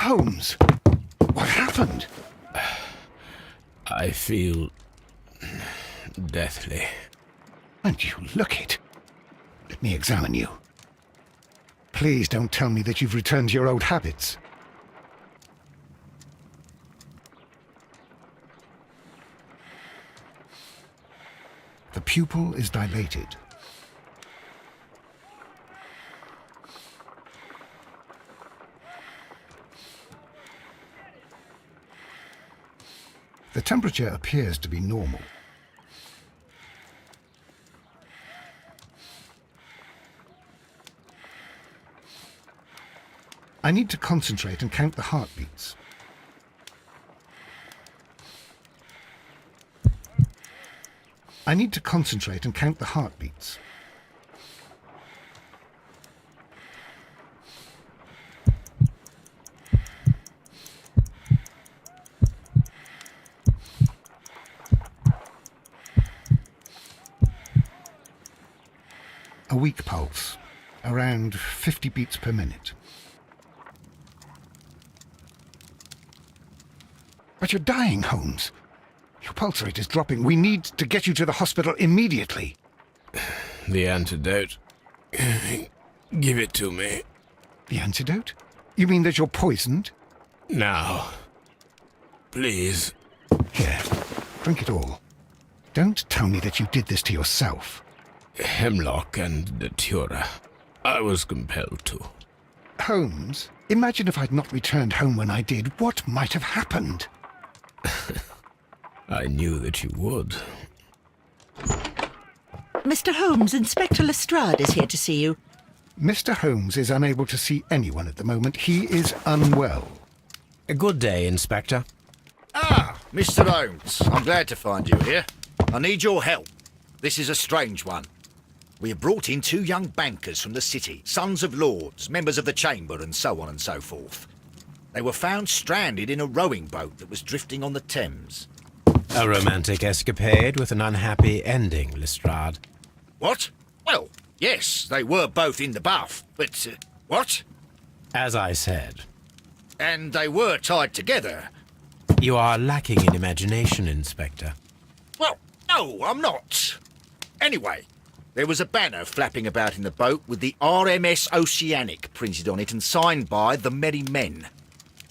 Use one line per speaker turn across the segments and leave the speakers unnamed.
Holmes, what happened?
I feel deathly.
And you look it. Let me examine you. Please don't tell me that you've returned to your old habits. The pupil is dilated. The temperature appears to be normal. I need to concentrate and count the heartbeats. I need to concentrate and count the heartbeats. A weak pulse, around 50 beats per minute. But you're dying, Holmes. Your pulse rate is dropping. We need to get you to the hospital immediately.
The antidote. Give it to me.
The antidote? You mean that you're poisoned?
Now. Please.
Here, drink it all. Don't tell me that you did this to yourself.
Hemlock and datura. I was compelled to.
Holmes, imagine if I'd not returned home when I did. What might have happened?
I knew that you would.
Mr. Holmes, Inspector Lestrade is here to see you.
Mr. Holmes is unable to see anyone at the moment. He is unwell.
A good day, Inspector.
Ah, Mr. Holmes, I'm glad to find you here. I need your help. This is a strange one. We have brought in 2 young bankers from the city, sons of lords, members of the Chamber, and so on and so forth. They were found stranded in a rowing boat that was drifting on the Thames.
A romantic escapade with an unhappy ending, Lestrade.
What? Well, yes, they were both in the bath, but... what?
As I said,
And they were tied together.
you are lacking in imagination, Inspector.
Well, no, I'm not. Anyway, there was a banner flapping about in the boat with the RMS Oceanic printed on it and signed by the Merry Men.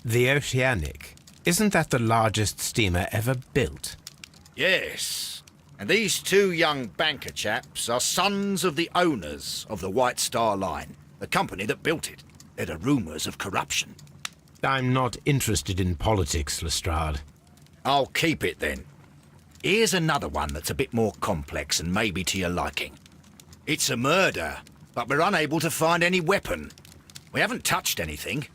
The Oceanic. Isn't that the largest steamer ever built?
Yes, and these 2 young banker chaps are sons of the owners of the White Star Line, the company that built it. There are rumours of corruption.
I'm not interested in politics, Lestrade.
I'll keep it then. Here's another one that's a bit more complex and maybe to your liking. It's a murder, but we're unable to find any weapon. We haven't touched anything.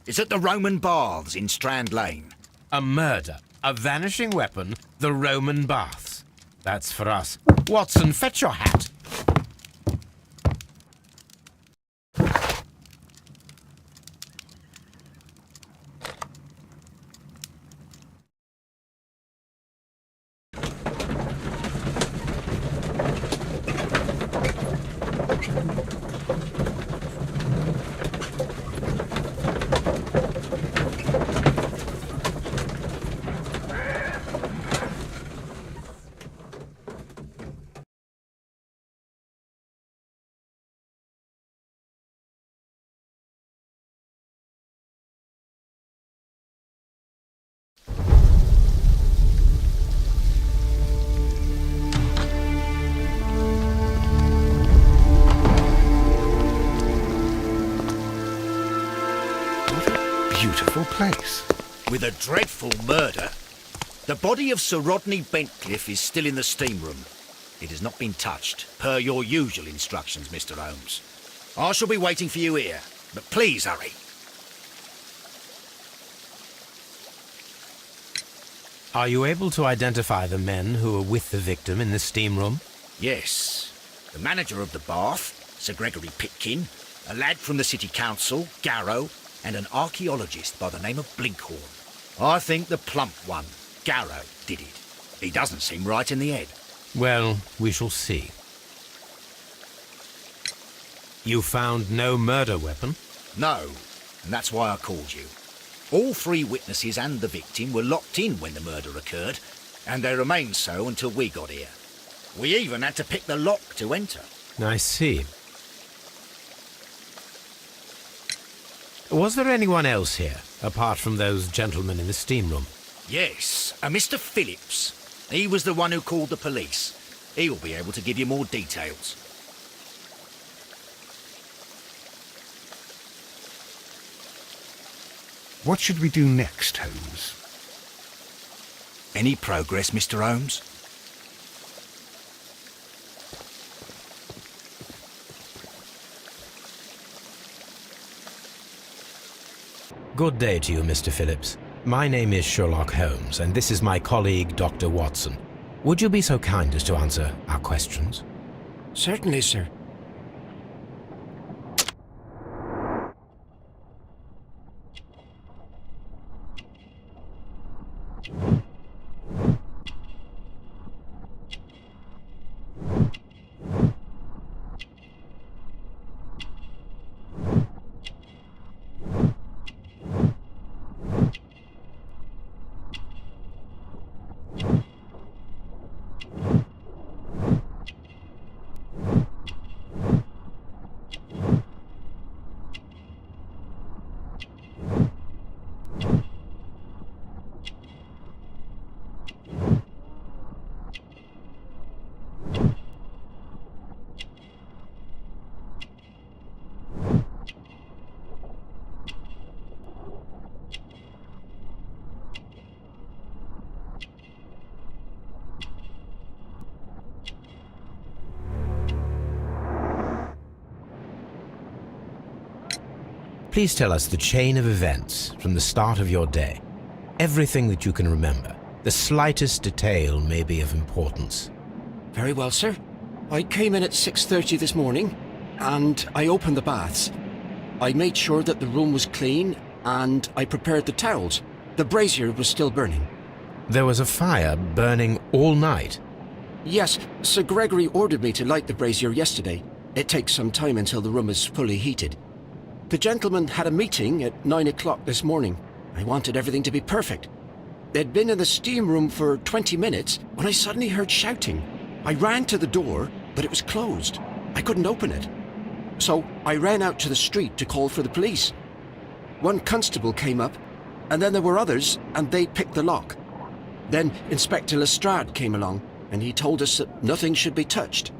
It's at the Roman Baths in Strand Lane.
A murder, a vanishing weapon, the Roman baths. That's for us. Watson, fetch your hat.
Beautiful place.
With a dreadful murder. The body of Sir Rodney Bentcliffe is still in the steam room. It has not been touched, per your usual instructions, Mr. Holmes. I shall be waiting for you here, but please hurry.
Are you able to identify the men who were with the victim in the steam room?
Yes. The manager of the bath, Sir Gregory Pitkin, a lad from the City Council, Garrow, and an archaeologist by the name of Blinkhorn. I think the plump one, Garrow, did it. He doesn't seem right in the head.
Well, we shall see. You found no murder weapon?
No, and that's why I called you. All three witnesses and the victim were locked in when the murder occurred, and they remained so until we got here. We even had to pick the lock to enter.
I see. Was there anyone else here, apart from those gentlemen in the steam room?
Yes, a Mr. Phillips. He was the one who called the police. He'll be able to give you more details.
What should we do next, Holmes?
Any progress, Mr. Holmes?
Good day to you, Mr. Phillips. My name is Sherlock Holmes, and this is my colleague, Dr. Watson. Would you be so kind as to answer our questions?
Certainly, sir.
Please tell us the chain of events from the start of your day. Everything that you can remember. The slightest detail may be of importance.
Very well, sir. I came in at 6:30 this morning, and I opened the baths. I made sure that the room was clean, and I prepared the towels. The brazier was still burning.
There was a fire burning all night.
Yes, Sir Gregory ordered me to light the brazier yesterday. It takes some time until the room is fully heated. The gentleman had a meeting at 9 o'clock this morning. I wanted everything to be perfect. They'd been in the steam room for 20 minutes when I suddenly heard shouting. I ran to the door, but it was closed. I couldn't open it. So I ran out to the street to call for the police. One constable came up, and then there were others, and they picked the lock. Then Inspector Lestrade came along, and he told us that nothing should be touched.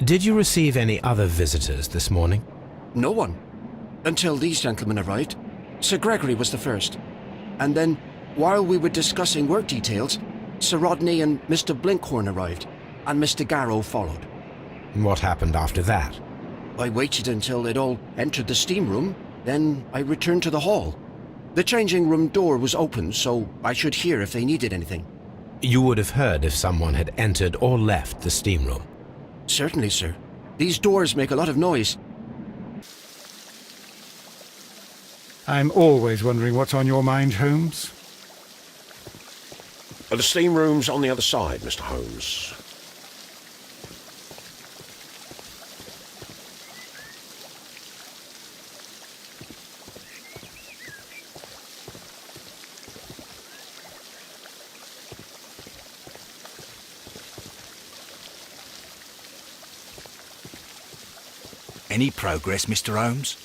Did you receive any other visitors this morning?
No one. Until these gentlemen arrived. Sir Gregory was the first. And then, while we were discussing work details, Sir Rodney and Mr. Blinkhorn arrived, and Mr. Garrow followed.
What happened after that?
I waited until they'd all entered the steam room, then I returned to the hall. The changing room door was open, so I should hear if they needed anything.
You would have heard if someone had entered or left the steam room.
Certainly, sir. These doors make a lot of noise.
I'm always wondering what's on your mind, Holmes.
The steam room's on the other side, Mr. Holmes.
Any progress, Mr. Holmes?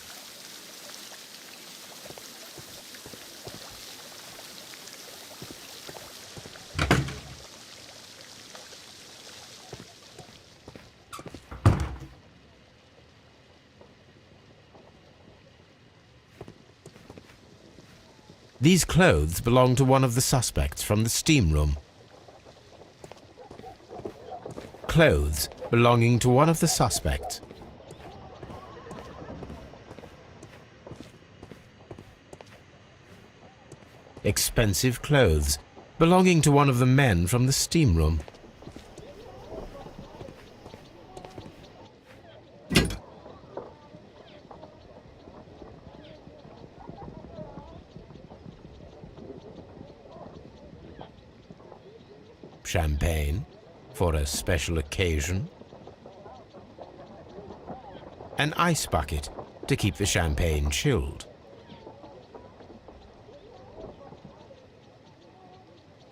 These clothes belong to one of the suspects from the steam room. Clothes belonging to one of the suspects. Expensive clothes belonging to one of the men from the steam room. Champagne for a special occasion. An ice bucket to keep the champagne chilled.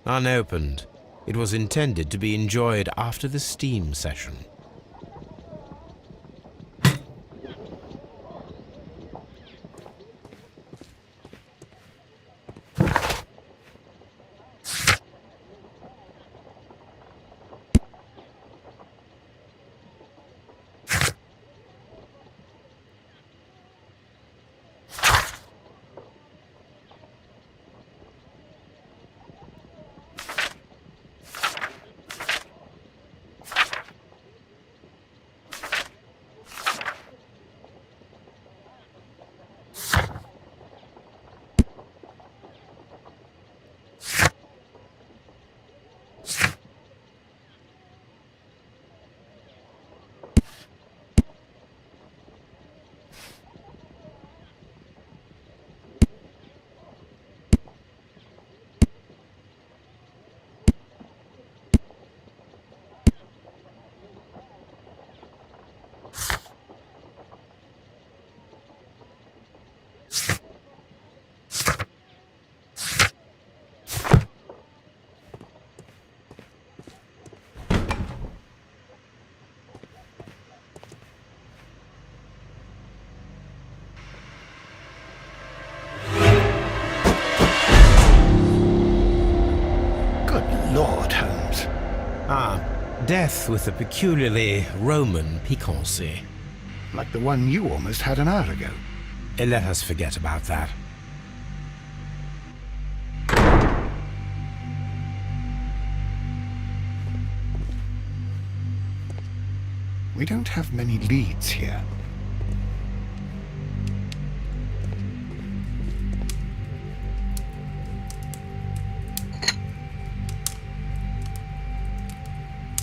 Unopened, it was intended to be enjoyed after the steam session.
Lord, Holmes.
Ah, death with a peculiarly Roman piquancy.
Like the one you almost had an hour ago.
Let us forget about that.
We don't have many leads here.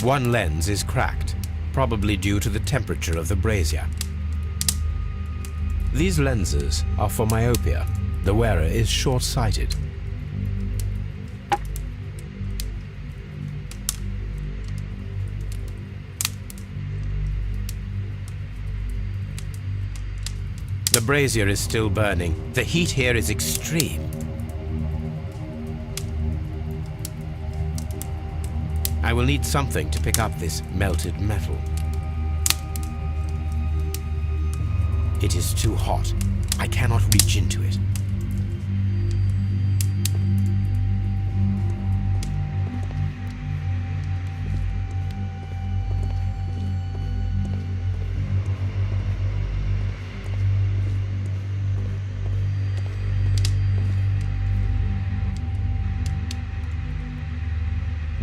One lens is cracked, probably due to the temperature of the brazier. These lenses are for myopia. The wearer is short-sighted. The brazier is still burning. The heat here is extreme. I will need something to pick up this melted metal. It is too hot. I cannot reach into it.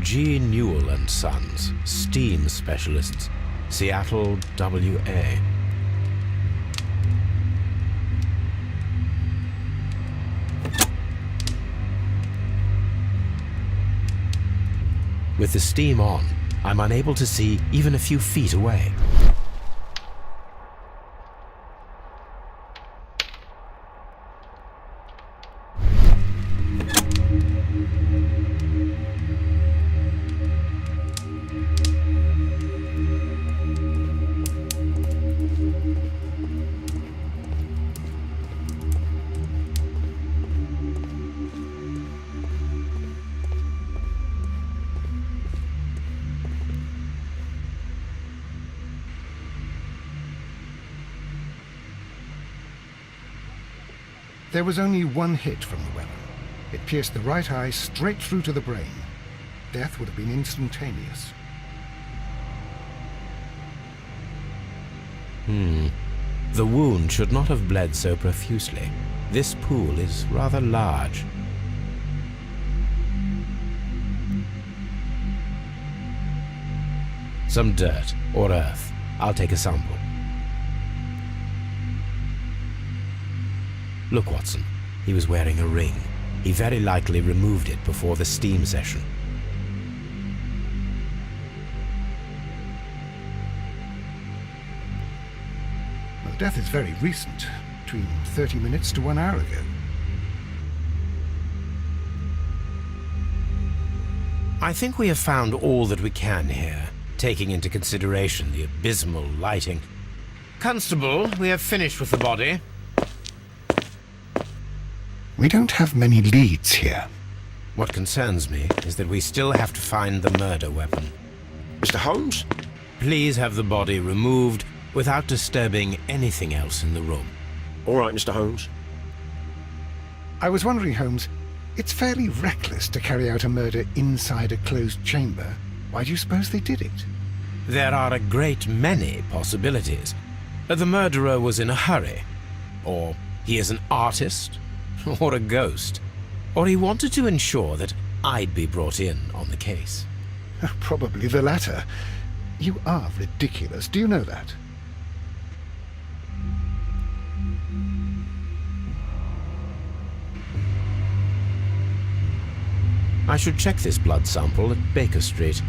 G. Newell and Sons, steam specialists, Seattle, WA. With the steam on, I'm unable to see even a few feet away.
There was only one hit from the weapon. It pierced the right eye straight through to the brain. Death would have been instantaneous.
The wound should not have bled so profusely. This pool is rather large. Some dirt or earth. I'll take a sample. Look, Watson. He was wearing a ring. He very likely removed it before the steam session.
Well, death is very recent. Between 30 minutes to 1 hour ago.
I think we have found all that we can here, taking into consideration the abysmal lighting. Constable, we have finished with the body.
We don't have many leads here.
What concerns me is that we still have to find the murder weapon.
Mr. Holmes?
Please have the body removed without disturbing anything else in the room.
All right, Mr. Holmes.
I was wondering, Holmes, it's fairly reckless to carry out a murder inside a closed chamber. Why do you suppose they did it?
There are a great many possibilities. The murderer was in a hurry, or he is an artist, or a ghost, or he wanted to ensure that I'd be brought in on the case.
Probably the latter. You are ridiculous, do you know that?
I should check this blood sample at Baker Street.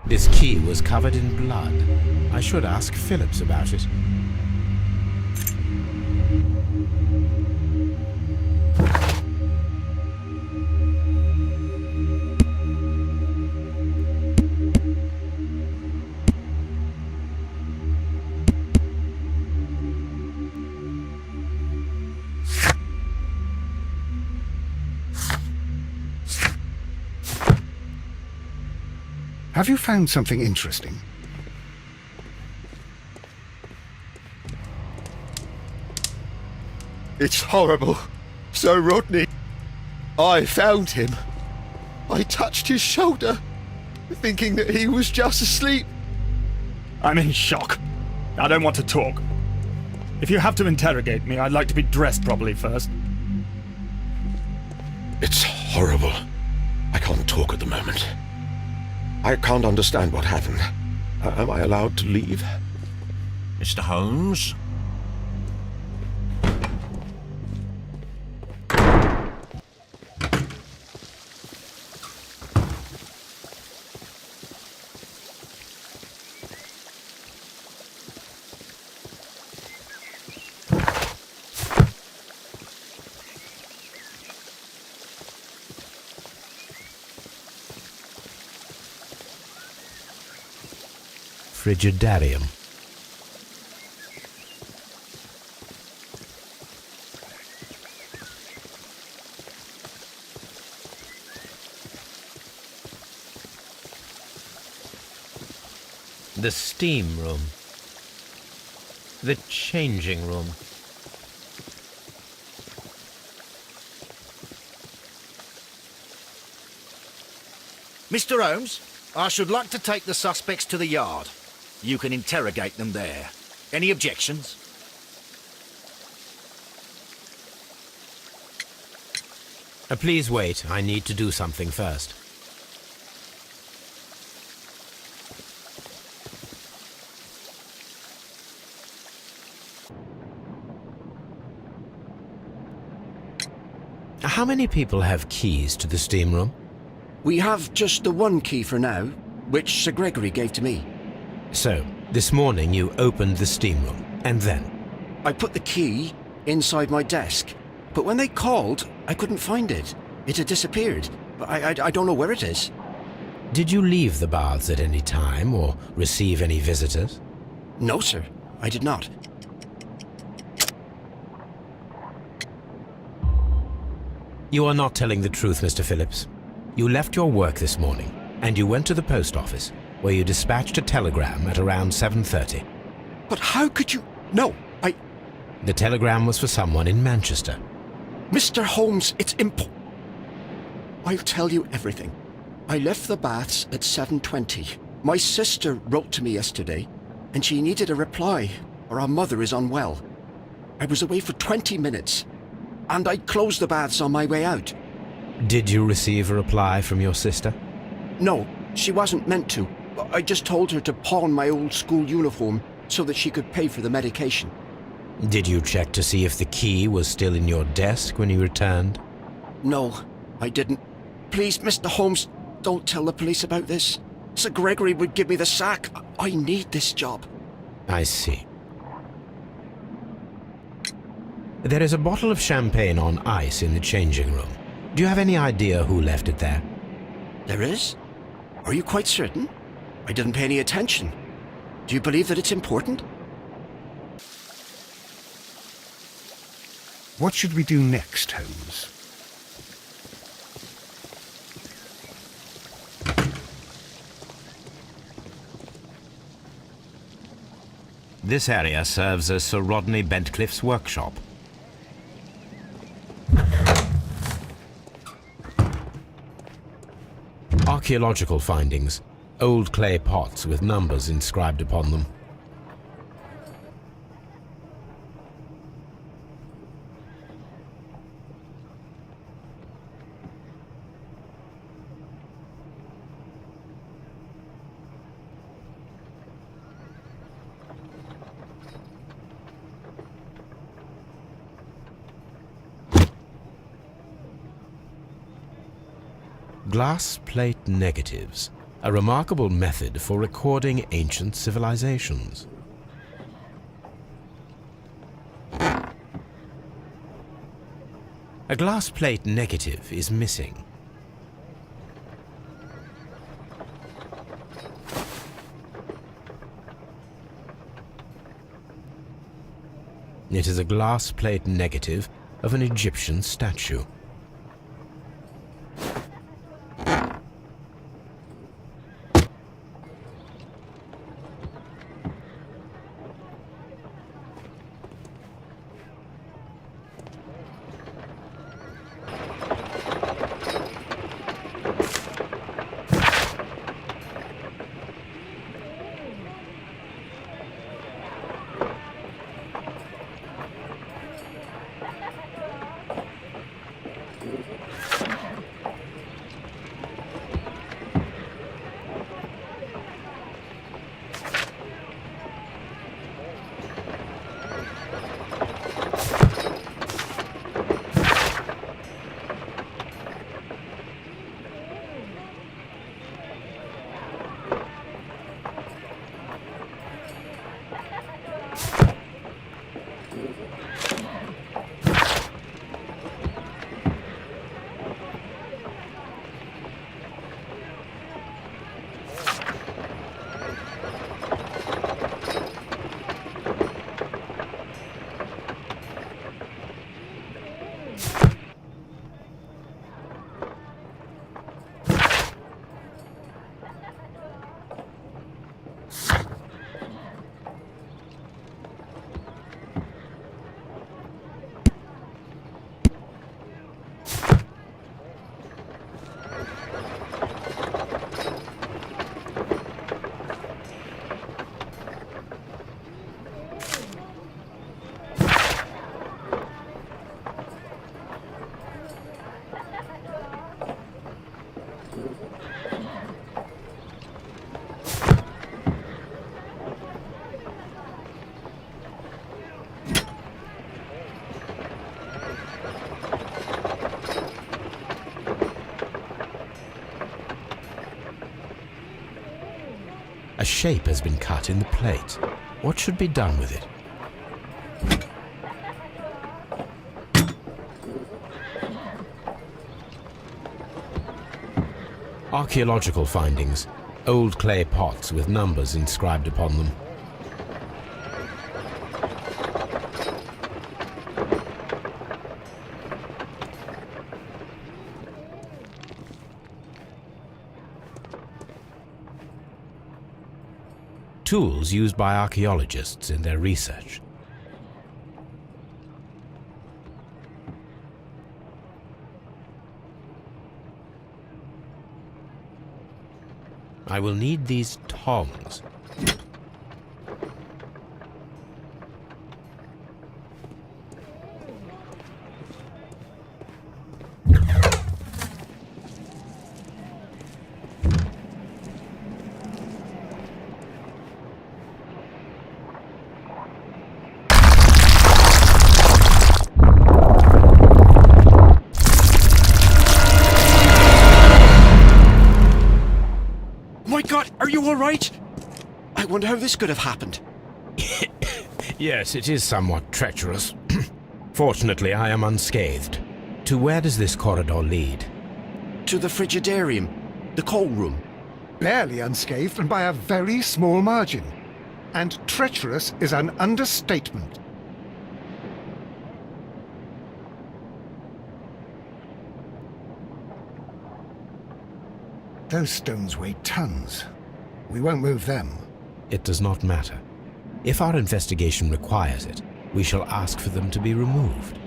This key was covered in blood. I should ask Phillips about it.
Have you found something interesting?
It's horrible. Sir Rodney. I found him. I touched his shoulder, thinking that he was just asleep.
I'm in shock. I don't want to talk. If you have to interrogate me, I'd like to be dressed properly first.
It's horrible. I can't talk at the moment. I can't understand what happened. Am I allowed to leave?
Mr. Holmes?
Frigidarium. The steam room. The changing room.
Mr. Holmes, I should like to take the suspects to the yard. You can interrogate them there. Any objections?
Please wait. I need to do something first. How many people have keys to the steam room?
We have just the one key for now, which Sir Gregory gave to me.
So, this morning you opened the steam room, and then?
I put the key inside my desk, but when they called, I couldn't find it. It had disappeared. I don't know where it is.
Did you leave the baths at any time, or receive any visitors?
No, sir, I did not.
You are not telling the truth, Mr. Phillips. You left your work this morning, and you went to the post office, where you dispatched a telegram at around 7:30.
But how could you... No,
The telegram was for someone in Manchester.
Mr. Holmes, it's I'll tell you everything. I left the baths at 7:20. My sister wrote to me yesterday, and she needed a reply, or our mother is unwell. I was away for 20 minutes, and I closed the baths on my way out.
Did you receive a reply from your sister?
No, she wasn't meant to. I just told her to pawn my old school uniform so that she could pay for the medication.
Did you check to see if the key was still in your desk when you returned?
No, I didn't. Please, Mr. Holmes, don't tell the police about this. Sir Gregory would give me the sack. I need this job.
I see. There is a bottle of champagne on ice in the changing room. Do you have any idea who left it there?
There is? Are you quite certain? I didn't pay any attention. Do you believe that it's important?
What should we do next, Holmes?
This area serves as Sir Rodney Bentcliffe's workshop. Archaeological findings. Old clay pots with numbers inscribed upon them. Glass plate negatives, a remarkable method for recording ancient civilizations. A glass plate negative is missing. It is a glass plate negative of an Egyptian statue. A shape has been cut in the plate. What should be done with it? Archaeological findings. Old clay pots with numbers inscribed upon them. Tools used by archaeologists in their research. I will need these tongs.
My God, are you all right? I wonder how this could have happened.
Yes, it is somewhat treacherous. Fortunately, I am unscathed. To where does this corridor lead?
To the frigidarium, the coal room.
Barely unscathed and by a very small margin. And treacherous is an understatement. Those stones weigh tons. We won't move them.
It does not matter. If our investigation requires it, we shall ask for them to be removed.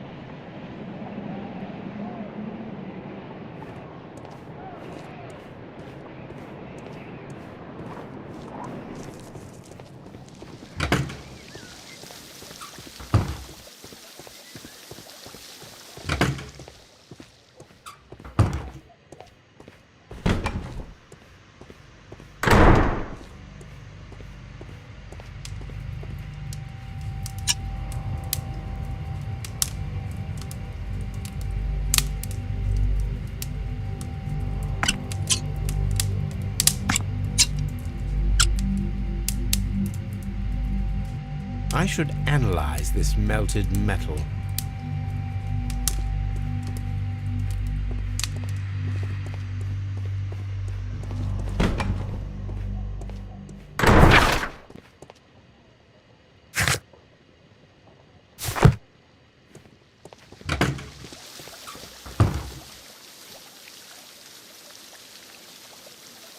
I should analyze this melted metal.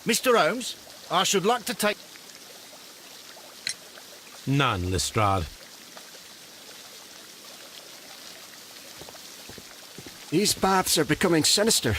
Mr. Holmes, I should like to take...
None, Lestrade.
These baths are becoming sinister.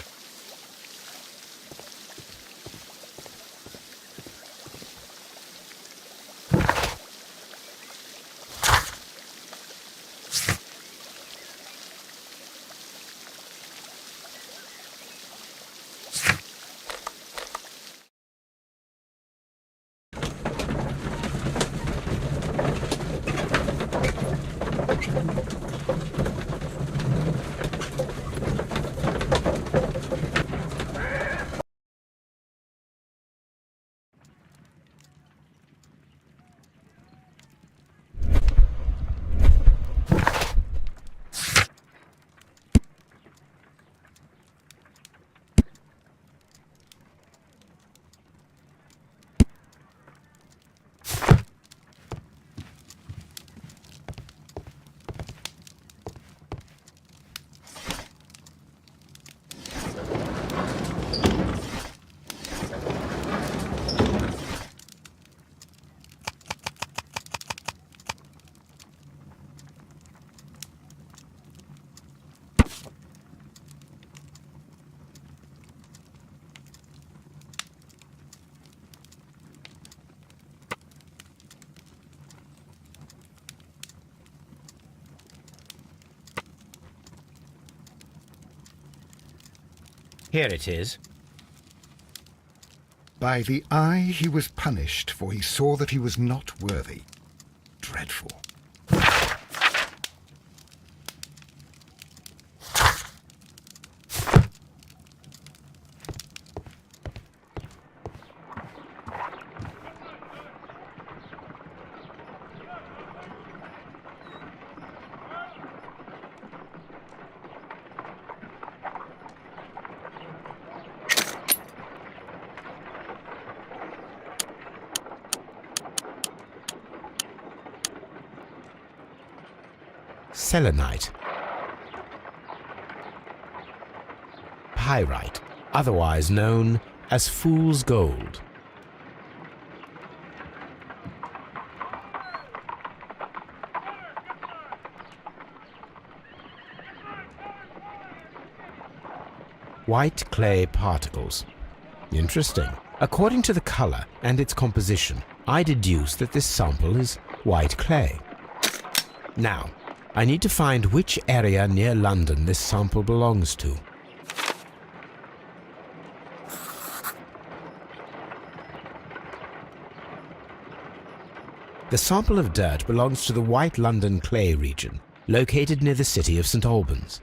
Here it is.
By the eye he was punished, for he saw that he was not worthy. Dreadful.
Selenite. Pyrite, otherwise known as fool's gold. White clay particles. Interesting. According to the color and its composition, I deduce that this sample is white clay. Now, I need to find which area near London this sample belongs to. The sample of dirt belongs to the White London clay region, located near the city of St. Albans.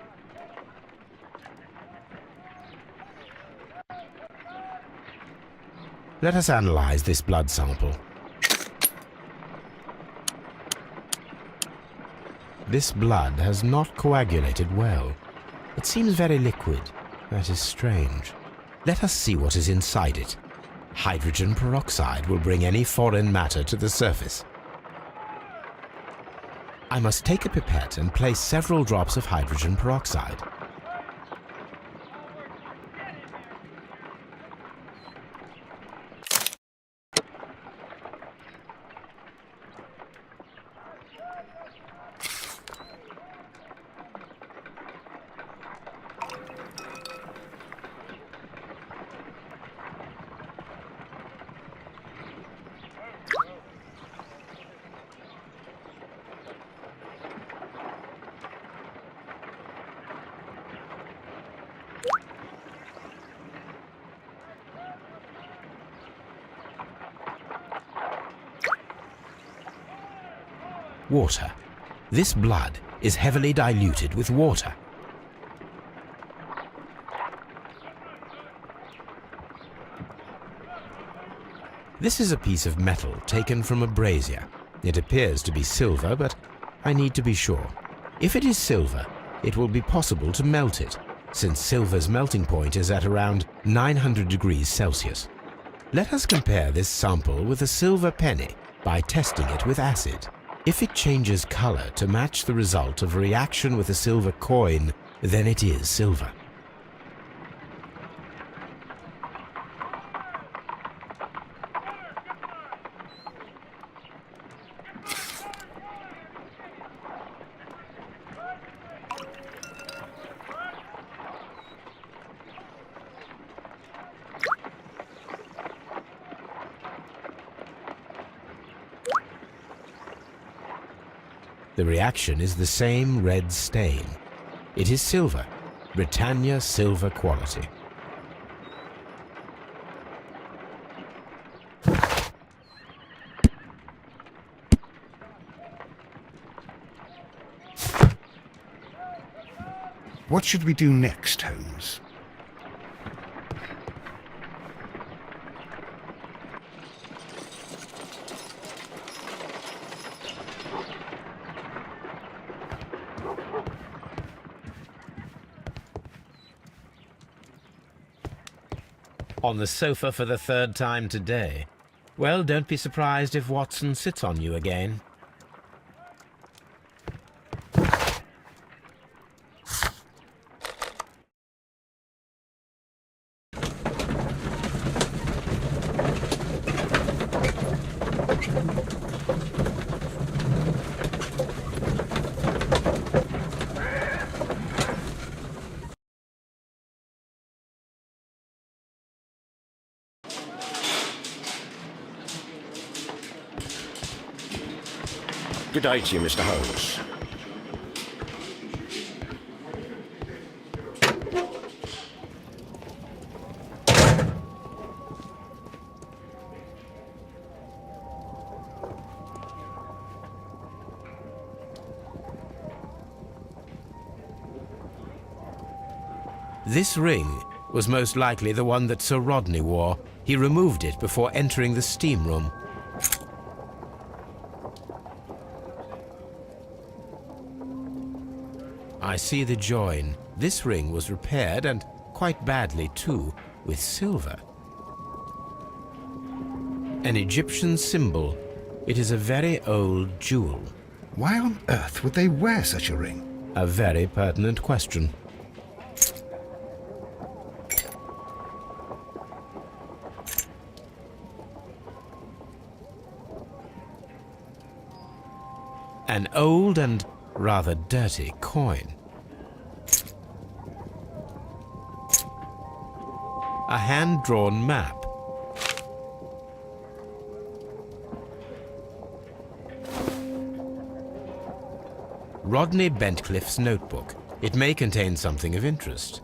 Let us analyze this blood sample. This blood has not coagulated well. It seems very liquid. That is strange. Let us see what is inside it. Hydrogen peroxide will bring any foreign matter to the surface. I must take a pipette and place several drops of hydrogen peroxide. Water. This blood is heavily diluted with water. This is a piece of metal taken from a brazier. It appears to be silver, but I need to be sure. If it is silver, it will be possible to melt it, since silver's melting point is at around 900 degrees Celsius. Let us compare this sample with a silver penny by testing it with acid. If it changes color to match the result of a reaction with a silver coin, then it is silver. The reaction is the same red stain. It is silver, Britannia silver quality.
What should we do next, Holmes?
On the sofa for the third time today. Well, don't be surprised if Watson sits on you again.
Good day to you, Mr. Holmes.
This ring was most likely the one that Sir Rodney wore. He removed it before entering the steam room. I see the join. This ring was repaired, and quite badly too, with silver. An Egyptian symbol. It is a very old jewel.
Why on earth would they wear such a ring?
A very pertinent question. An old and rather dirty coin. A hand-drawn map. Rodney Bentcliffe's notebook. It may contain something of interest.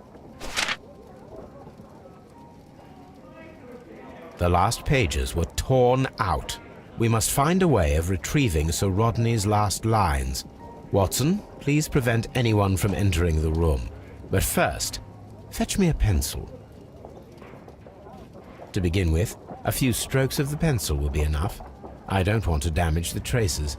The last pages were torn out. We must find a way of retrieving Sir Rodney's last lines. Watson, please prevent anyone from entering the room. But first, fetch me a pencil. To begin with, a few strokes of the pencil will be enough. I don't want to damage the traces.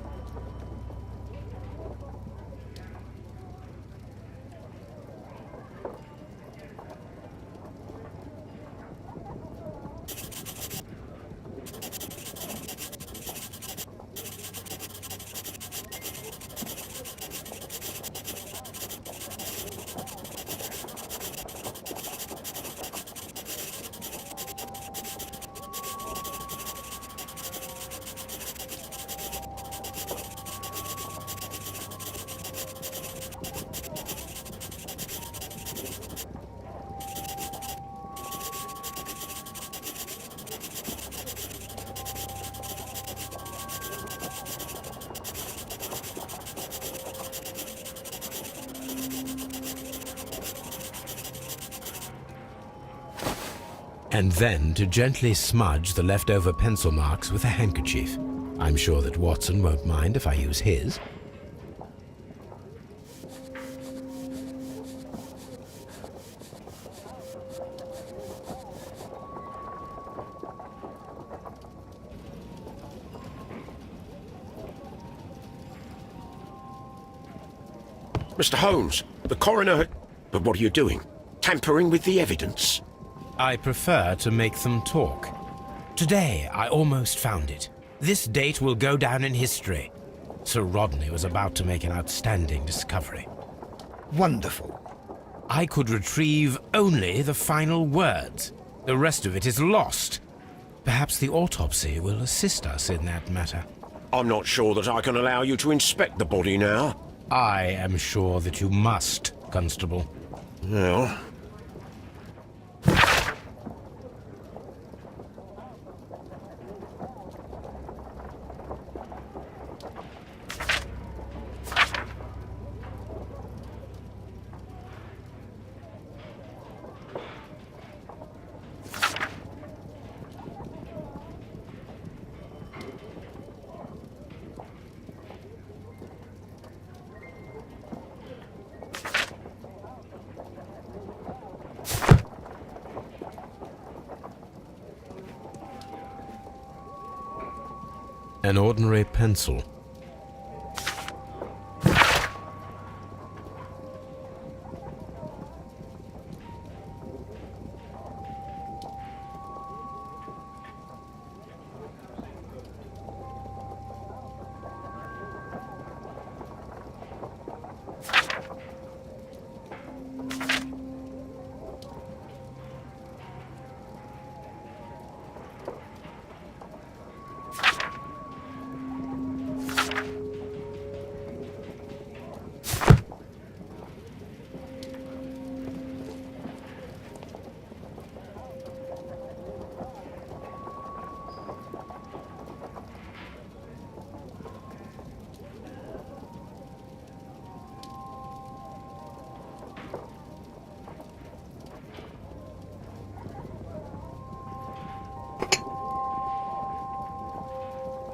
and then to gently smudge the leftover pencil marks with a handkerchief. I'm sure that Watson won't mind if I use his.
Mr. Holmes, the coroner... But what are you doing? Tampering with the evidence?
I prefer to make them talk. Today, I almost found it. This date will go down in history. Sir Rodney was about to make an outstanding discovery.
Wonderful.
I could retrieve only the final words. The rest of it is lost. Perhaps the autopsy will assist us in that matter.
I'm not sure that I can allow you to inspect the body now.
I am sure that you must, Constable.
Well...
An ordinary pencil.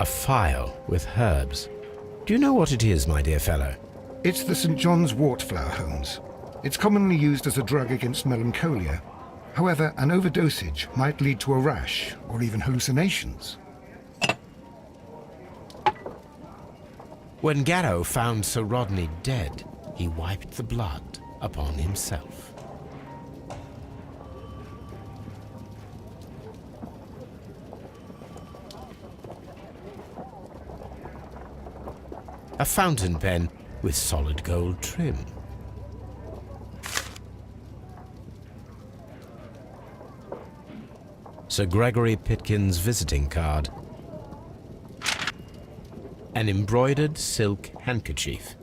A file with herbs. Do you know what it is, my dear fellow?
It's the St. John's wort flower, Holmes. It's commonly used as a drug against melancholia. However, an overdosage might lead to a rash or even hallucinations.
When Garrow found Sir Rodney dead, he wiped the blood upon himself. A fountain pen with solid gold trim. Sir Gregory Pitkin's visiting card. An embroidered silk handkerchief.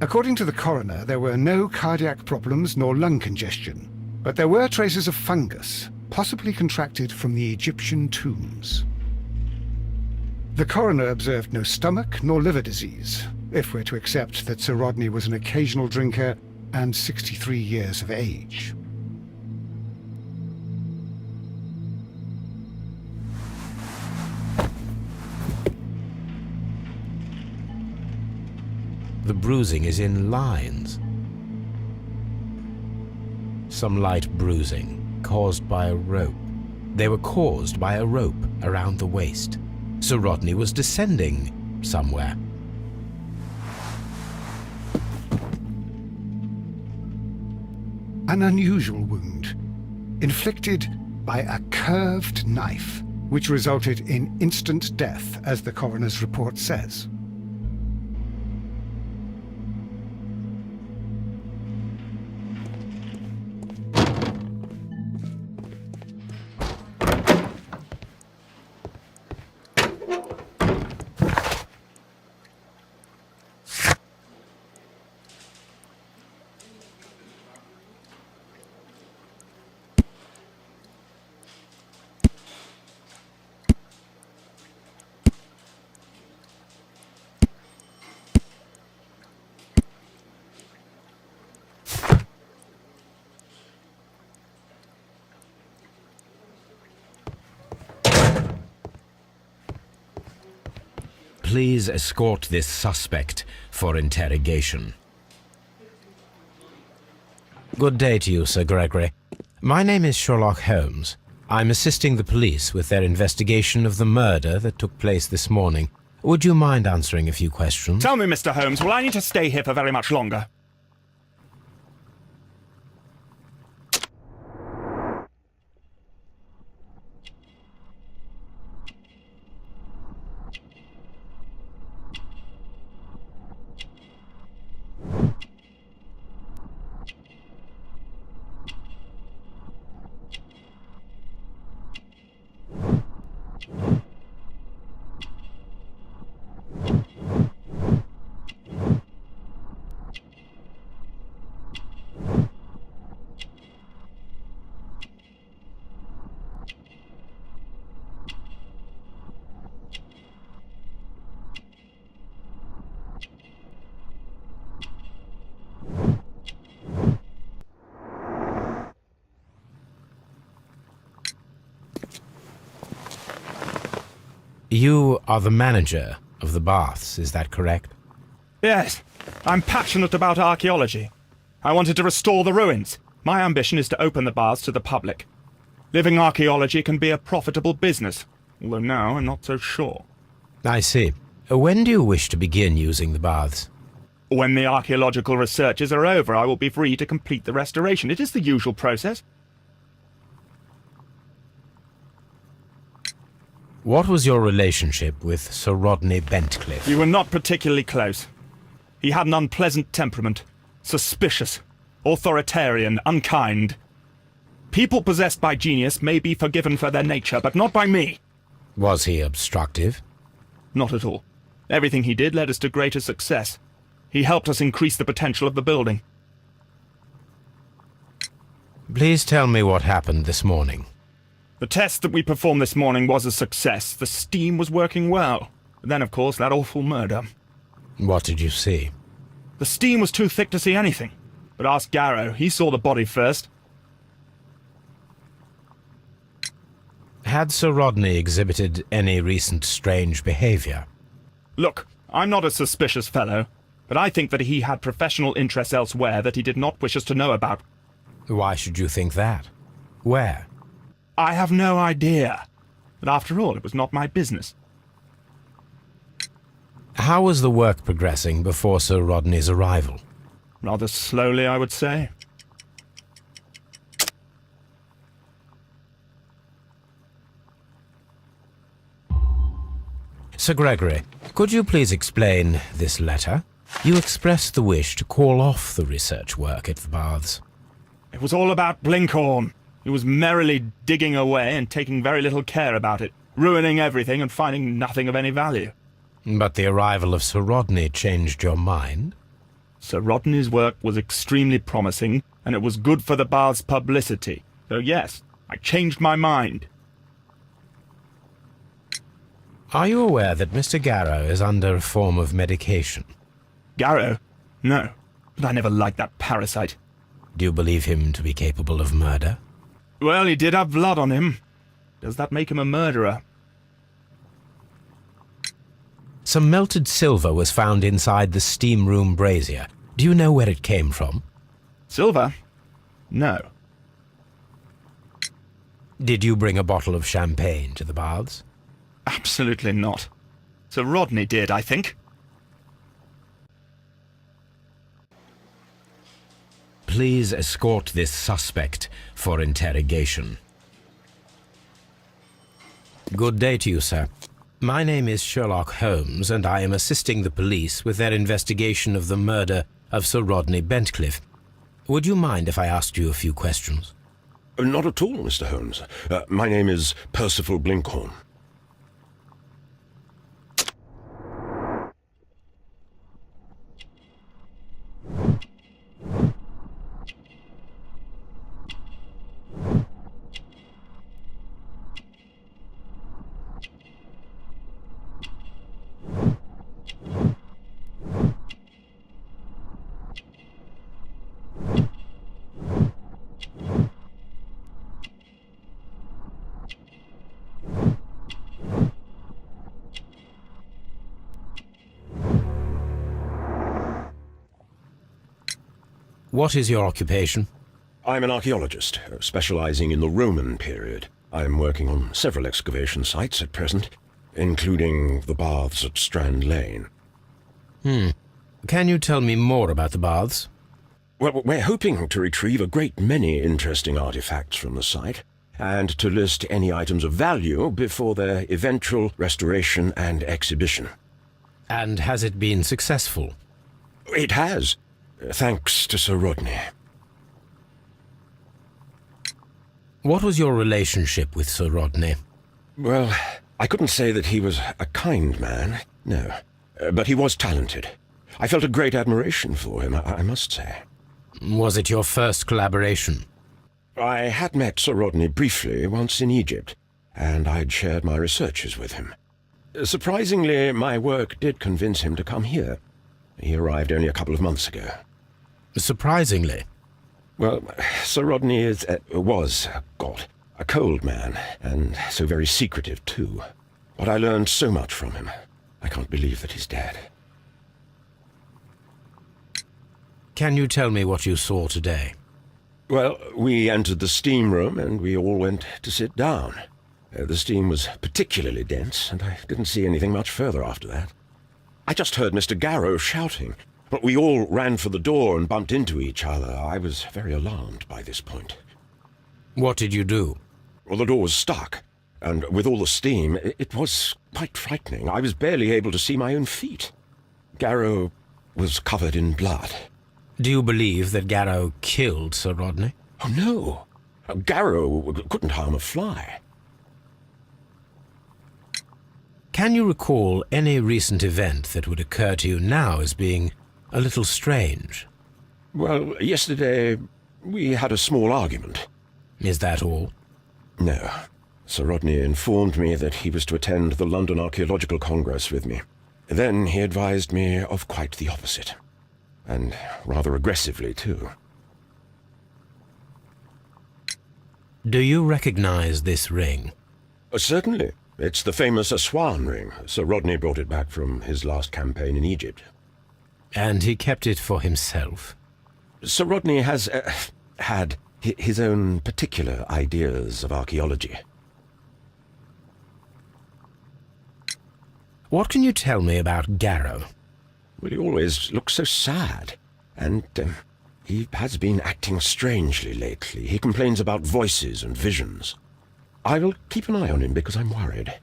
According to the coroner, there were no cardiac problems nor lung congestion, but there were traces of fungus, possibly contracted from the Egyptian tombs. The coroner observed no stomach nor liver disease, if we're to accept that Sir Rodney was an occasional drinker and 63 years of age.
The bruising is in lines. Some light bruising, caused by a rope. They were caused by a rope around the waist. Sir Rodney was descending somewhere.
An unusual wound, inflicted by a curved knife, which resulted in instant death, as the coroner's report says.
Please escort this suspect for interrogation. Good day to you, Sir Gregory. My name is Sherlock Holmes. I'm assisting the police with their investigation of the murder that took place this morning. Would you mind answering a few questions?
Tell me, Mr. Holmes, will I need to stay here for very much longer?
You are the manager of the baths, is that correct?
Yes, I'm passionate about archaeology. I wanted to restore the ruins. My ambition is to open the baths to the public. Living archaeology can be a profitable business, although now I'm not so sure.
I see. When do you wish to begin using the baths?
When the archaeological researches are over, I will be free to complete the restoration. It is the usual process.
What was your relationship with Sir Rodney Bentcliffe?
We were not particularly close. He had an unpleasant temperament. Suspicious, authoritarian, unkind. People possessed by genius may be forgiven for their nature, but not by me.
Was he obstructive?
Not at all. Everything he did led us to greater success. He helped us increase the potential of the building.
Please tell me what happened this morning.
The test that we performed this morning was a success. The steam was working well. But then, of course, that awful murder.
What did you see?
The steam was too thick to see anything. But ask Garrow. He saw the body first.
Had Sir Rodney exhibited any recent strange behavior?
Look, I'm not a suspicious fellow, but I think that he had professional interests elsewhere that he did not wish us to know about.
Why should you think that? Where?
I have no idea. But after all, it was not my business.
How was the work progressing before Sir Rodney's arrival?
Rather slowly, I would say.
Sir Gregory, could you please explain this letter? You expressed the wish to call off the research work at the baths.
It was all about Blinkhorn. He was merrily digging away and taking very little care about it, ruining everything and finding nothing of any value.
But the arrival of Sir Rodney changed your mind?
Sir Rodney's work was extremely promising, and it was good for the bath's publicity. So yes, I changed my mind.
Are you aware that Mr. Garrow is under a form of medication?
Garrow? No, but I never liked that parasite.
Do you believe him to be capable of murder?
Well, he did have blood on him. Does that make him a murderer?
Some melted silver was found inside the steam room brazier. Do you know where it came from?
Silver? No.
Did you bring a bottle of champagne to the baths?
Absolutely not. Sir Rodney did, I think.
Please escort this suspect for interrogation. Good day to you, sir. My name is Sherlock Holmes, and I am assisting the police with their investigation of the murder of Sir Rodney Bentcliffe. Would you mind if I asked you a few questions?
Not at all, Mr. Holmes. My name is Percival Blinkhorn.
What is your occupation?
I'm an archaeologist, specializing in the Roman period. I'm working on several excavation sites at present, including the baths at Strand Lane.
Can you tell me more about the baths?
Well, we're hoping to retrieve a great many interesting artifacts from the site, and to list any items of value before their eventual restoration and exhibition.
And has it been successful?
It has, thanks to Sir Rodney.
What was your relationship with Sir Rodney?
Well, I couldn't say that he was a kind man, no. But he was talented. I felt a great admiration for him, I must say.
Was it your first collaboration?
I had met Sir Rodney briefly once in Egypt, and I'd shared my researches with him. Surprisingly, my work did convince him to come here. He arrived only a couple of months ago.
Surprisingly?
Well, Sir Rodney was a cold man, and so very secretive too. But I learned so much from him. I can't believe that he's dead.
Can you tell me what you saw today?
Well, we entered the steam room and we all went to sit down. The steam was particularly dense, and I didn't see anything much further after that. I just heard Mr. Garrow shouting, but we all ran for the door and bumped into each other. I was very alarmed by this point.
What did you do?
Well, the door was stuck, and with all the steam, it was quite frightening. I was barely able to see my own feet. Garrow was covered in blood.
Do you believe that Garrow killed Sir Rodney?
Oh, no. Garrow couldn't harm a fly.
Can you recall any recent event that would occur to you now as being a little strange?
Well, yesterday we had a small argument.
Is that all?
No. Sir Rodney informed me that he was to attend the London Archaeological Congress with me. Then he advised me of quite the opposite. And rather aggressively, too.
Do you recognize this ring?
Certainly. It's the famous Aswan ring. Sir Rodney brought it back from his last campaign in Egypt.
And he kept it for himself?
Sir Rodney has had his own particular ideas of archaeology.
What can you tell me about Garrow?
Well, he always looks so sad, and he has been acting strangely lately. He complains about voices and visions. I will keep an eye on him because I'm worried.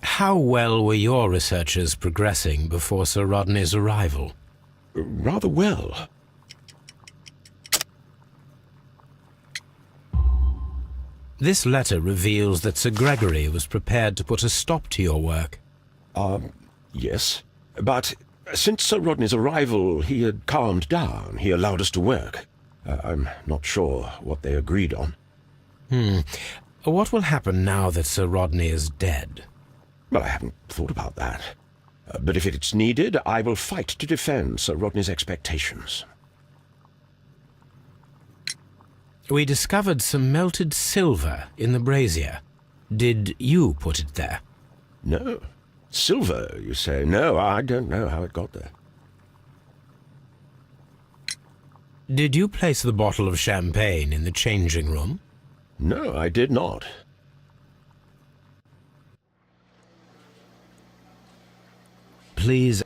How well were your researchers progressing before Sir Rodney's arrival?
Rather well.
This letter reveals that Sir Gregory was prepared to put a stop to your work.
Yes. But since Sir Rodney's arrival, he had calmed down. He allowed us to work. I'm not sure what they agreed on.
What will happen now that Sir Rodney is dead?
Well, I haven't thought about that. But if it's needed, I will fight to defend Sir Rodney's expectations.
We discovered some melted silver in the brazier. Did you put it there?
No. Silver, you say? No, I don't know how it got there.
Did you place the bottle of champagne in the changing room?
No, I did not.
Please.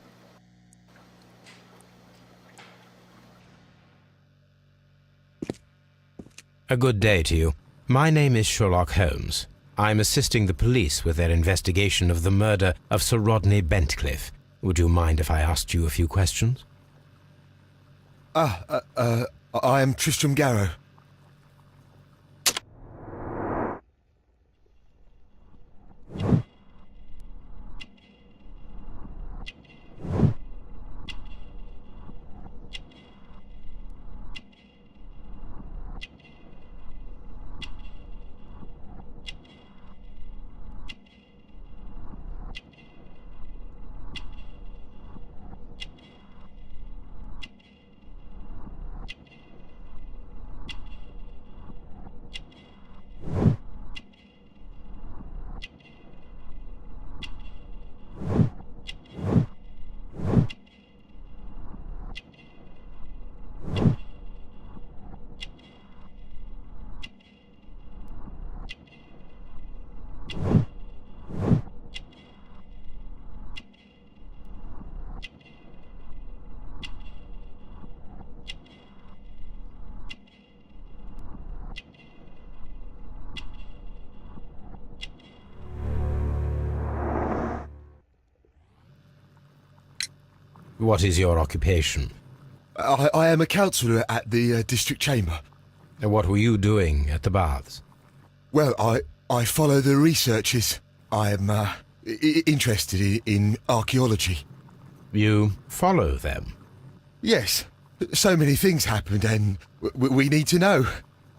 A good day to you. My name is Sherlock Holmes. I'm assisting the police with their investigation of the murder of Sir Rodney Bentcliffe. Would you mind if I asked you a few questions?
I am Tristram Garrow.
What is your occupation?
I am a councillor at the district chamber.
And what were you doing at the baths?
Well, I follow the researches. I am interested in archaeology.
You follow them?
Yes. So many things happened and we need to know.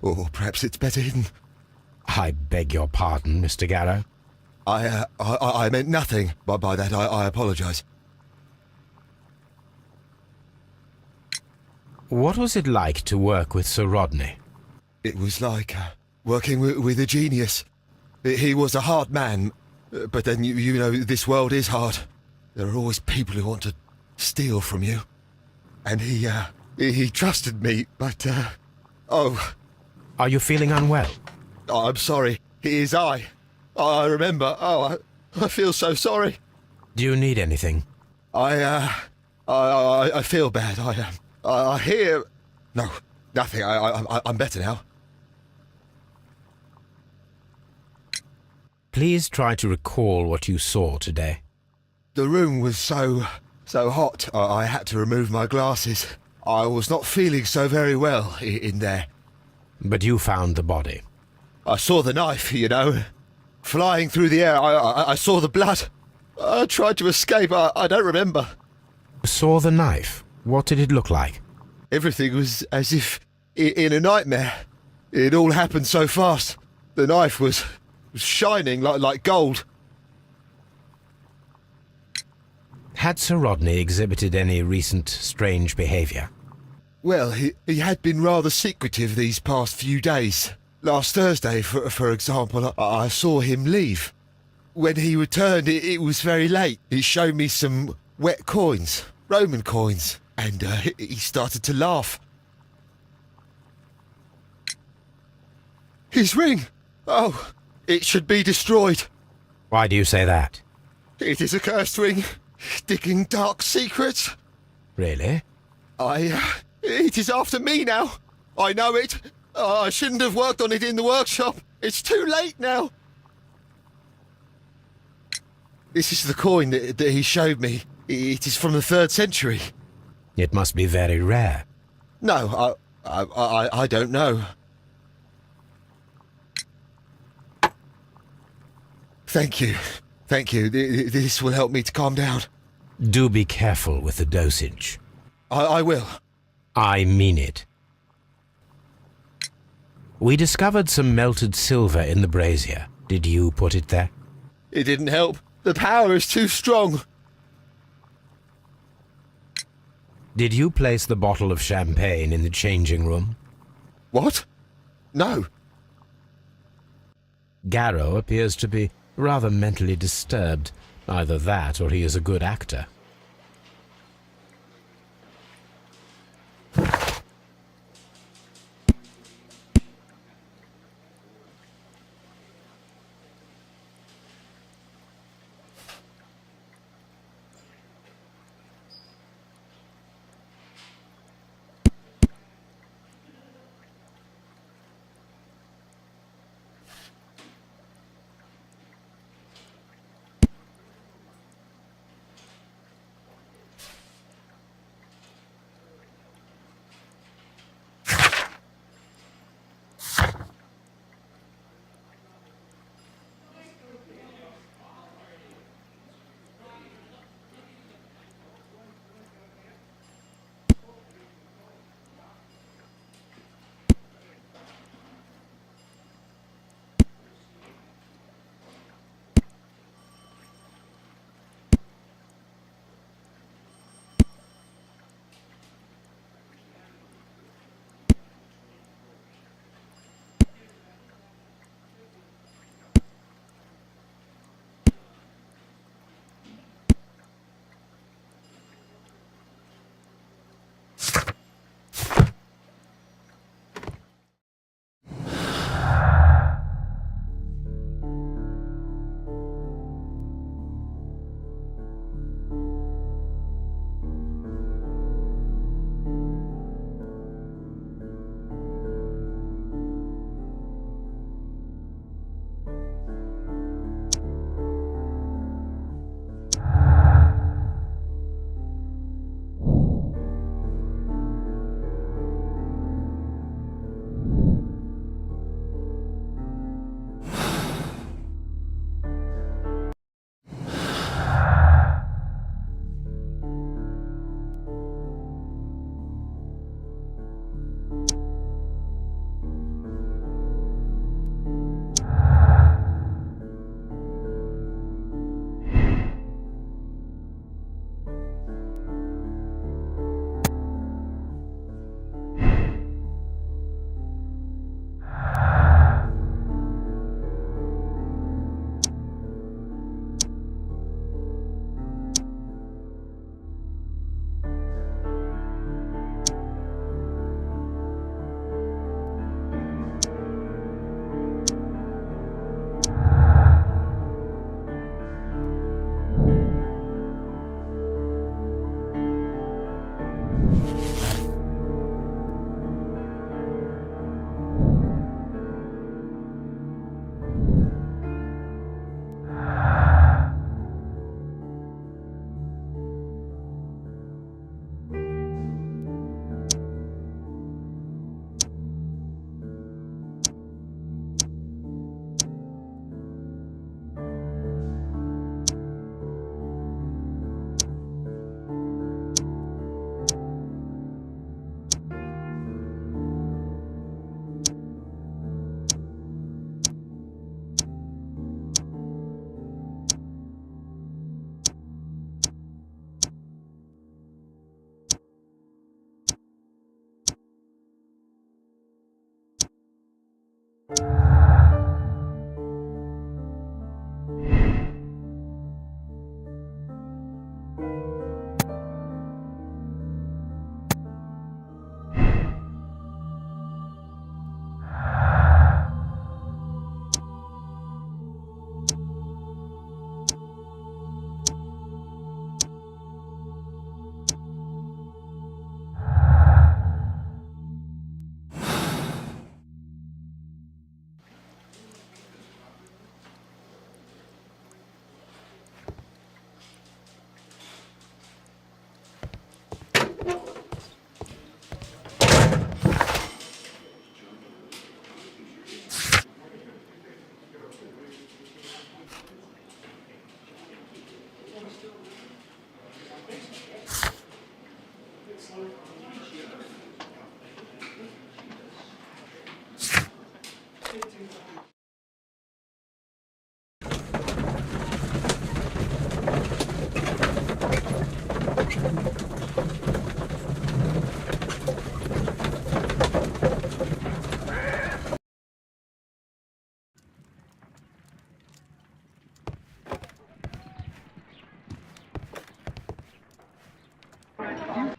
Or perhaps it's better hidden.
I beg your pardon, Mr. Garrow.
I meant nothing by that. I apologise.
What was it like to work with Sir Rodney?
It was like working with a genius. He was a hard man, but then you know this world is hard. There are always people who want to steal from you. And he trusted me, but oh.
Are you feeling unwell?
I'm sorry. It is I remember. Oh, I feel so sorry.
Do you need anything?
I feel bad. I hear. No, nothing. I'm better now.
Please try to recall what you saw today.
The room was so hot. I had to remove my glasses. I was not feeling so very well in there.
But you found the body.
I saw the knife, you know, flying through the air. I saw the blood. I tried to escape. I don't remember.
Saw the knife? What did it look like?
Everything was as if in a nightmare. It all happened so fast. The knife was shining like gold.
Had Sir Rodney exhibited any recent strange behaviour?
Well, he had been rather secretive these past few days. Last Thursday, for example, I saw him leave. When he returned, it was very late. He showed me some wet coins, Roman coins, and he started to laugh. His ring! Oh, it should be destroyed.
Why do you say that?
It is a cursed ring, digging dark secrets.
Really?
It is after me now. I know it. I shouldn't have worked on it in the workshop. It's too late now. This is the coin that he showed me. It is from the 3rd century.
It must be very rare.
No, I don't know. Thank you. Thank you. This will help me to calm down.
Do be careful with the dosage.
I will.
I mean it. We discovered some melted silver in the brazier. Did you put it there?
It didn't help. The power is too strong.
Did you place the bottle of champagne in the changing room?
What? No.
Garrow appears to be rather mentally disturbed. Either that or he is a good actor.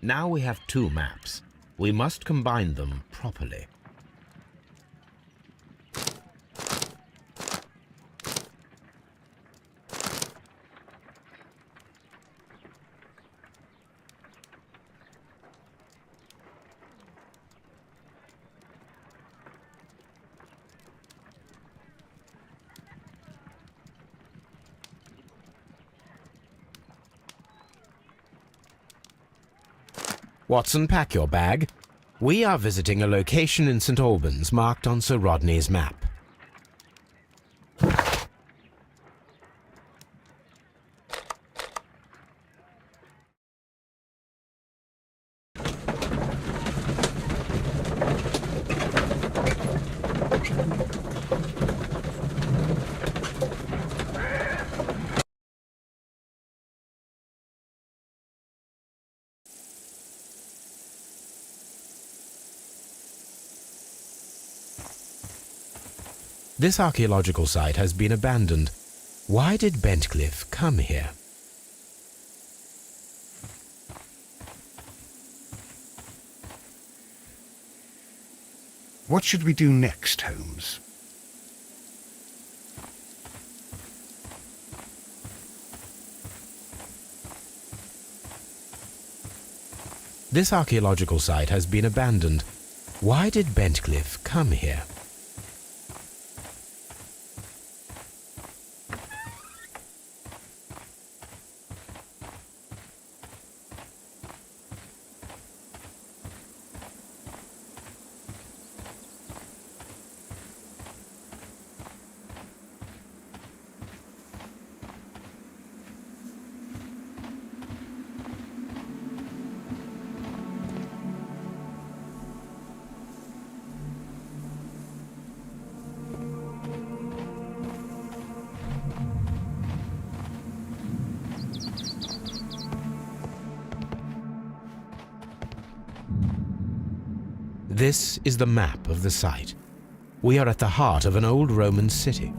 Now we have two maps. We must combine them properly. Watson, pack your bag. We are visiting a location in St. Albans marked on Sir Rodney's map. This archaeological site has been abandoned. Why did Bentcliffe come here?
What should we do next, Holmes?
This archaeological site has been abandoned. Why did Bentcliffe come here? This is the map of the site. We are at the heart of an old Roman city.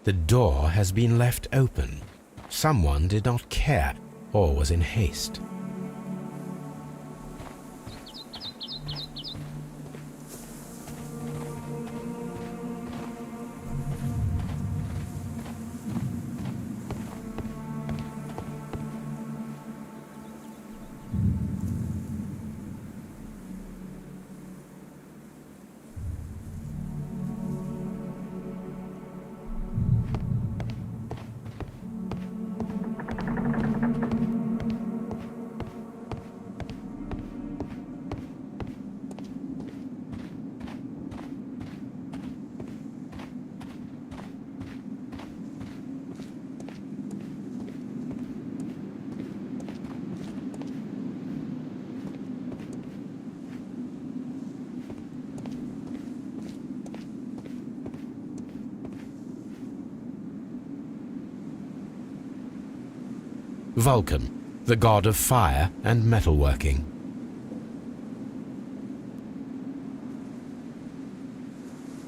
The door has been left open. Someone did not care or was in haste. Vulcan, the god of fire and metalworking.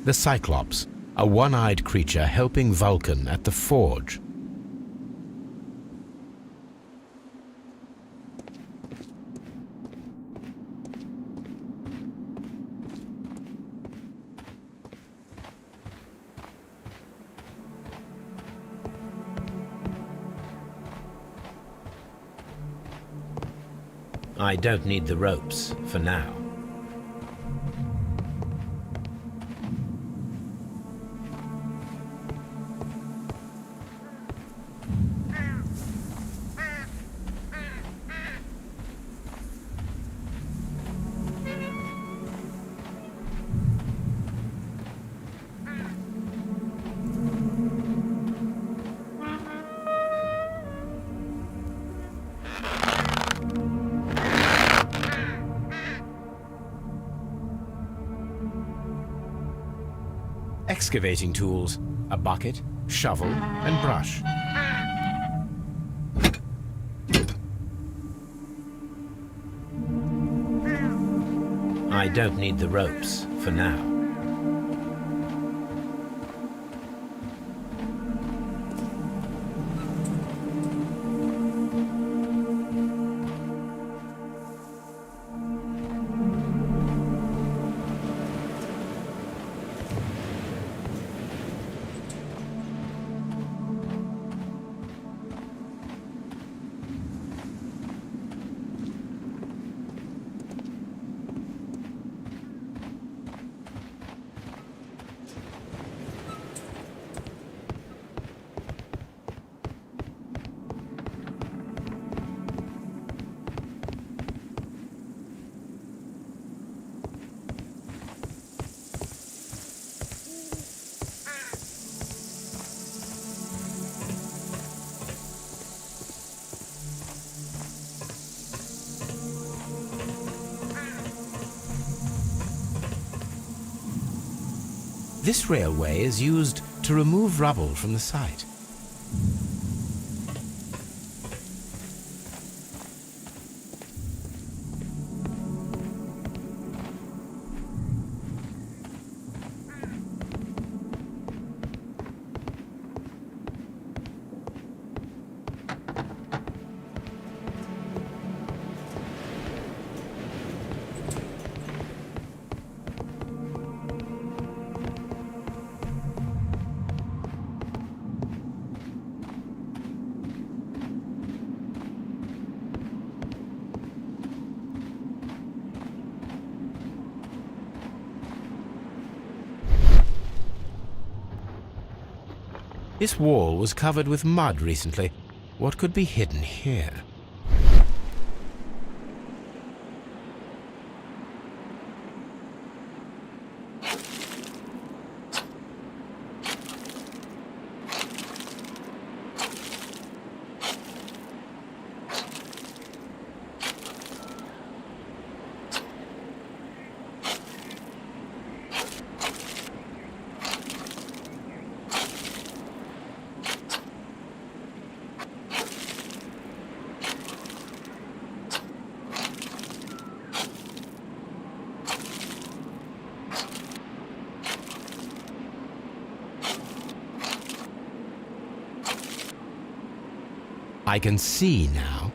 The Cyclops, a one-eyed creature helping Vulcan at the forge. I don't need the ropes for now. Excavating tools, a bucket, shovel, and brush. I don't need the ropes for now. This railway is used to remove rubble from the site. This wall was covered with mud recently. What could be hidden here? I can see now.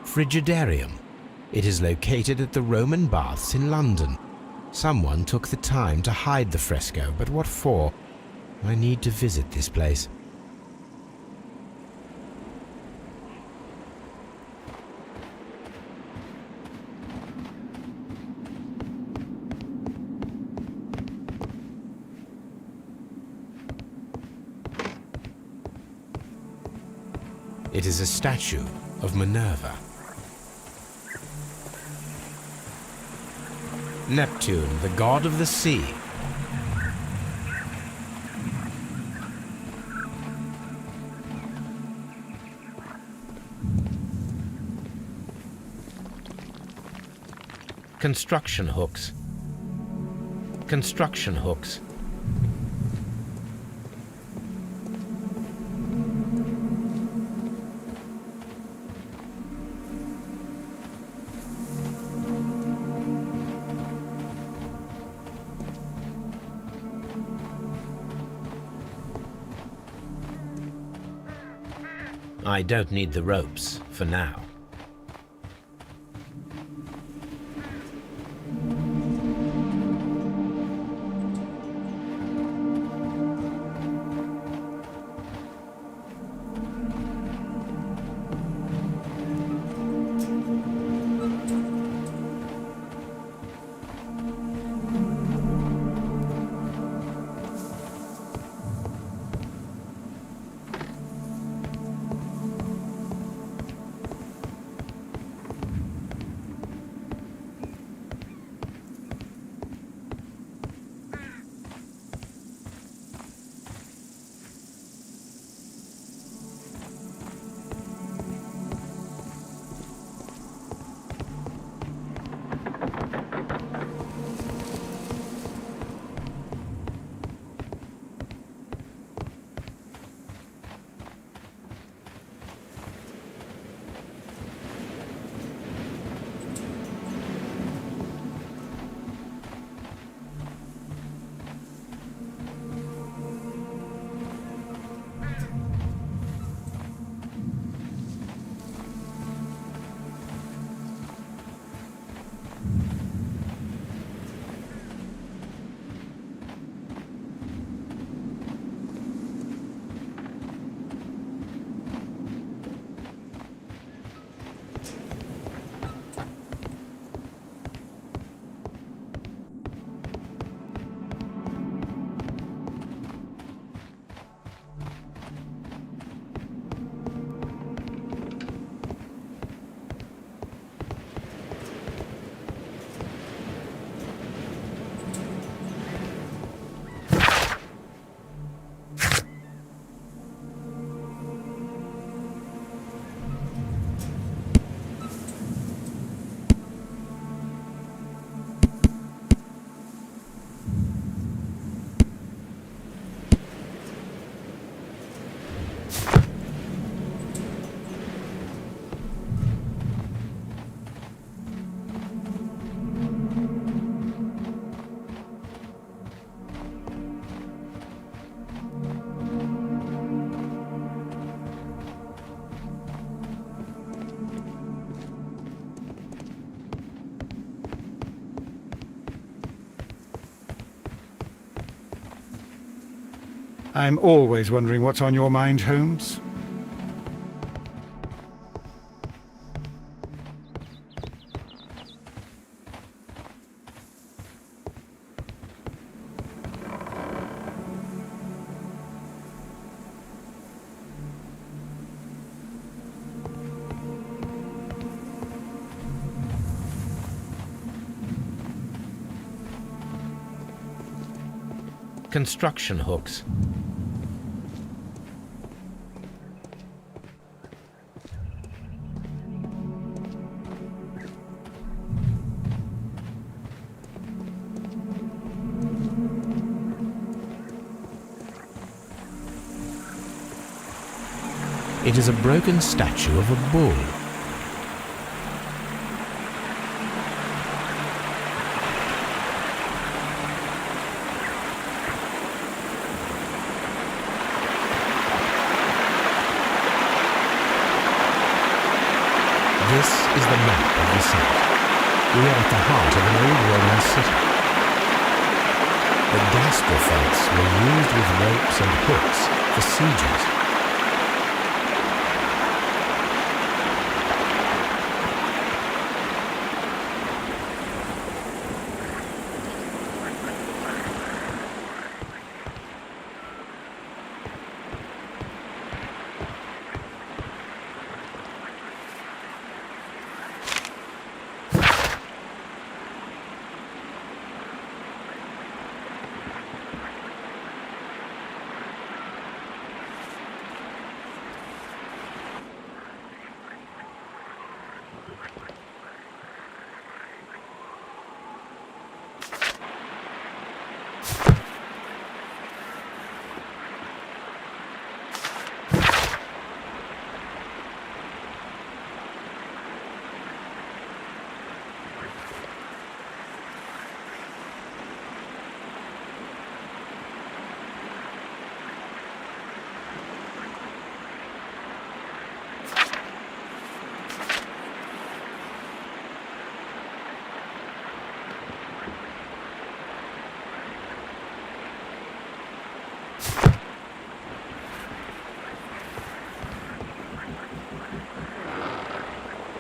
Frigidarium. It is located at the Roman Baths in London. Someone took the time to hide the fresco, but what for? I need to visit this place. It is a statue of Minerva. Neptune, the god of the sea. Construction hooks. Construction hooks. I don't need the ropes for now.
I'm always wondering what's on your mind, Holmes.
Construction hooks. It is a broken statue of a bull. This is the map of the site. We are at the heart of an old Roman city. The gastrofights were used with ropes and hooks for sieges.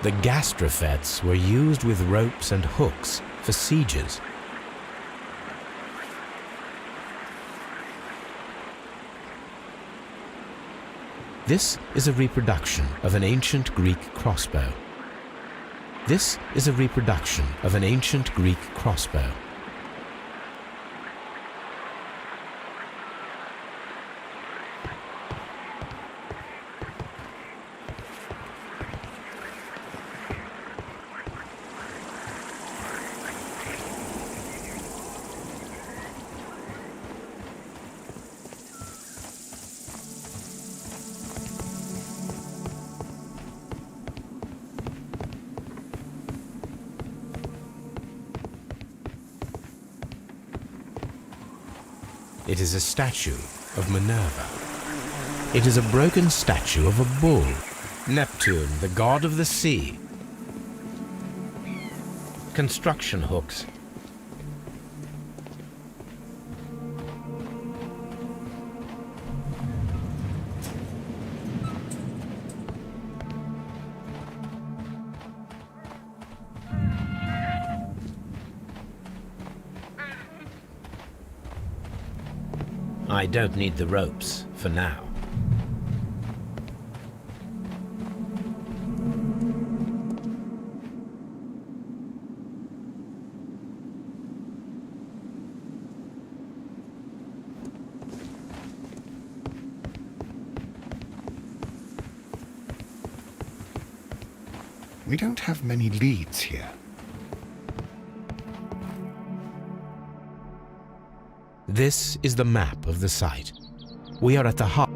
The gastrofets were used with ropes and hooks for sieges. This is a reproduction of an ancient Greek crossbow. This is a reproduction of an ancient Greek crossbow. It is a statue of Minerva. It is a broken statue of a bull, Neptune, the god of the sea. Construction hooks. I don't need the ropes for now.
We don't have many leads here.
This is the map of the site. We are at the heart.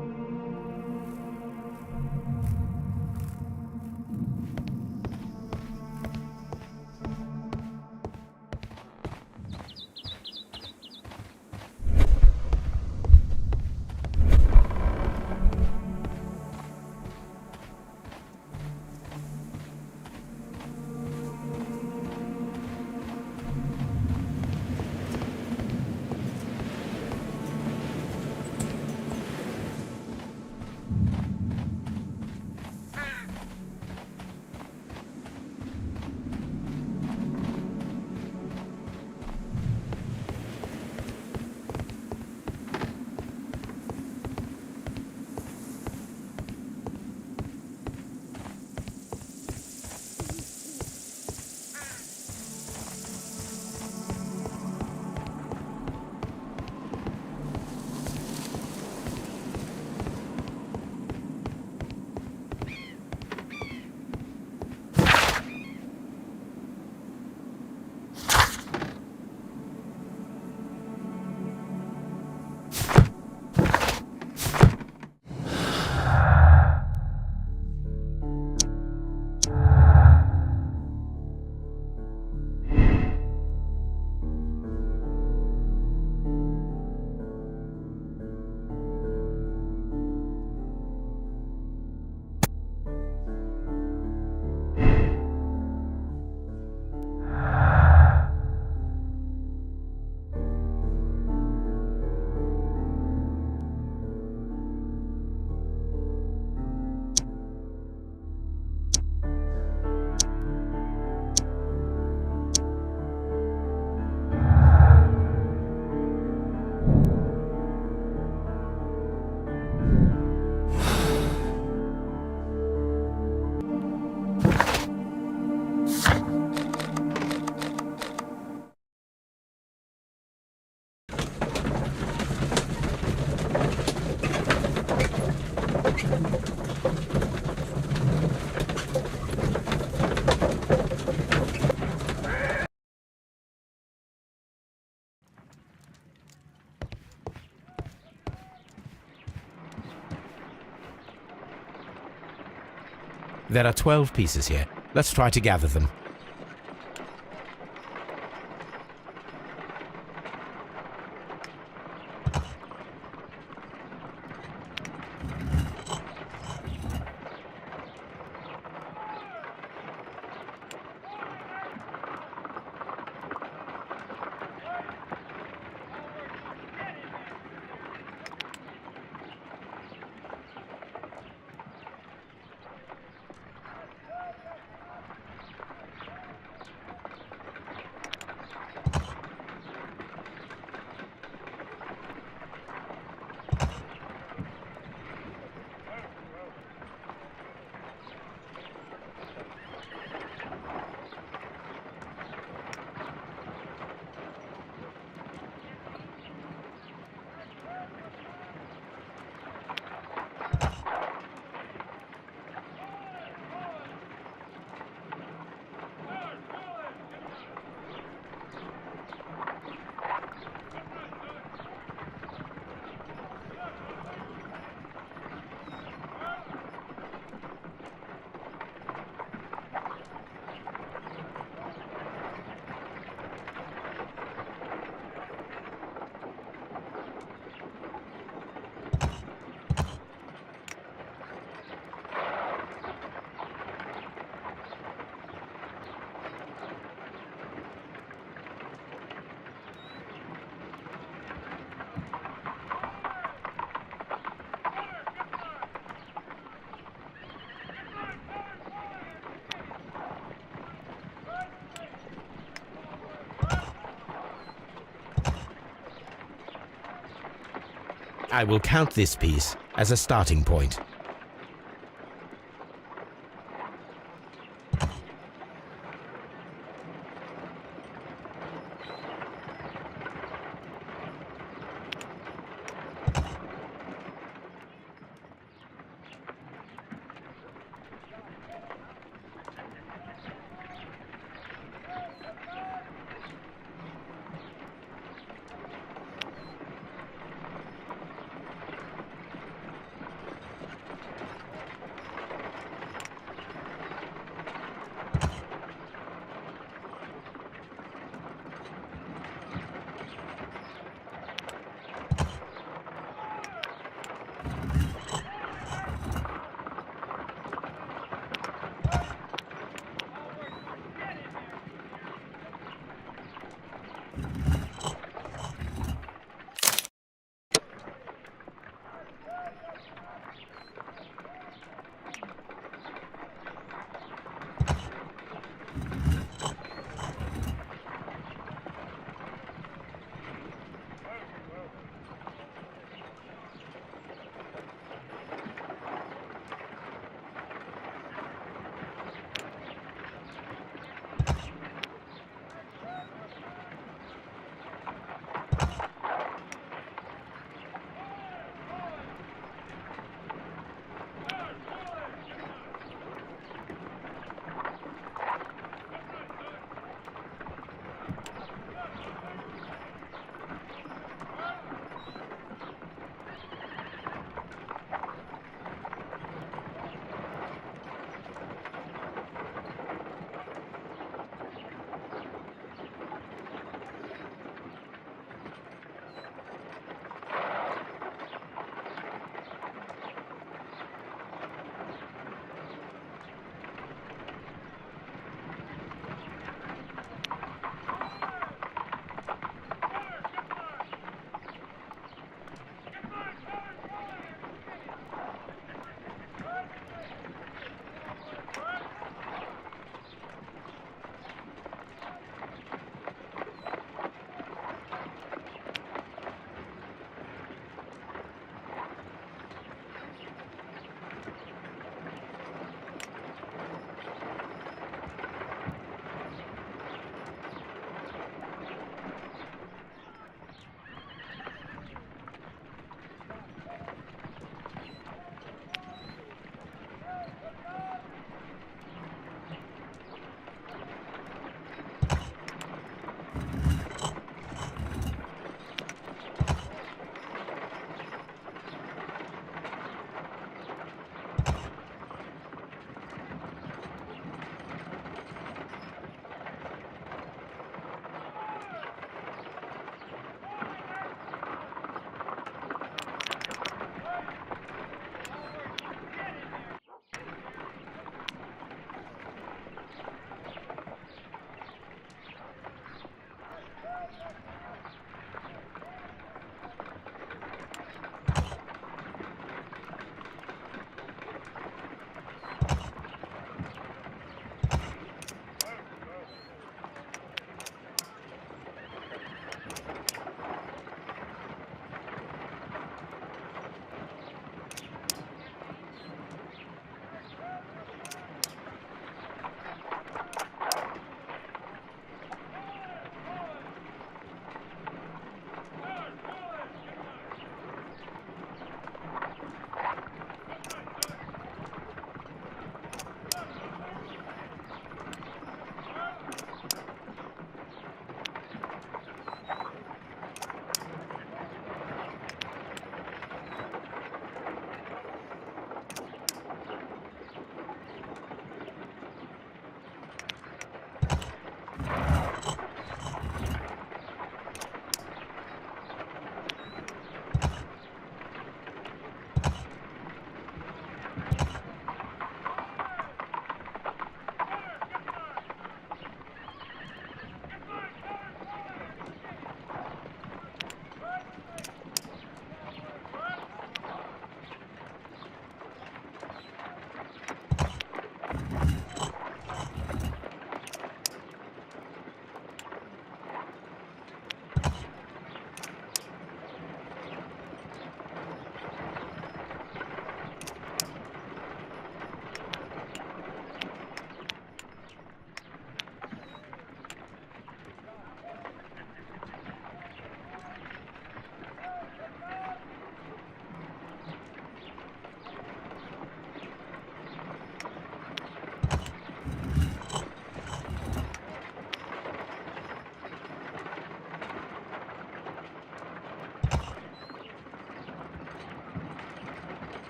There are 12 pieces here. Let's try to gather them. I will count this piece as a starting point.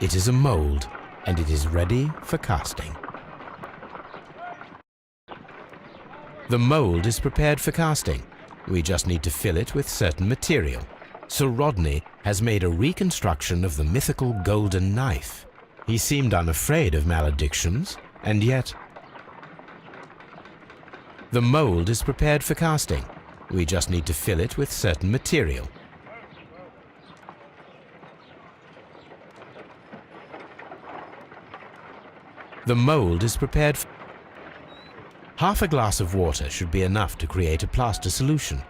It is a mold, and it is ready for casting. The mold is prepared for casting. We just need to fill it with certain material. Sir Rodney has made a reconstruction of the mythical golden knife. He seemed unafraid of maledictions, and yet... The mold is prepared for casting. We just need to fill it with certain material. The mold is prepared for... Half a glass of water should be enough to create a plaster solution.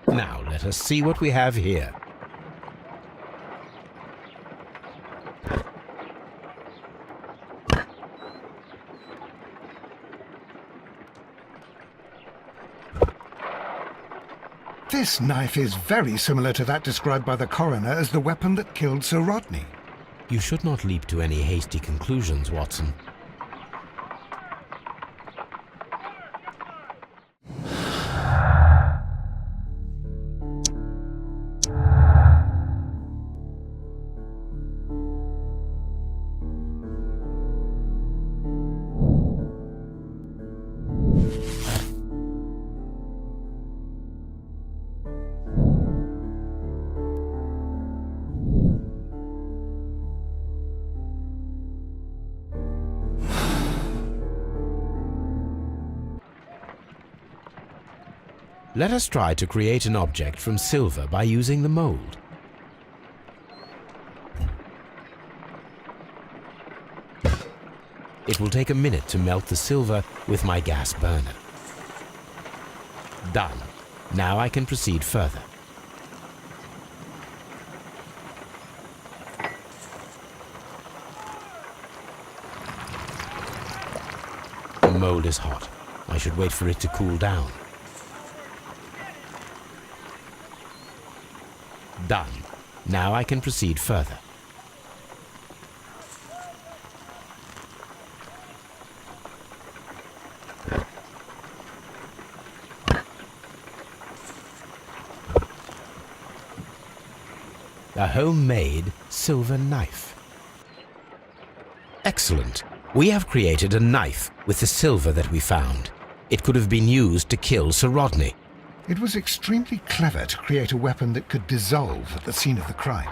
Now let us see what we have here.
This knife is very similar to that described by the coroner as the weapon that killed Sir Rodney.
You should not leap to any hasty conclusions, Watson. Let us try to create an object from silver by using the mold. It will take a minute to melt the silver with my gas burner. Done. Now I can proceed further. The mold is hot. I should wait for it to cool down. Done. Now I can proceed further. A homemade silver knife. Excellent. We have created a knife with the silver that we found. It could have been used to kill Sir Rodney.
It was extremely clever to create a weapon that could dissolve at the scene of the crime.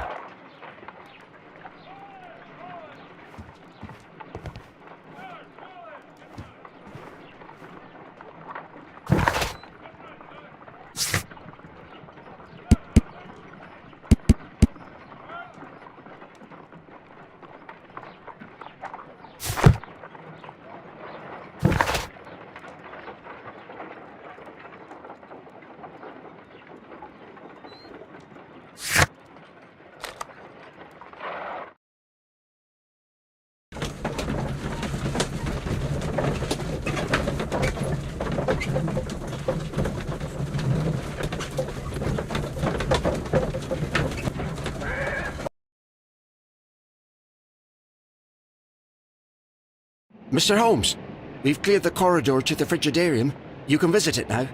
Mr. Holmes, we've cleared the corridor to the Frigidarium. You can visit it now.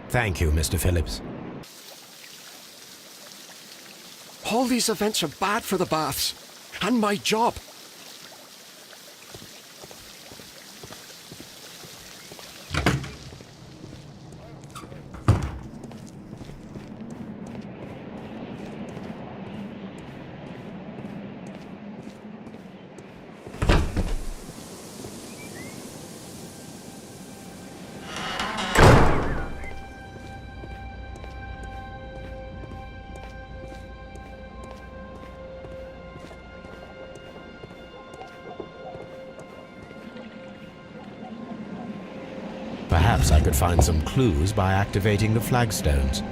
Thank you, Mr. Phillips.
All these events are bad for the baths. And my job.
Perhaps I could find some clues by activating the flagstones.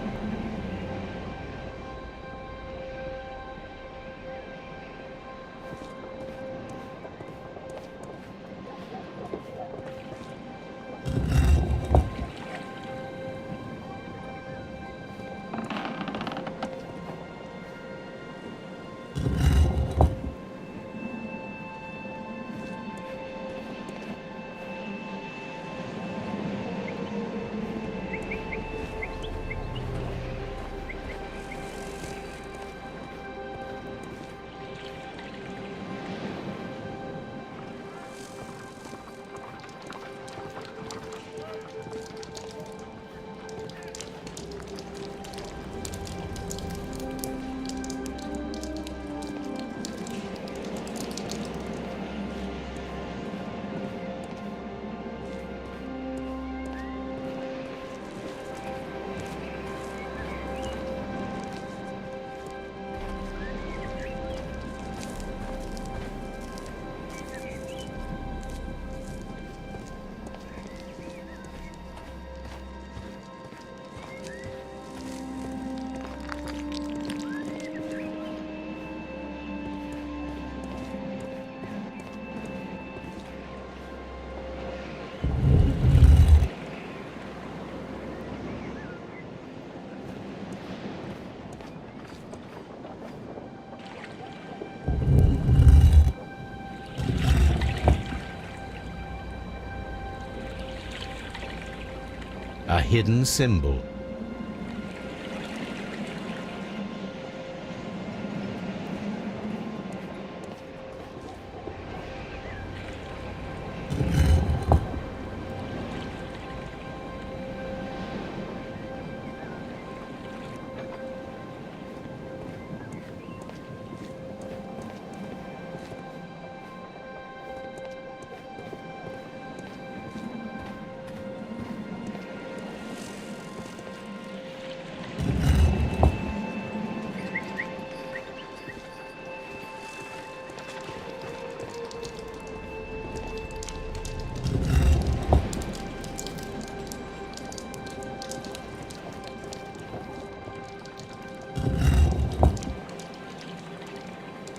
A hidden symbol.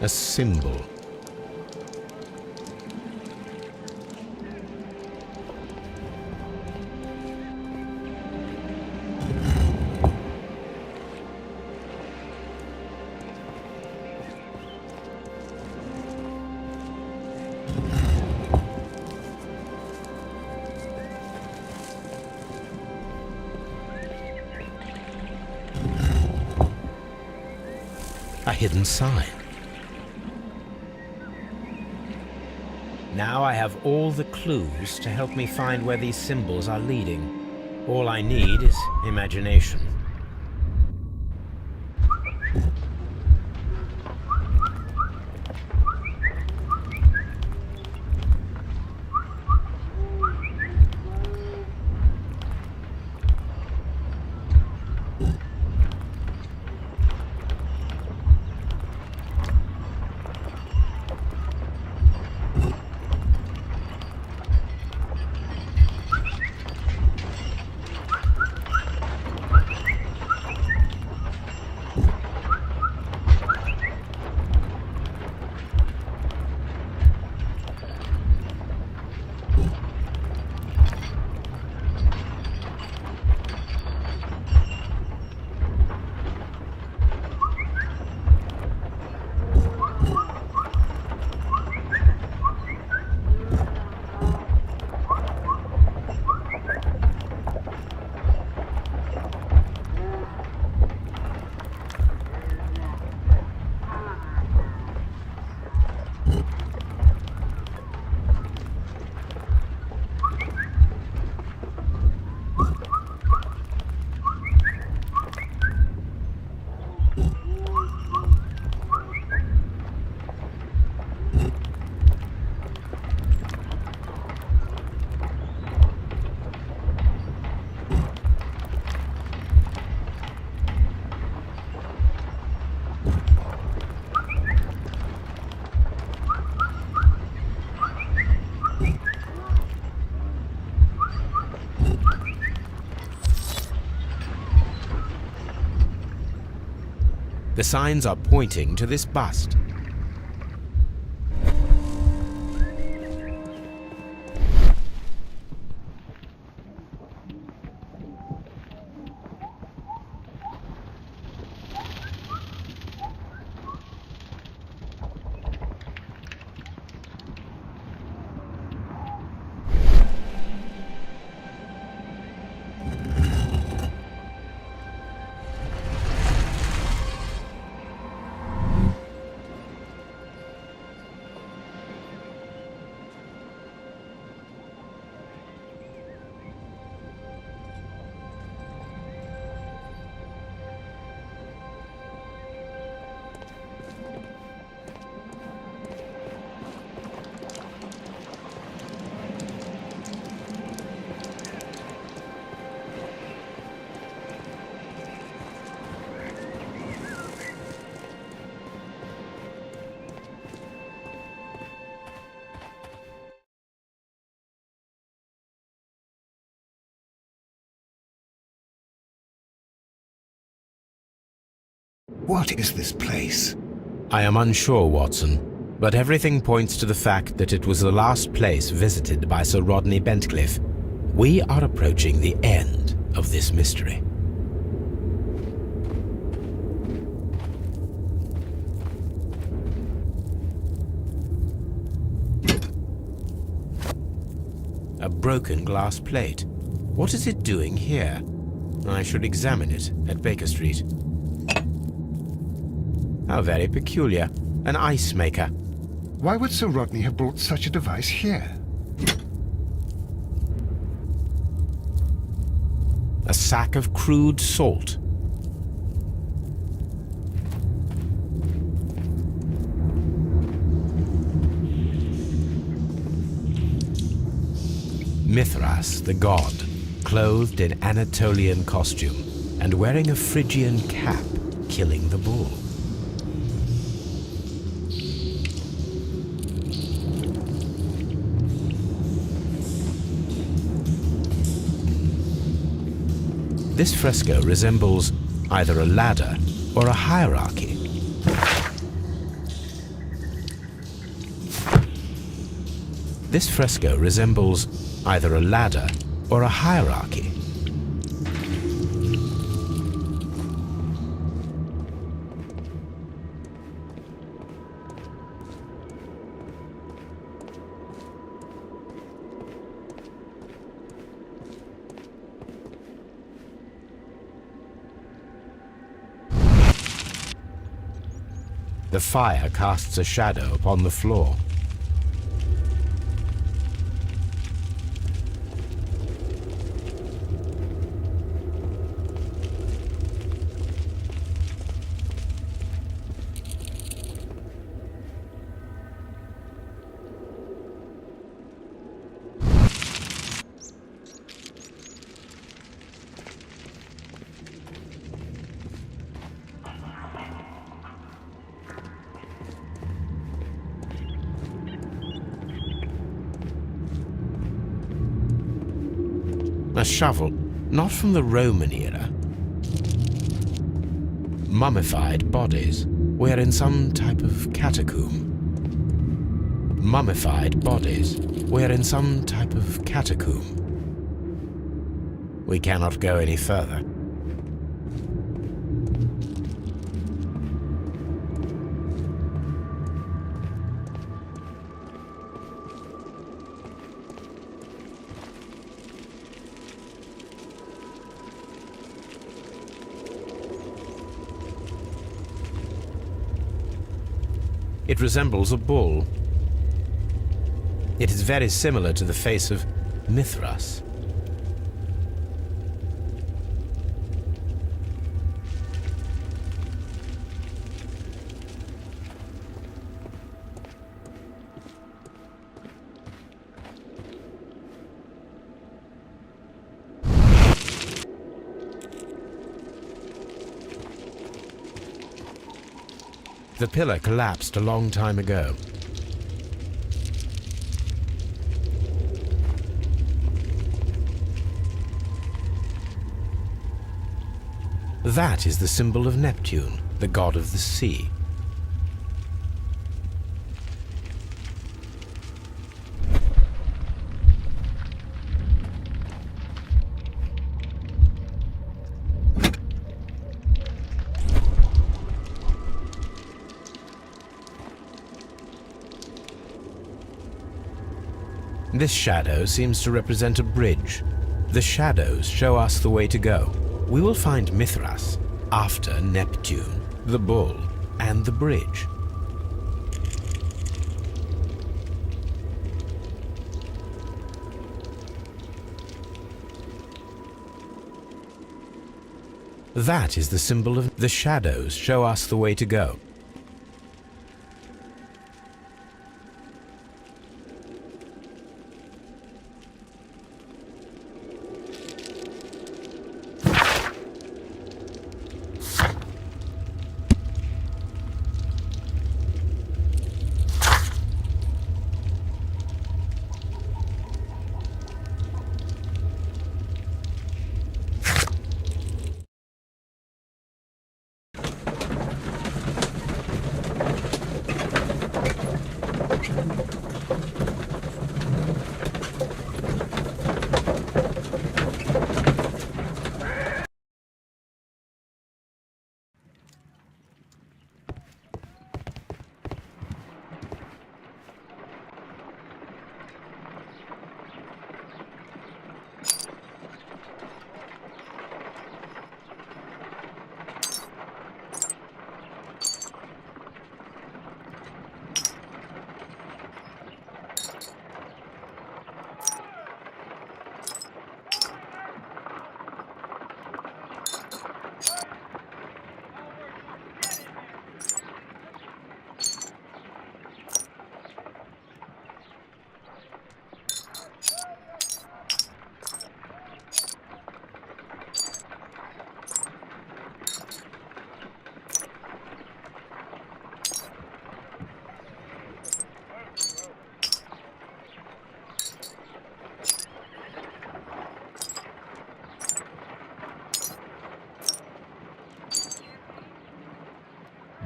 A symbol. A hidden sign. Now I have all the clues to help me find where these symbols are leading. All I need is imagination. The signs are pointing to this bust.
What is this place?
I am unsure, Watson, but everything points to the fact that it was the last place visited by Sir Rodney Bentcliffe. We are approaching the end of this mystery. A broken glass plate. What is it doing here? I should examine it at Baker Street. How very peculiar. An ice maker.
Why would Sir Rodney have brought such a device here?
A sack of crude salt. Mithras, the god, clothed in Anatolian costume and wearing a Phrygian cap, killing the bull. This fresco resembles either a ladder or a hierarchy. This fresco resembles either a ladder or a hierarchy. The fire casts a shadow upon the floor. A shovel, not from the Roman era. Mummified bodies. We're in some type of catacomb. Mummified bodies. We're in some type of catacomb. We cannot go any further. It resembles a bull. It is very similar to the face of Mithras. The pillar collapsed a long time ago. That is the symbol of Neptune, the god of the sea. This shadow seems to represent a bridge. The shadows show us the way to go. We will find Mithras after Neptune, the bull, and the bridge. That is the symbol of the shadows show us the way to go.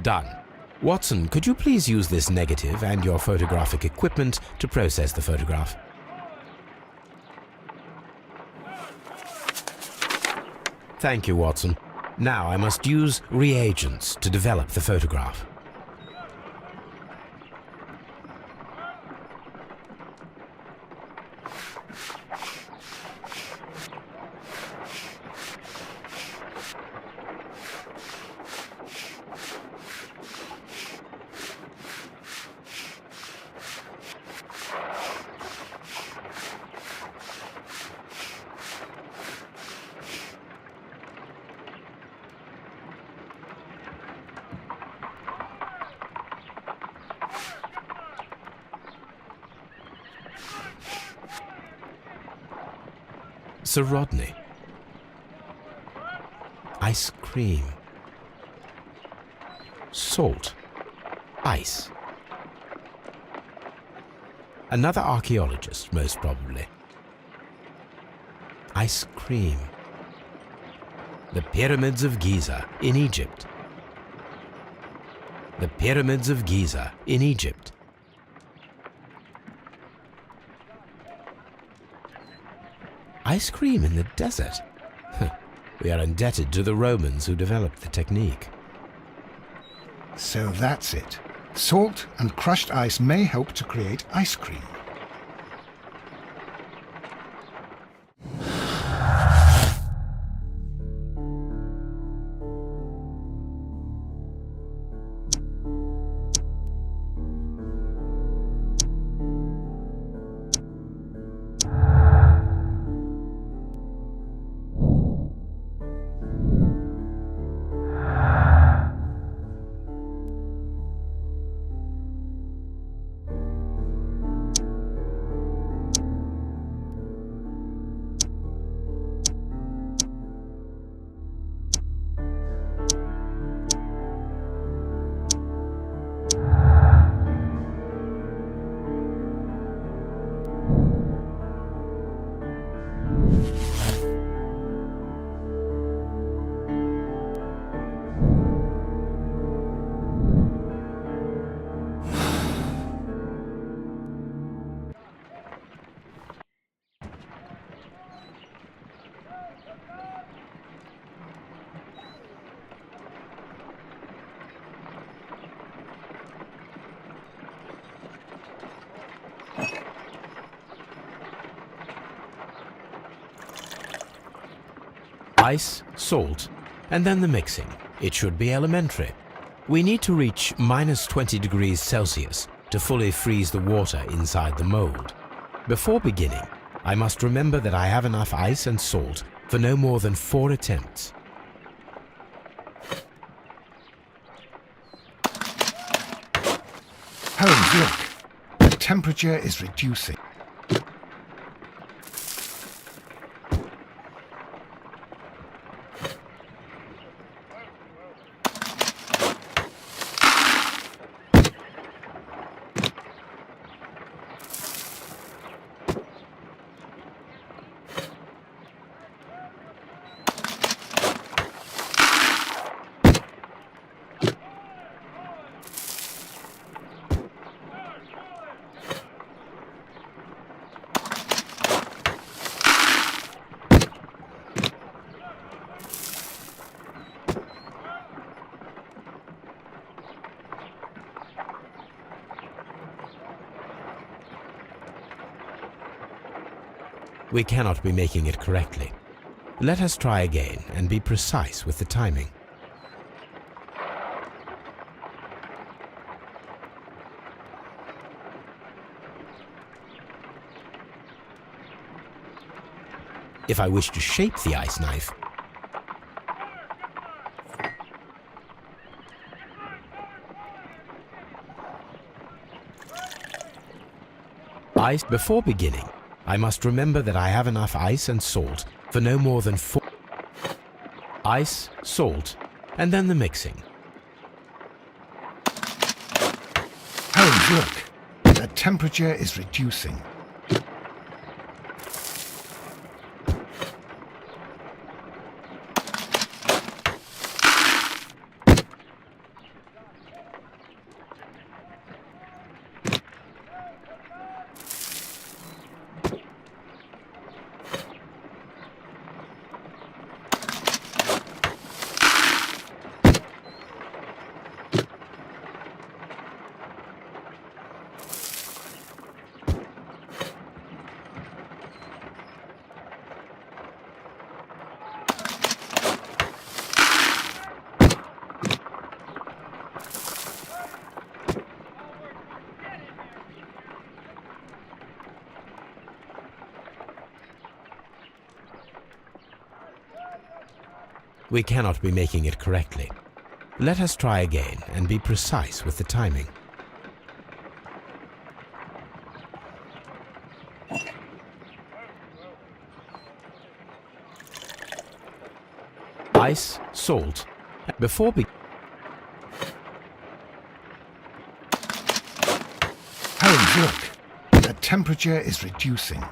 Done. Watson, could you please use this negative and your photographic equipment to process the photograph? Thank you, Watson. Now I must use reagents to develop the photograph. Sir Rodney. Ice cream. Salt. Ice. Another archaeologist, most probably. Ice cream. The Pyramids of Giza in Egypt. The Pyramids of Giza in Egypt. Ice cream in the desert? We are indebted to the Romans who developed the technique.
So that's it. Salt and crushed ice may help to create ice cream.
Ice, salt, and then the mixing. It should be elementary. We need to reach minus 20 degrees Celsius to fully freeze the water inside the mold. Before beginning, I must remember that I have enough ice and salt for no more than 4 attempts.
Holmes, look. The temperature is reducing.
We cannot be making it correctly. Let us try again and be precise with the timing. If I wish to shape the ice knife, before beginning, I must remember that I have enough ice and salt for no more than 4. Ice, salt, and then the mixing.
Holmes, look. The temperature is reducing.
We cannot be making it correctly. Let us try again and be precise with the timing. Ice, salt. Before we...
Holmes, look. The temperature is reducing.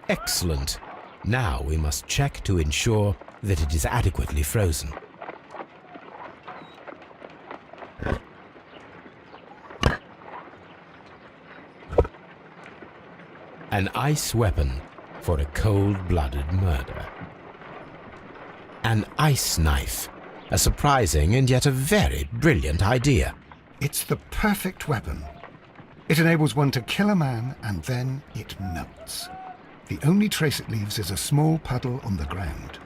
Excellent. Now we must check to ensure that it is adequately frozen. An ice weapon for a cold-blooded murder. An ice knife. A surprising and yet a very brilliant idea.
It's the perfect weapon. It enables one to kill a man and then it melts. The only trace it leaves is a small puddle on the ground.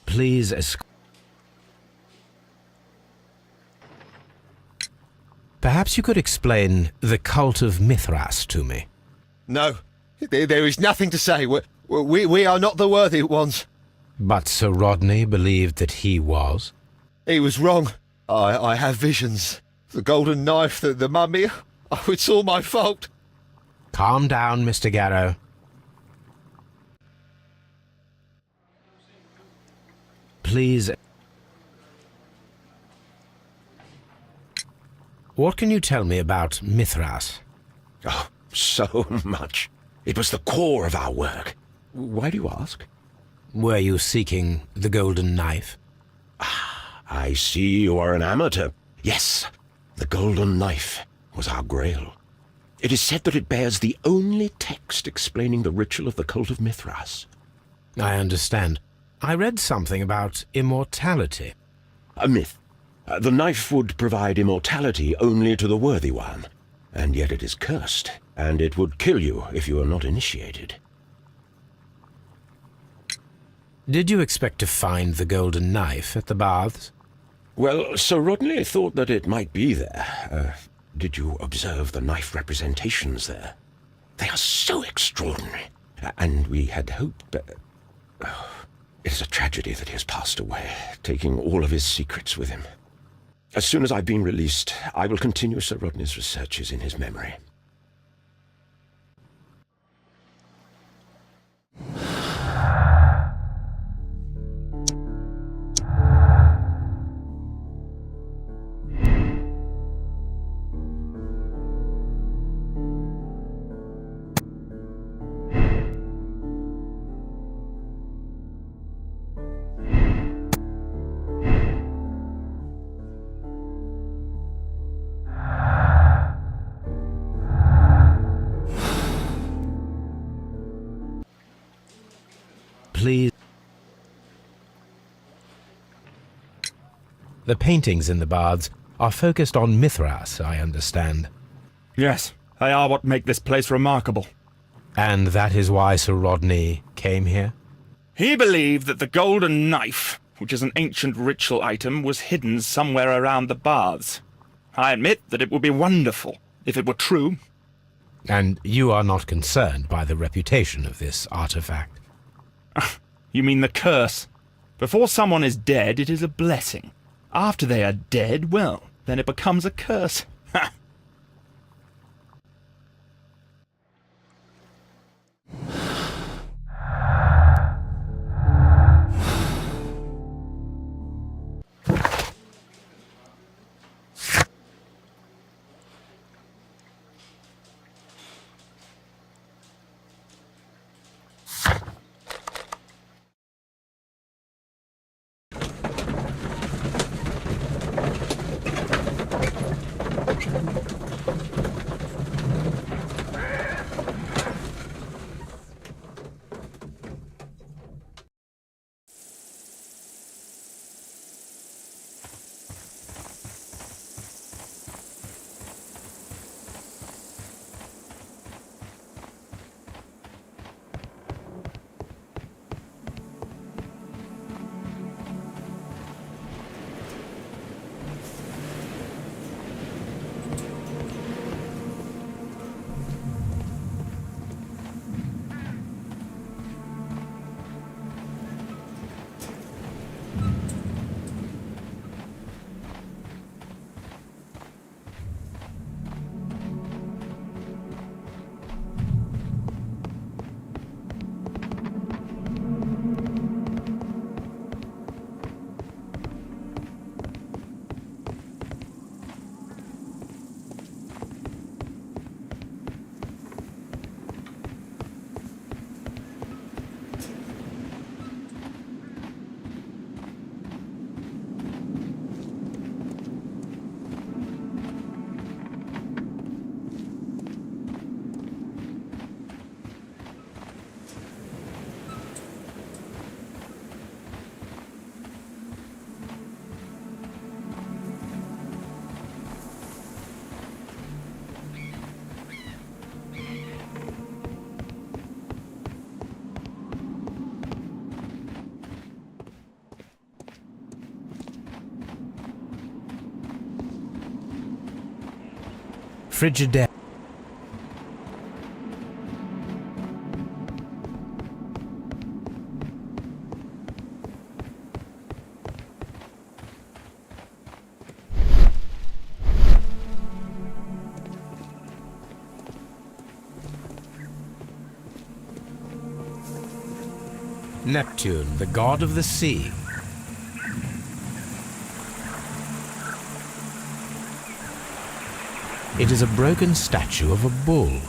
Please Perhaps you could explain the cult of Mithras to me.
No, there is nothing to say. We are not the worthy ones.
But Sir Rodney believed that he was?
He was wrong. I have visions. The golden knife, the mummy. Oh, it's all my fault.
Calm down, Mr. Garrow. Please. What can you tell me about Mithras?
Oh, so much. It was the core of our work. Why do you ask?
Were you seeking the golden knife?
I see you are an amateur. Yes, the golden knife was our grail. It is said that it bears the only text explaining the ritual of the cult of Mithras.
I understand. I read something about immortality.
A myth. The knife would provide immortality only to the worthy one, and yet it is cursed, and it would kill you if you are not initiated.
Did you expect to find the golden knife at the baths?
Well, Sir Rodney thought that it might be there. Did you observe the knife representations there? They are so extraordinary, and we had hoped... it is a tragedy that he has passed away, taking all of his secrets with him. As soon as I've been released, I will continue Sir Rodney's researches in his memory.
please. The paintings in the baths are focused on Mithras, I understand.
Yes, they are what make this place remarkable.
And that is why Sir Rodney came here?
He believed that the golden knife, which is an ancient ritual item, was hidden somewhere around the baths. I admit that it would be wonderful if it were true.
And you are not concerned by the reputation of this artifact?
You mean the curse? Before someone is dead, it is a blessing. After they are dead, well, then it becomes a curse. Ha!
Frigidaire. Neptune, the god of the sea. It is a broken statue of a bull.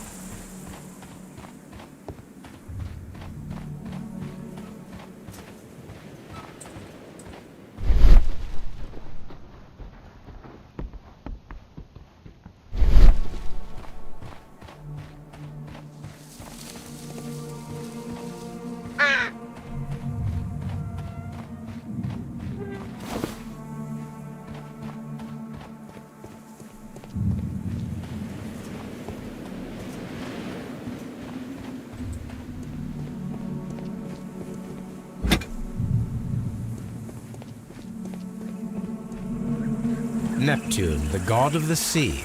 Neptune, the god of the sea.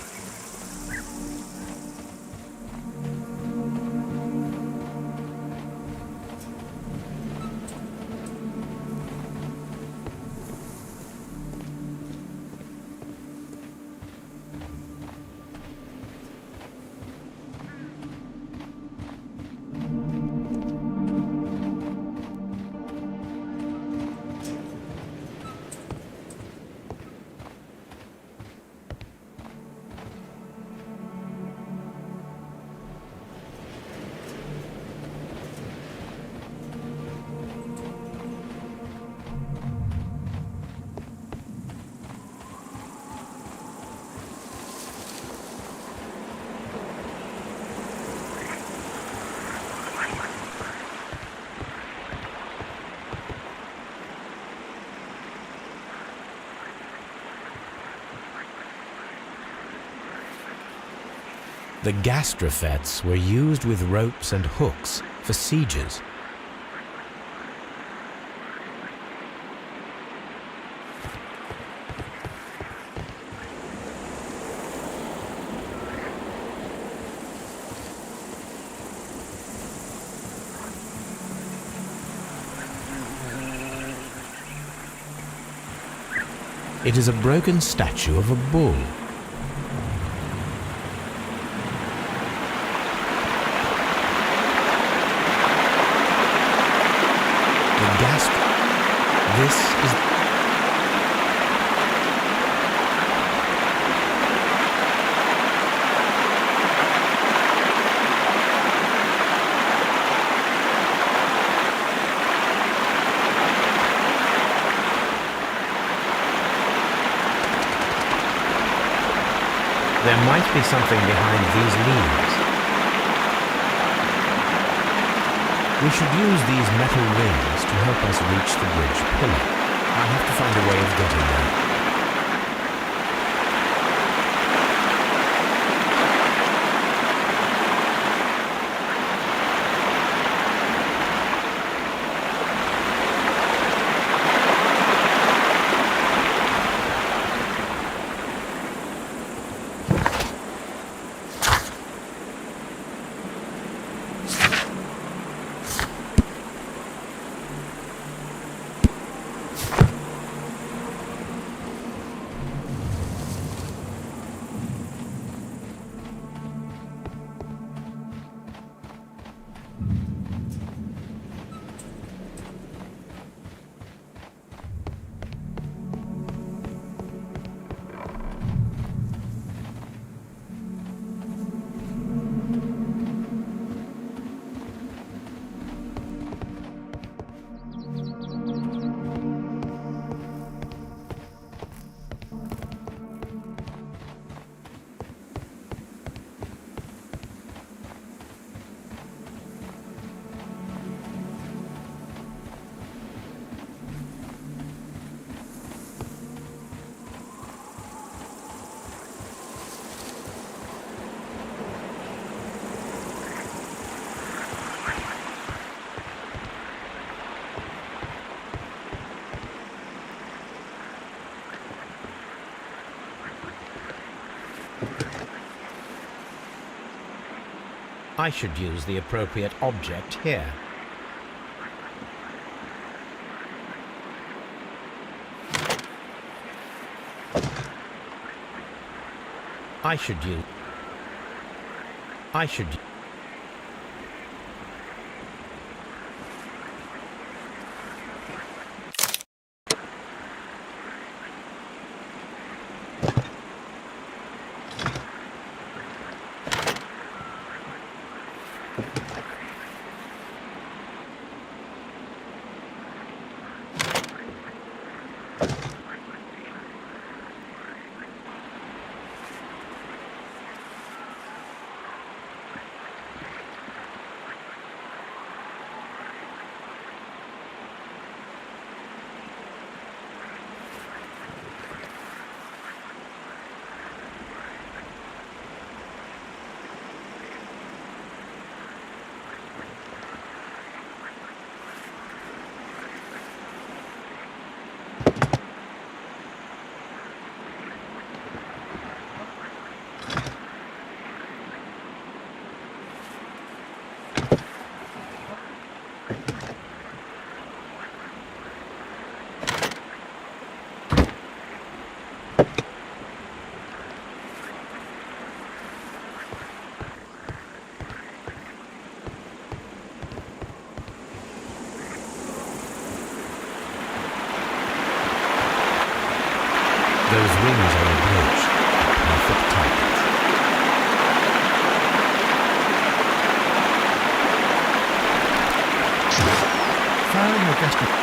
The gastrofettes were used with ropes and hooks for sieges. It is a broken statue of a bull. The gas... This is... There might be something behind these leaves. We should use these metal rings to help us reach the bridge pillar. I'll have to find a way of getting there. I should use the appropriate object here. I should... Those rings are a bridge. Perfect targets.
Firing your gas...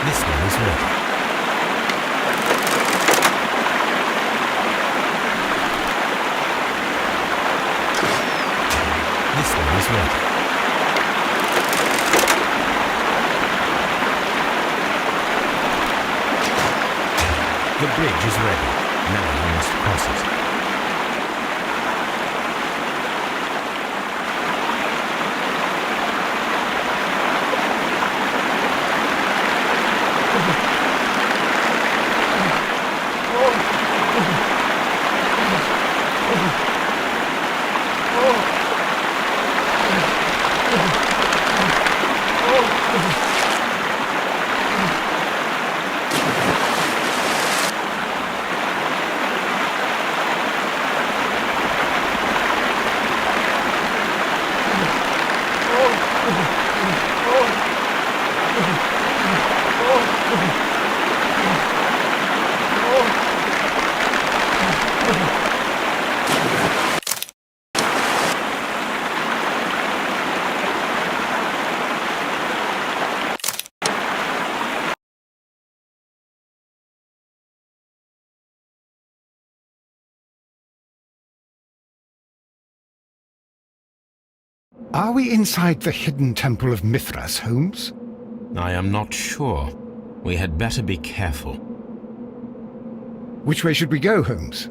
This one is ready. This one is ready. The bridge is ready. Now you must cross it.
Are we inside the hidden temple of Mithras, Holmes?
I am not sure. We had better be careful.
Which way should we go, Holmes?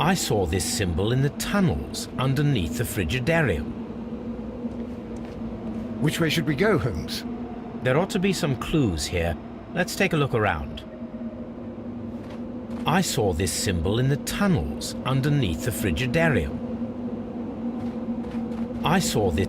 I saw this symbol in the tunnels underneath the Frigidarium.
Which way should we go, Holmes?
There ought to be some clues here. Let's take a look around. I saw this symbol in the tunnels underneath the Frigidarium. I saw this.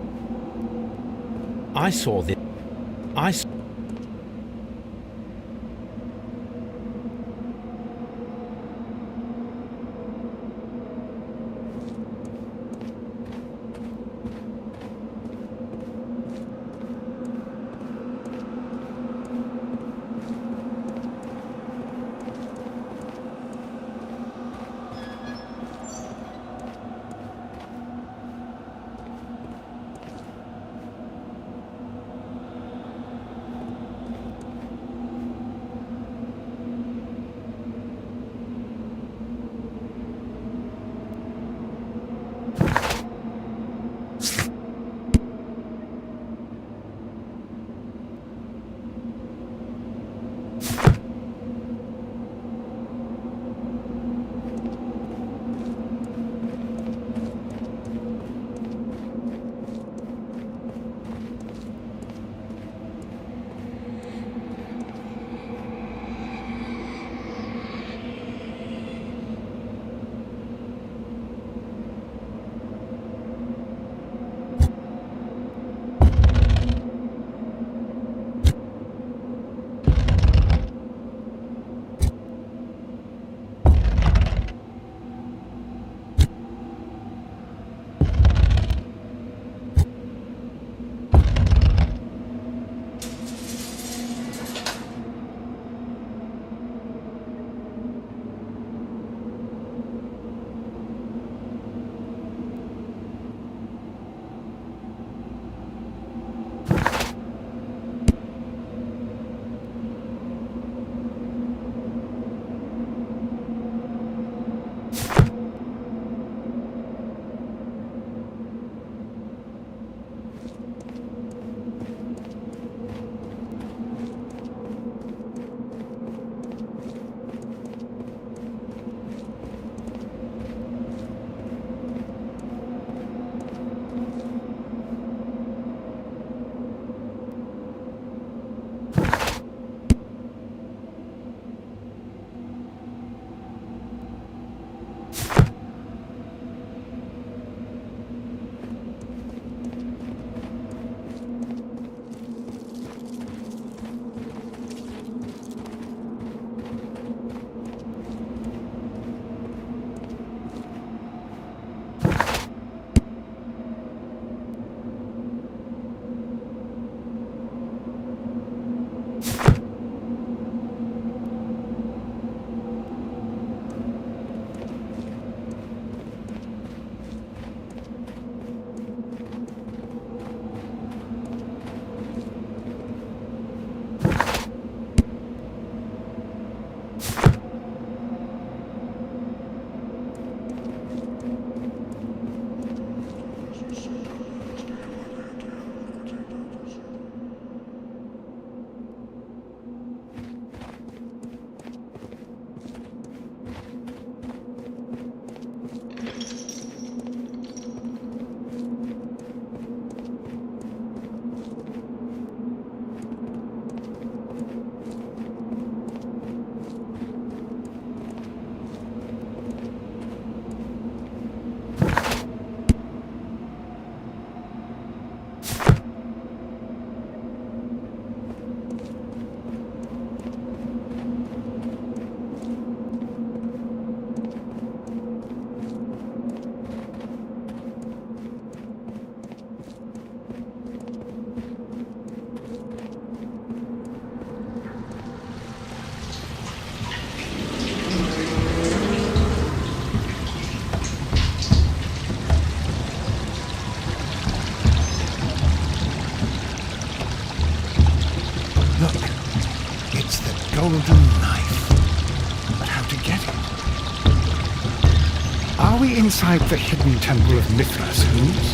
we inside the hidden temple of Mithras, Holmes?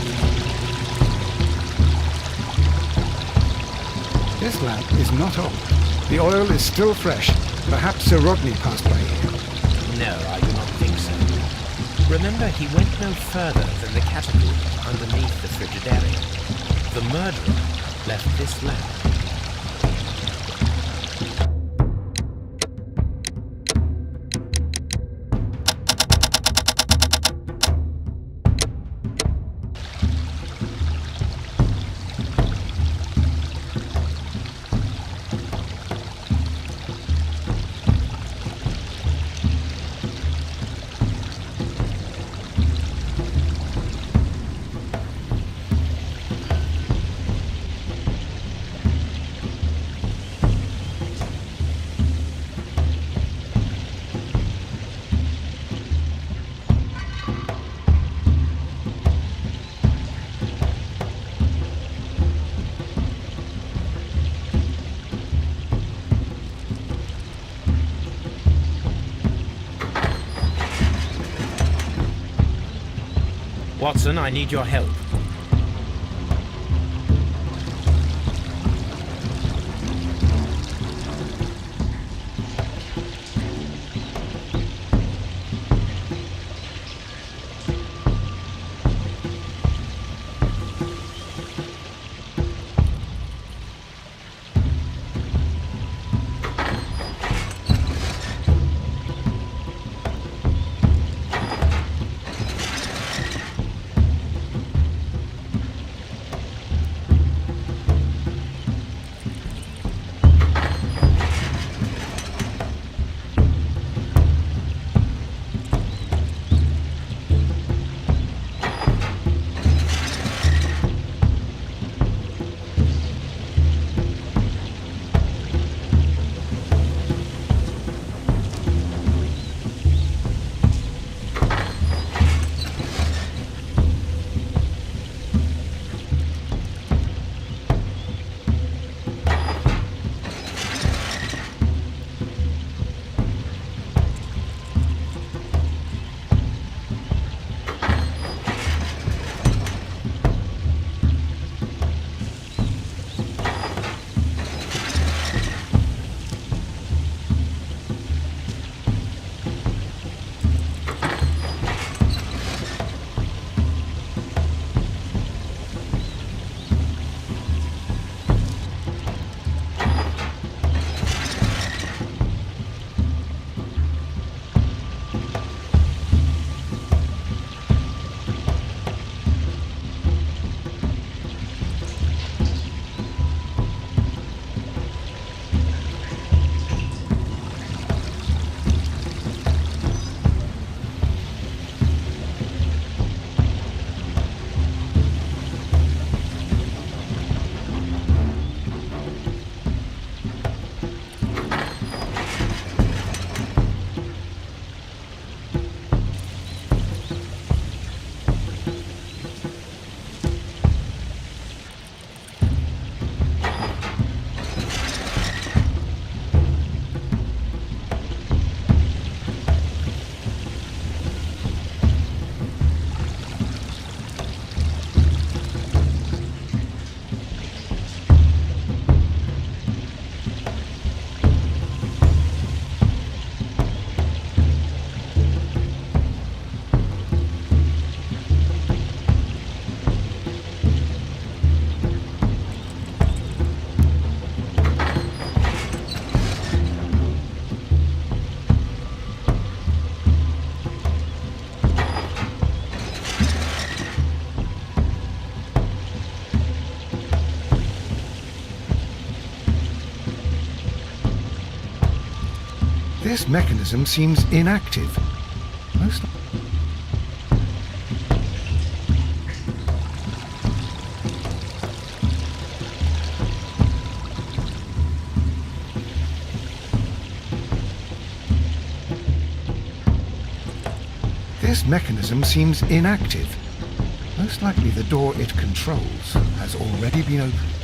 This lamp is not old. The oil is still fresh. Perhaps Sir Rodney passed by here.
No, I do not think so. Remember, he went no further than the catacombs underneath the Frigidarium. The murderer left this lamp. Watson, I need your help.
This mechanism seems inactive. Most This mechanism seems inactive. Most likely the door it controls has already been opened.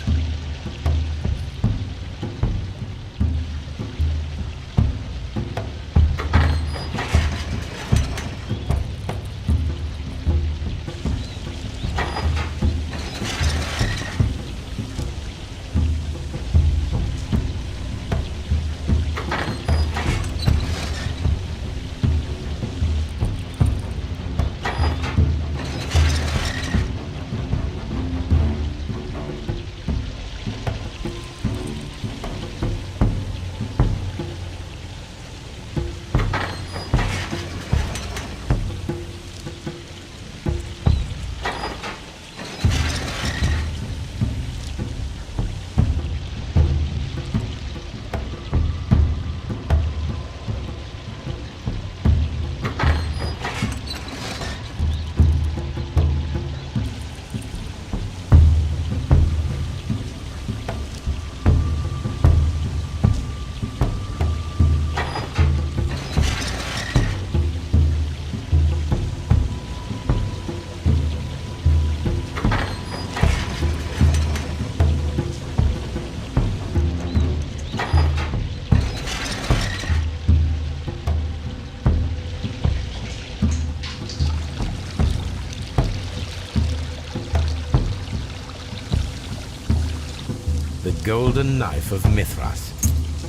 The golden knife of Mithras.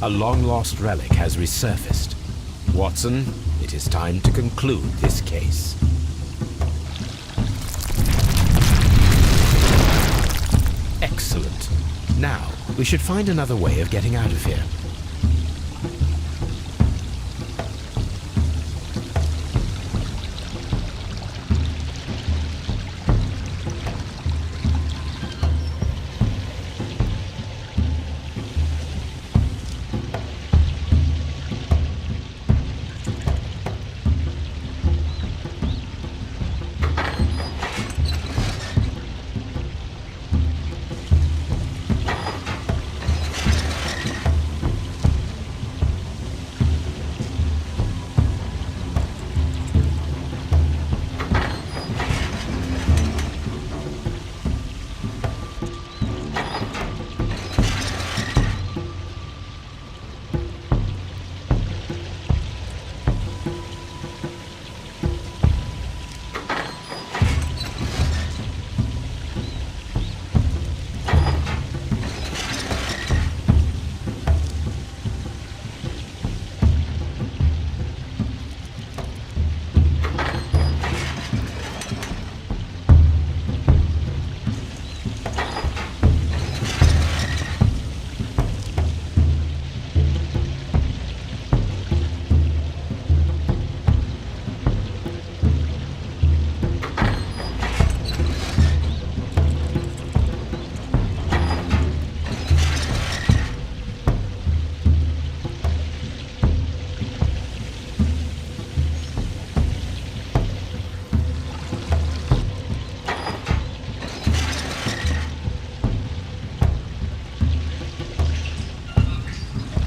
A long-lost relic has resurfaced. Watson, it is time to conclude this case. Excellent. Now, we should find another way of getting out of here.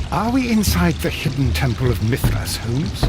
Are we inside the hidden temple of Mithras, Holmes?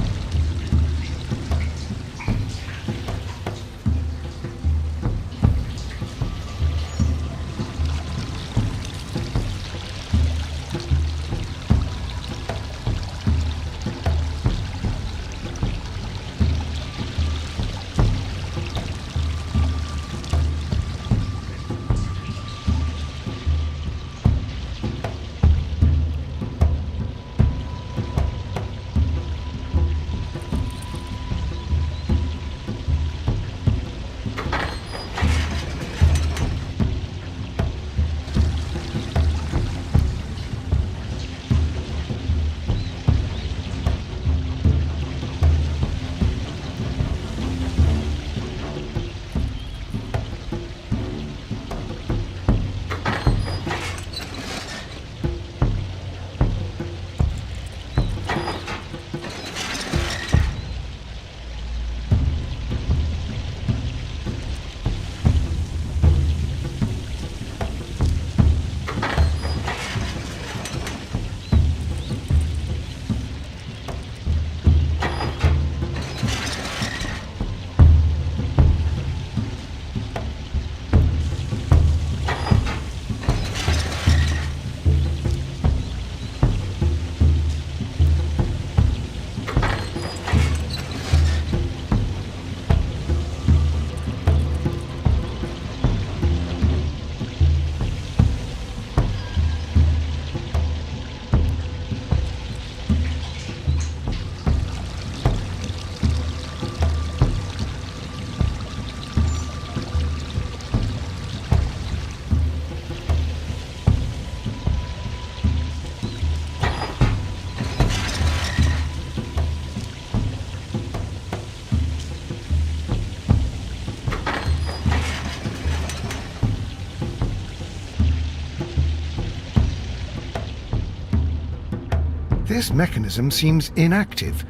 This mechanism seems inactive.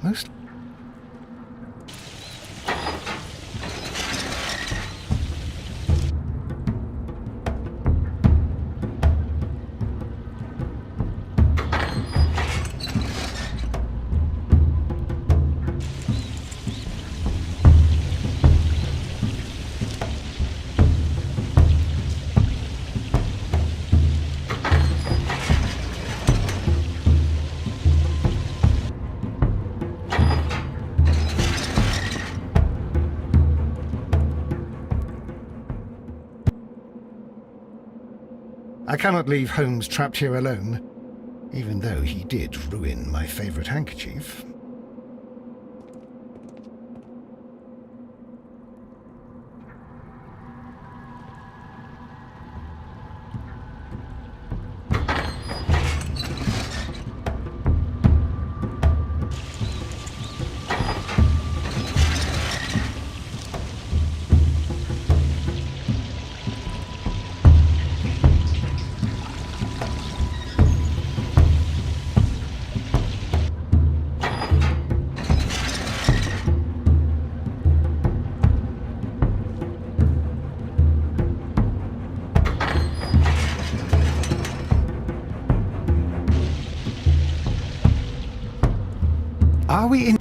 Most... I cannot leave Holmes trapped here alone, even though he did ruin my favourite handkerchief. Are we in...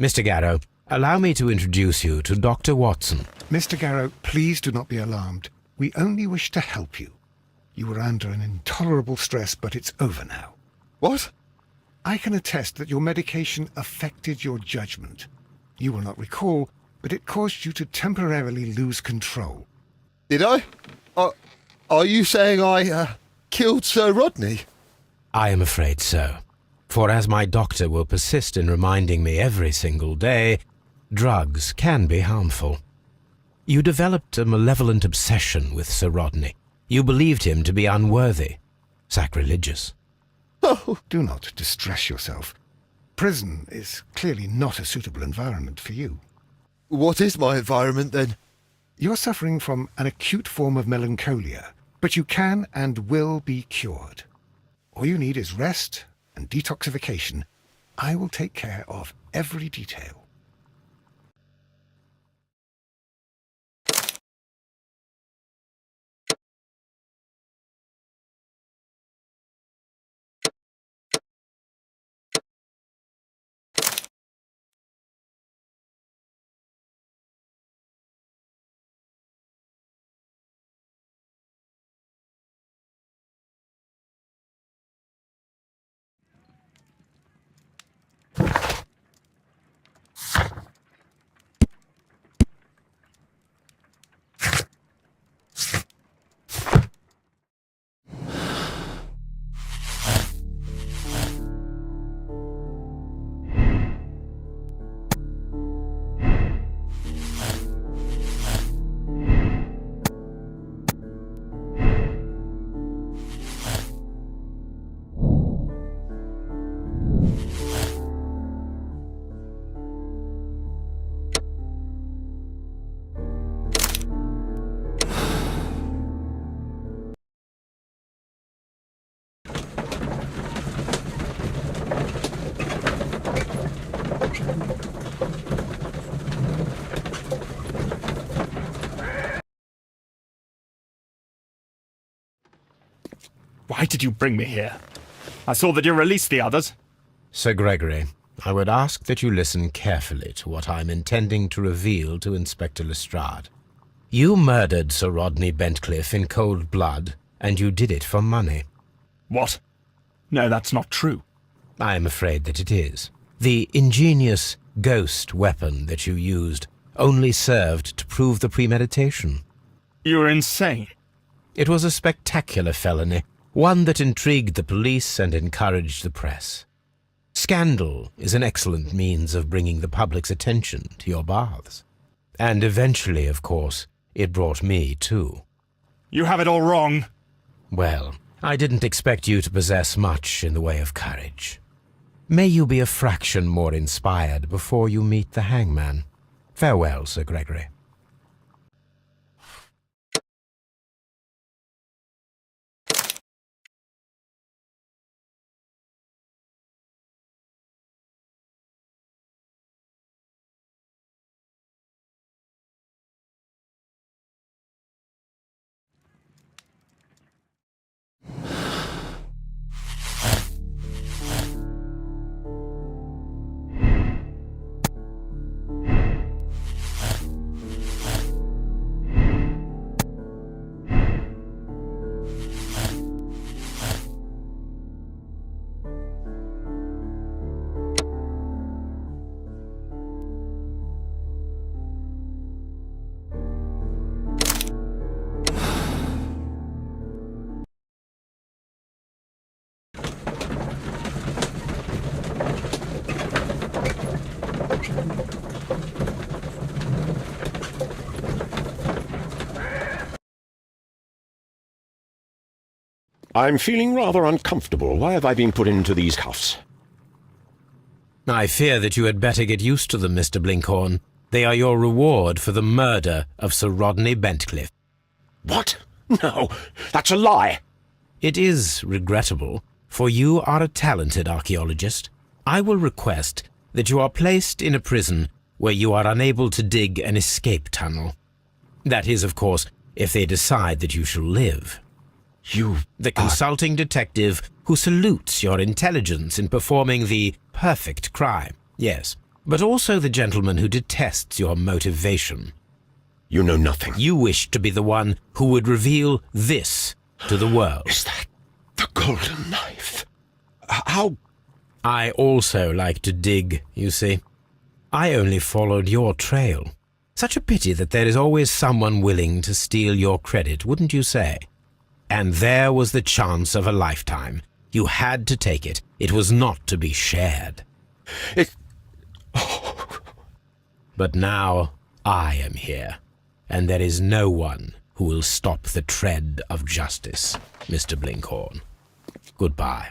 Mr. Garrow, allow me to introduce you to Dr. Watson.
Mr. Garrow, please do not be alarmed. We only wish to help you. You were under an intolerable stress, but it's over now.
What?
I can attest that your medication affected your judgment. You will not recall, but it caused you to temporarily lose control.
Did I? Are you saying I killed Sir Rodney?
I am afraid so. For as my doctor will persist in reminding me every single day, drugs can be harmful. You developed a malevolent obsession with Sir Rodney. You believed him to be unworthy, sacrilegious.
Oh,
Do not distress yourself. Prison is clearly not a suitable environment for you.
what is my environment then?
You're suffering from an acute form of melancholia, but you can and will be cured. All you need is rest and detoxification. I will take care of every detail.
Why did you bring me here? I saw that you released the others.
Sir Gregory, I would ask that you listen carefully to what I'm intending to reveal to Inspector Lestrade. You murdered Sir Rodney Bentcliffe in cold blood, and you did it for money.
What? No, that's not true.
I am afraid that it is. The ingenious ghost weapon that you used only served to prove the premeditation.
You're insane.
It was a spectacular felony, one that intrigued the police and encouraged the press. Scandal is an excellent means of bringing the public's attention to your baths. And eventually, of course, it brought me too.
You have it all wrong.
Well, I didn't expect you to possess much in the way of courage. May you be a fraction more inspired before you meet the hangman. Farewell, Sir Gregory.
I'm feeling rather uncomfortable. Why have I been put into these cuffs?
I fear that you had better get used to them, Mr. Blinkhorn. They are your reward for the murder of Sir Rodney Bentcliffe.
What? No, that's a lie.
It is regrettable, for you are a talented archaeologist. I will request that you are placed in a prison where you are unable to dig an escape tunnel. That is, of course, if they decide that you shall live. The consulting detective who salutes your intelligence in performing the perfect crime, yes, but also the gentleman who detests your motivation.
You know nothing.
You wish to be the one who would reveal this to the world.
Is that the golden knife? How?
I also like to dig, you see. I only followed your trail. Such a pity that there is always someone willing to steal your credit, wouldn't you say? And there was the chance of a lifetime. You had to take it. It was not to be shared. But now I am here, and there is no one who will stop the tread of justice, Mr. Blinkhorn. Goodbye.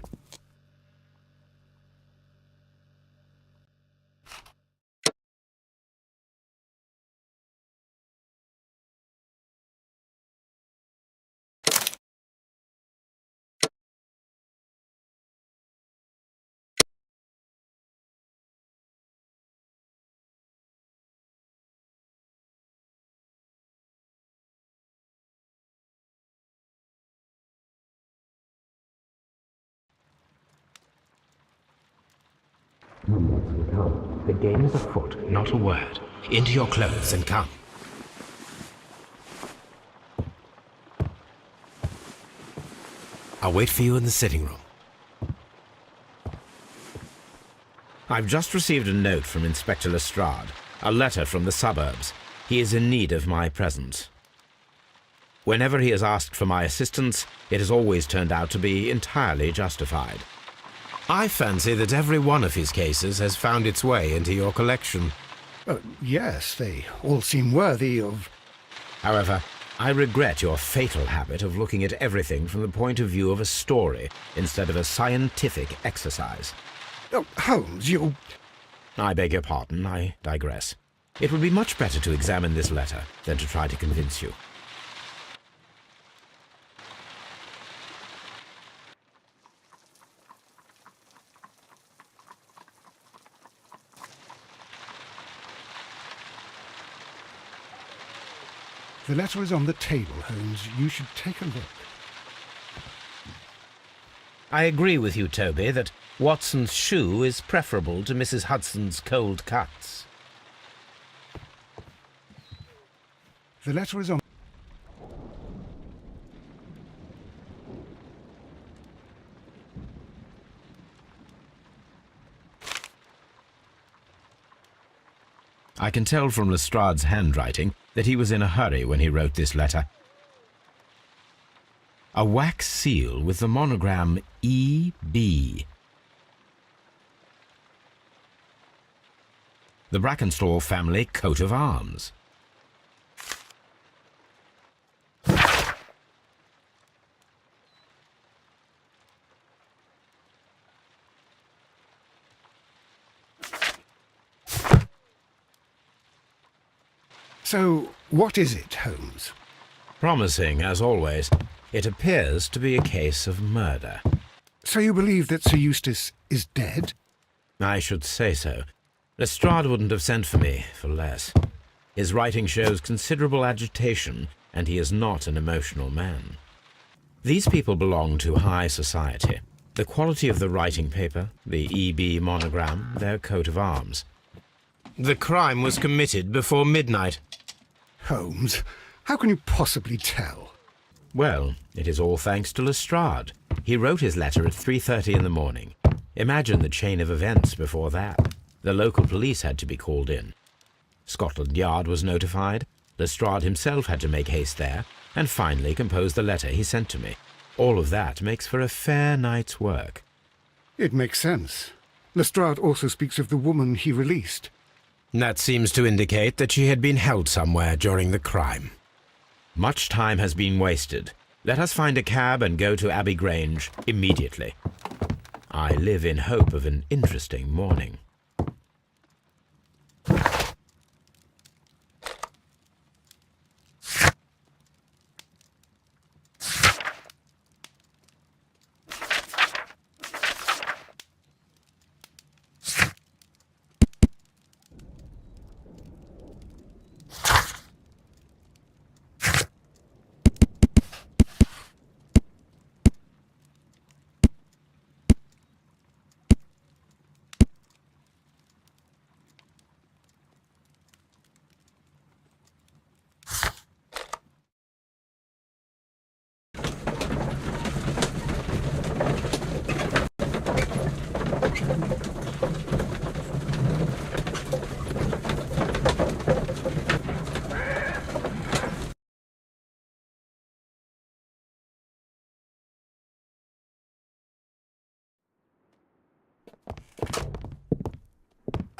Come. The game is afoot, not a word. Into your clothes and come. I'll wait for you in the sitting room. I've just received a note from Inspector Lestrade, a letter from the suburbs. He is in need of my presence. Whenever he has asked for my assistance, it has always turned out to be entirely justified. I fancy that every one of his cases has found its way into your collection.
Yes, they all seem worthy of...
However, I regret your fatal habit of looking at everything from the point of view of a story instead of a scientific exercise.
Oh, Holmes, you...
I beg your pardon, I digress. It would be much better to examine this letter than to try to convince you.
The letter is on the table, Holmes. You should take a look.
I agree with you, Toby, that Watson's shoe is preferable to Mrs. Hudson's cold cuts.
The letter is on.
I can tell from Lestrade's handwriting that he was in a hurry when he wrote this letter. A wax seal with the monogram E.B. The Brackenstall family coat of arms.
So, what is it, Holmes?
Promising, as always, it appears to be a case of murder.
So you believe that Sir Eustace is dead?
I should say so. Lestrade wouldn't have sent for me for less. His writing shows considerable agitation, and he is not an emotional man. These people belong to high society. The quality of the writing paper, the E.B. monogram, their coat of arms. The crime was committed before midnight.
Holmes, how can you possibly tell?
Well, it is all thanks to Lestrade. He wrote his letter at 3:30 in the morning. Imagine the chain of events before that. The local police had to be called in. Scotland Yard was notified. Lestrade himself had to make haste there, and finally compose the letter he sent to me. All of that makes for a fair night's work.
It makes sense. Lestrade also speaks of the woman he released.
That seems to indicate that she had been held somewhere during the crime. Much time has been wasted. Let us find a cab and go to Abbey Grange immediately. I live in hope of an interesting morning.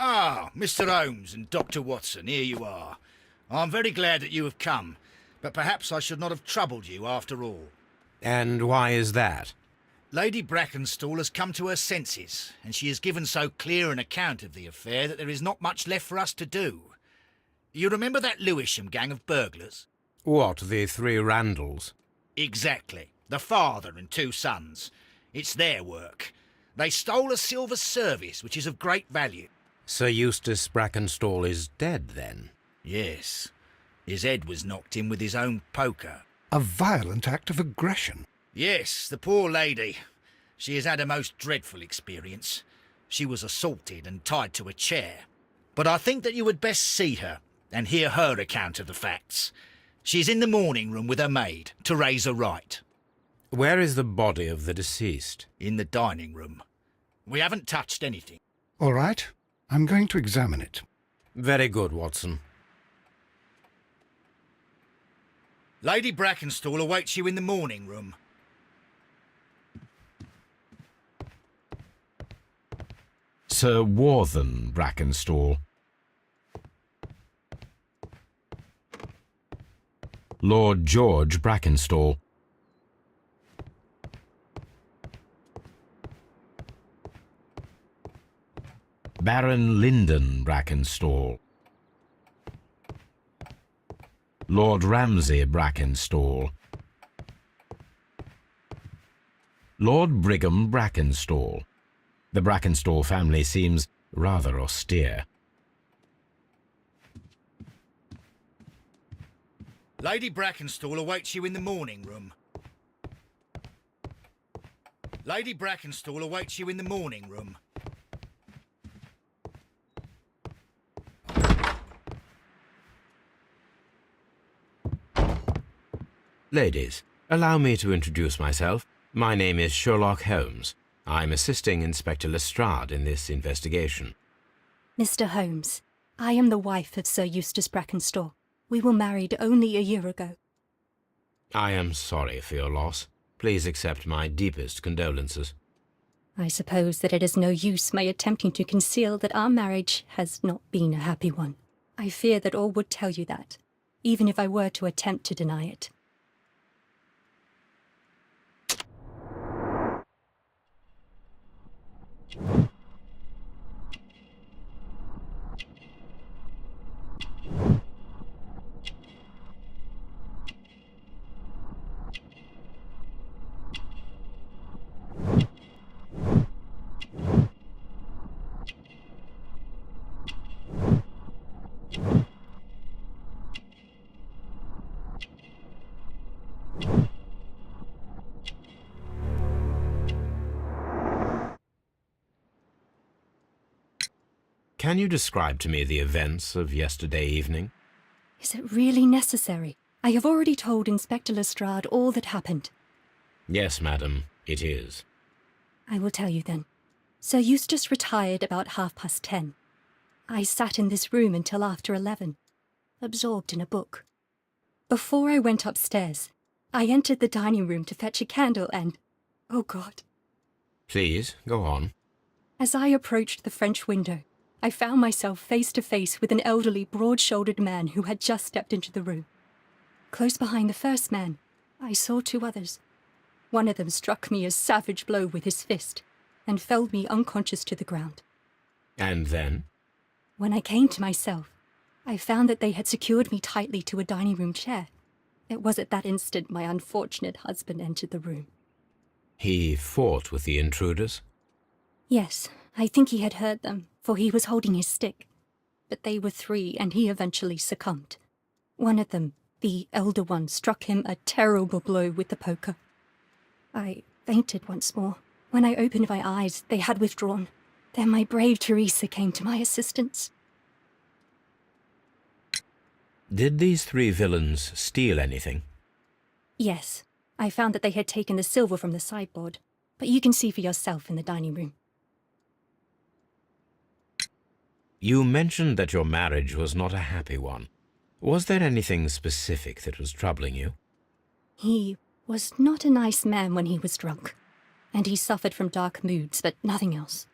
Ah, Mr. Holmes and Dr. Watson, here you are. I'm very glad that you have come, but perhaps I should not have troubled you after all.
And why is that?
Lady Brackenstall has come to her senses, and she has given so clear an account of the affair that there is not much left for us to do. You remember that Lewisham gang of burglars?
What, the three Randalls?
Exactly. The father and two sons. It's their work. They stole a silver service, which is of great value.
Sir Eustace Brackenstall is dead, then?
Yes. His head was knocked in with his own poker.
A violent act of aggression.
Yes, the poor lady. She has had a most dreadful experience. She was assaulted and tied to a chair. But I think that you would best see her and hear her account of the facts. She's in the morning room with her maid, Teresa Wright.
Where is the body of the deceased?
In the dining room. We haven't touched anything.
All right, I'm going to examine it.
Very good, Watson.
Lady Brackenstall awaits you in the morning room.
Sir Warthen Brackenstall. Lord George Brackenstall. Baron Lyndon Brackenstall. Lord Ramsay Brackenstall. Lord Brigham Brackenstall. The Brackenstall family seems rather austere.
Lady Brackenstall awaits you in the morning room. Lady Brackenstall awaits you in the morning room.
Ladies, allow me to introduce myself. My name is Sherlock Holmes. I'm assisting Inspector Lestrade in this investigation.
Mr. Holmes, I am the wife of Sir Eustace Brackenstall. We were married only a year ago.
I am sorry for your loss. Please accept my deepest condolences.
I suppose that it is no use my attempting to conceal that our marriage has not been a happy one. I fear that all would tell you that, even if I were to attempt to deny it.
Can you describe to me the events of yesterday evening?
Is it really necessary? I have already told Inspector Lestrade all that happened.
Yes, madam, it is.
I will tell you then. Sir Eustace retired about 10:30. I sat in this room until after 11, absorbed in a book. Before I went upstairs, I entered the dining room to fetch a candle and... oh God.
Please, go on.
As I approached the French window, I found myself face to face with an elderly, broad-shouldered man who had just stepped into the room. Close behind the first man, I saw two others. One of them struck me a savage blow with his fist and felled me unconscious to the ground.
And then?
When I came to myself, I found that they had secured me tightly to a dining room chair. It was at that instant my unfortunate husband entered the room.
He fought with the intruders?
Yes, I think he had heard them, for he was holding his stick. But they were three, and he eventually succumbed. One of them, the elder one, struck him a terrible blow with the poker. I fainted once more. When I opened my eyes, they had withdrawn. Then my brave Teresa came to my assistance.
Did these three villains steal anything?
Yes, I found that they had taken the silver from the sideboard, but you can see for yourself in the dining room.
You mentioned that your marriage was not a happy one. Was there anything specific that was troubling you?
He was not a nice man when he was drunk, and he suffered from dark moods, but nothing else.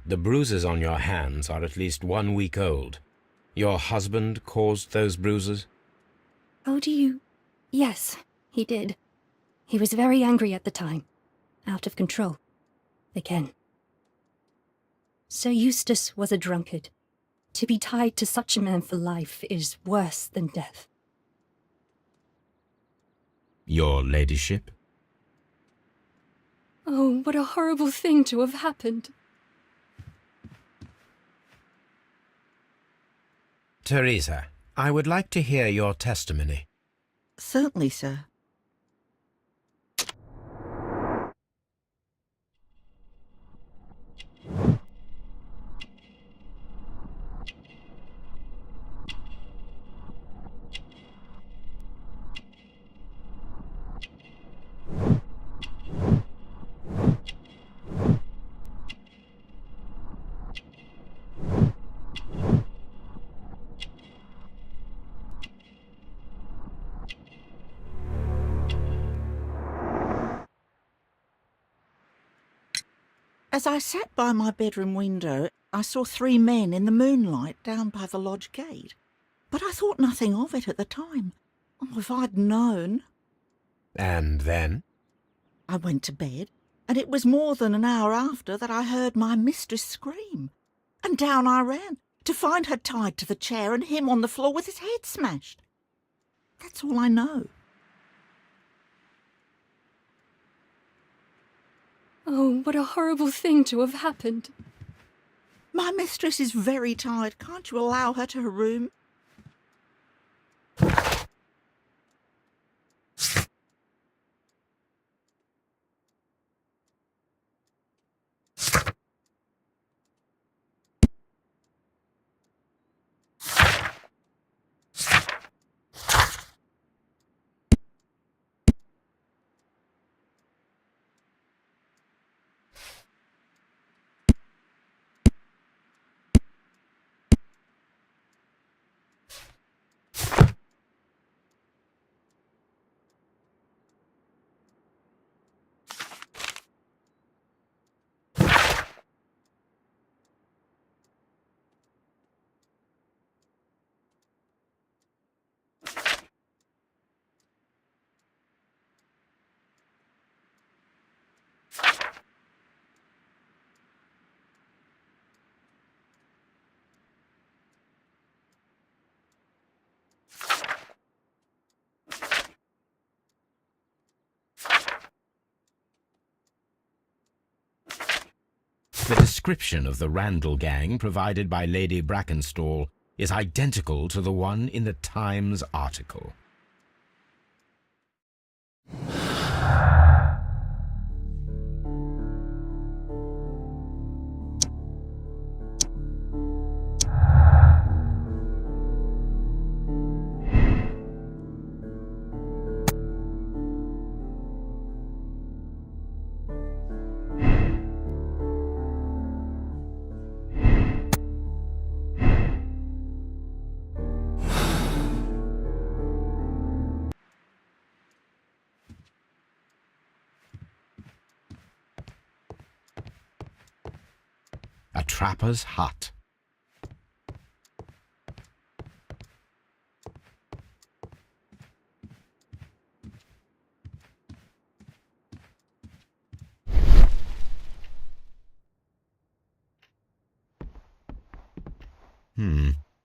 The bruises on your hands are at least 1 week old. Your husband caused those bruises?
Oh, do you... Yes, he did. He was very angry at the time. Out of control. Again. Sir Eustace was a drunkard. To be tied to such a man for life is worse than death.
Your ladyship?
Oh, what a horrible thing to have happened.
Teresa, I would like to hear your testimony.
Certainly, sir. As I sat by my bedroom window, I saw 3 men in the moonlight down by the lodge gate. But I thought nothing of it at the time. Oh, if I'd known.
And then?
I went to bed, and it was more than an hour after that I heard my mistress scream. And down I ran, to find her tied to the chair and him on the floor with his head smashed. That's all I know.
Oh, what a horrible thing to have happened.
My mistress is very tired. Can't you allow her to her room?
The description of the Randall gang provided by Lady Brackenstall is identical to the one in the Times article. A trapper's hut.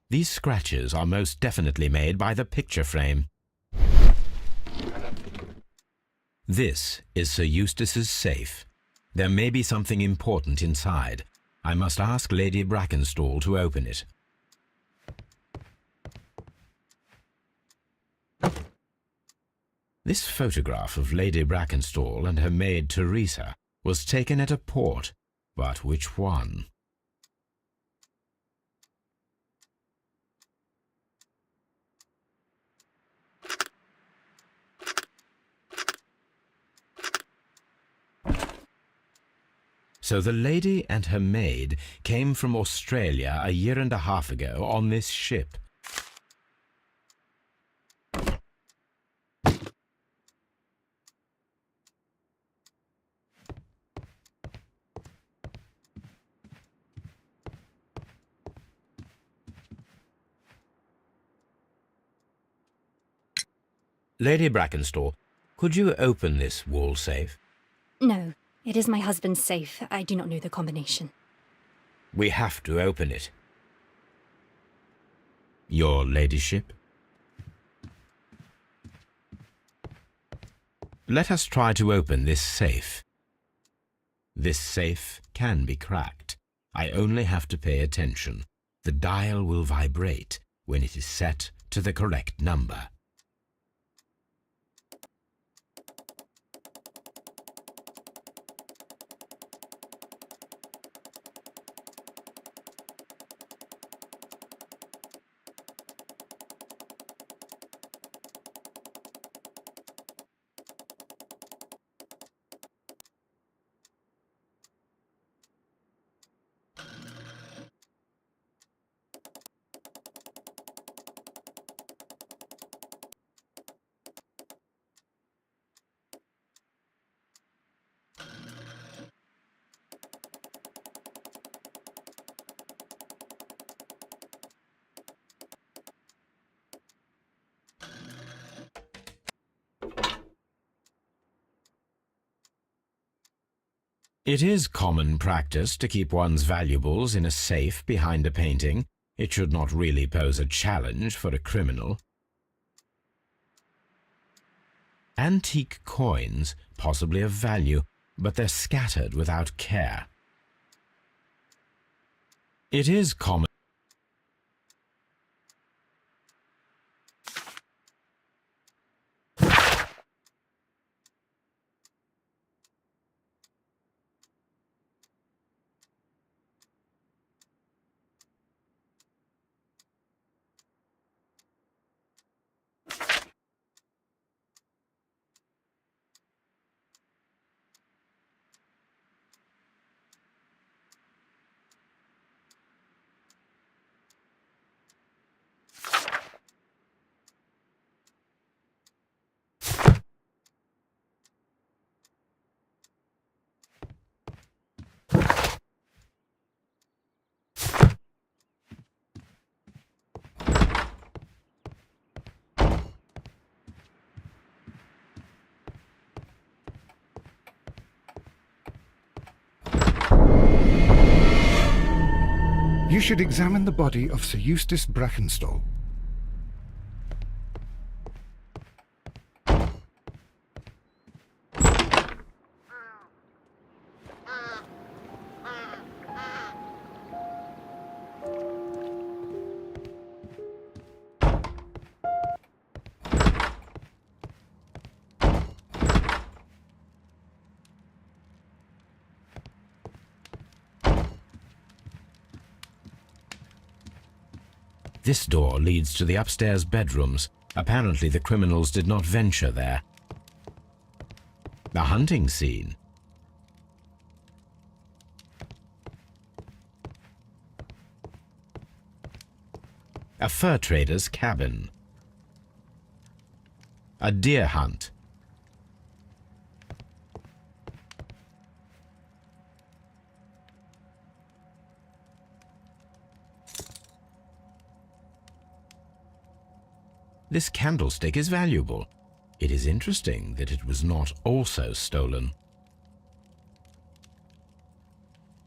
These scratches are most definitely made by the picture frame. This is Sir Eustace's safe. There may be something important inside. I must ask Lady Brackenstall to open it. This photograph of Lady Brackenstall and her maid Teresa was taken at a port, but which one? So the lady and her maid came from Australia a year and a half ago on this ship. Lady Brackenstall, could you open this wall safe?
No, it is my husband's safe. I do not know the combination.
We have to open it. Your ladyship? Let us try to open this safe. This safe can be cracked. I only have to pay attention. The dial will vibrate when it is set to the correct number. It is common practice to keep one's valuables in a safe behind a painting. It should not really pose a challenge for a criminal. Antique coins, possibly of value, but they're scattered without care. It is common.
You should examine the body of Sir Eustace Brackenstall.
This door leads to the upstairs bedrooms. Apparently the criminals did not venture there. The hunting scene. A fur trader's cabin. A deer hunt. This candlestick is valuable. It is interesting that it was not also stolen.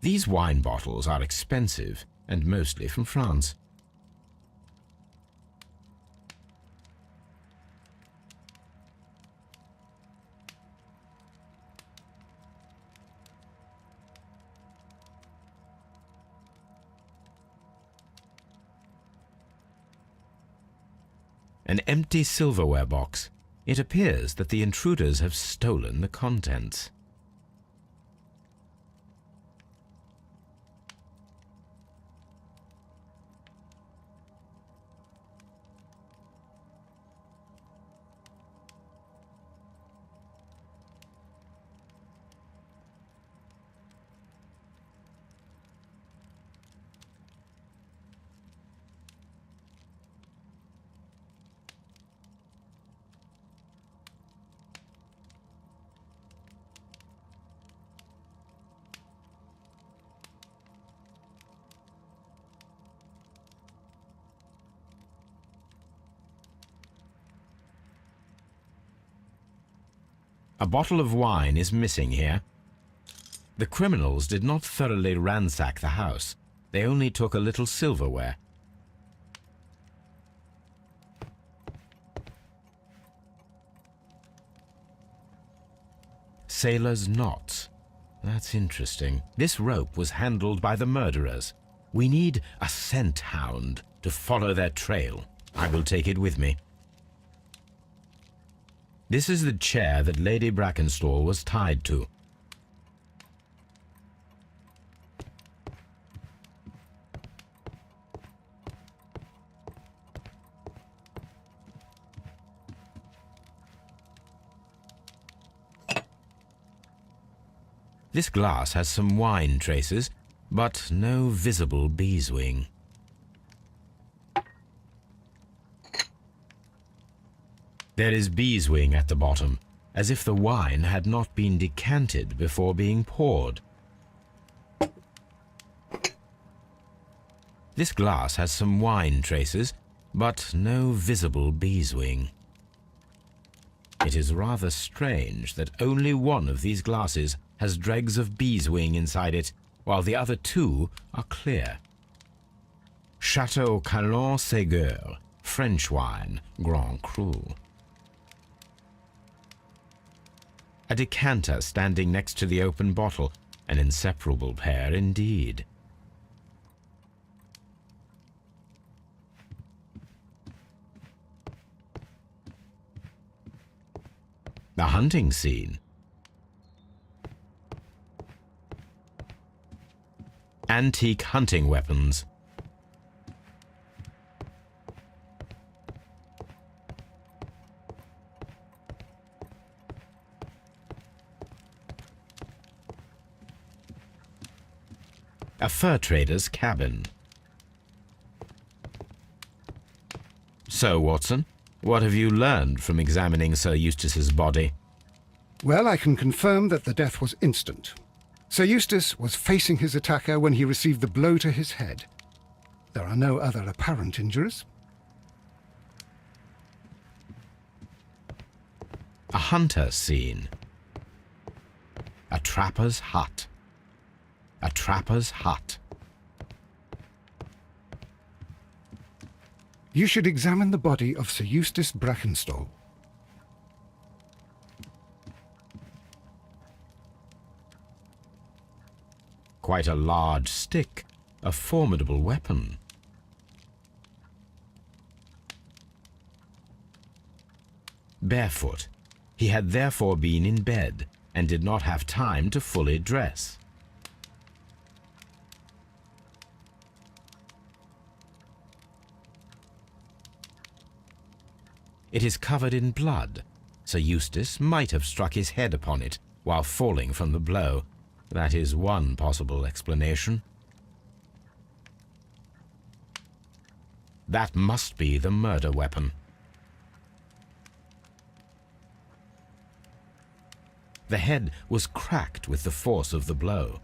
These wine bottles are expensive and mostly from France. An empty silverware box. It appears that the intruders have stolen the contents. A bottle of wine is missing here. The criminals did not thoroughly ransack the house. They only took a little silverware. Sailor's knots. That's interesting. This rope was handled by the murderers. We need a scent hound to follow their trail. I will take it with me. This is the chair that Lady Brackenstall was tied to. This glass has some wine traces, but no visible beeswing. There is beeswing at the bottom, as if the wine had not been decanted before being poured. This glass has some wine traces, but no visible beeswing. It is rather strange that only one of these glasses has dregs of beeswing inside it, while the other two are clear. Chateau Calon-Ségur, French wine, Grand Cru. A decanter standing next to the open bottle, an inseparable pair indeed. The hunting scene. Antique hunting weapons. A fur trader's cabin. So, Watson, what have you learned from examining Sir Eustace's body?
Well, I can confirm that the death was instant. Sir Eustace was facing his attacker when he received the blow to his head. There are no other apparent injuries.
A hunter scene. A trapper's hut. A trapper's hut.
You should examine the body of Sir Eustace Brackenstall.
Quite a large stick, a formidable weapon. Barefoot. He had therefore been in bed and did not have time to fully dress. It is covered in blood. Sir Eustace might have struck his head upon it while falling from the blow. That is one possible explanation. That must be the murder weapon. The head was cracked with the force of the blow.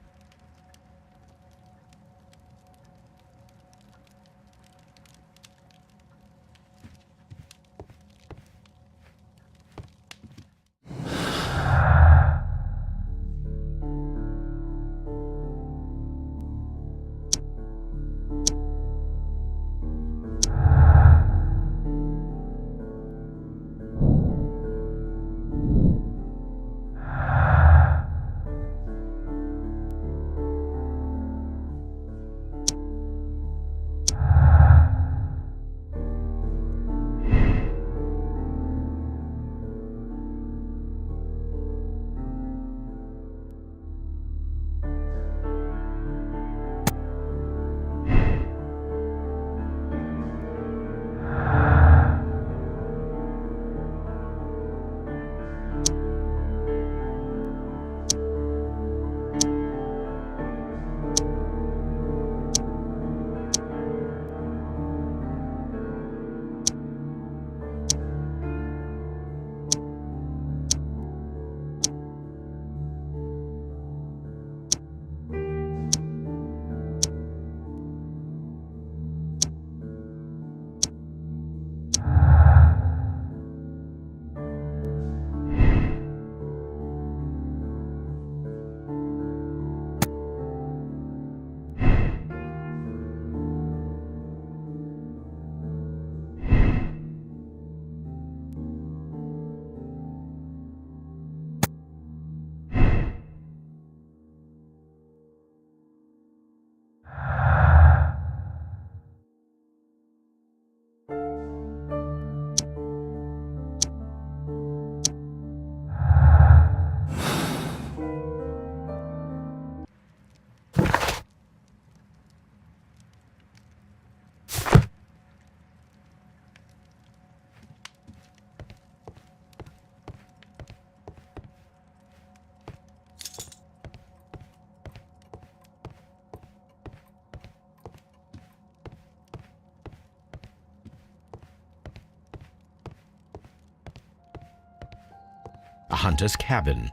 A hunter's cabin.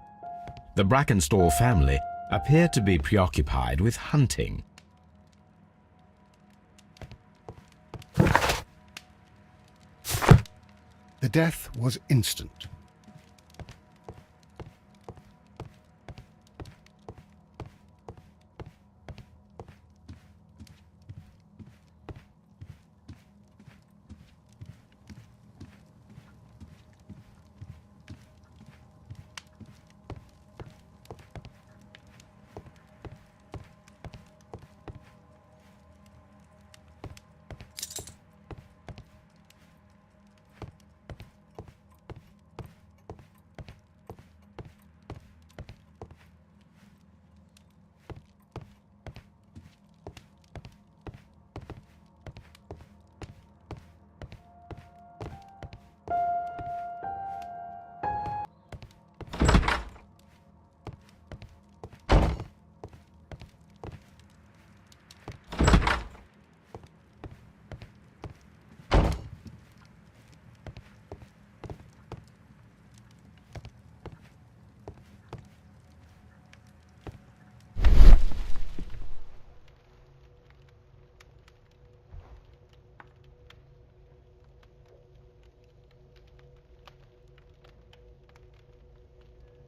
The Brackenstall family appeared to be preoccupied with hunting.
The death was instant.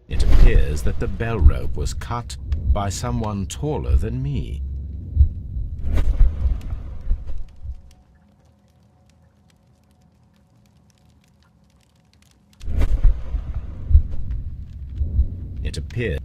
It appears that the bell rope was cut by someone taller than me. It appears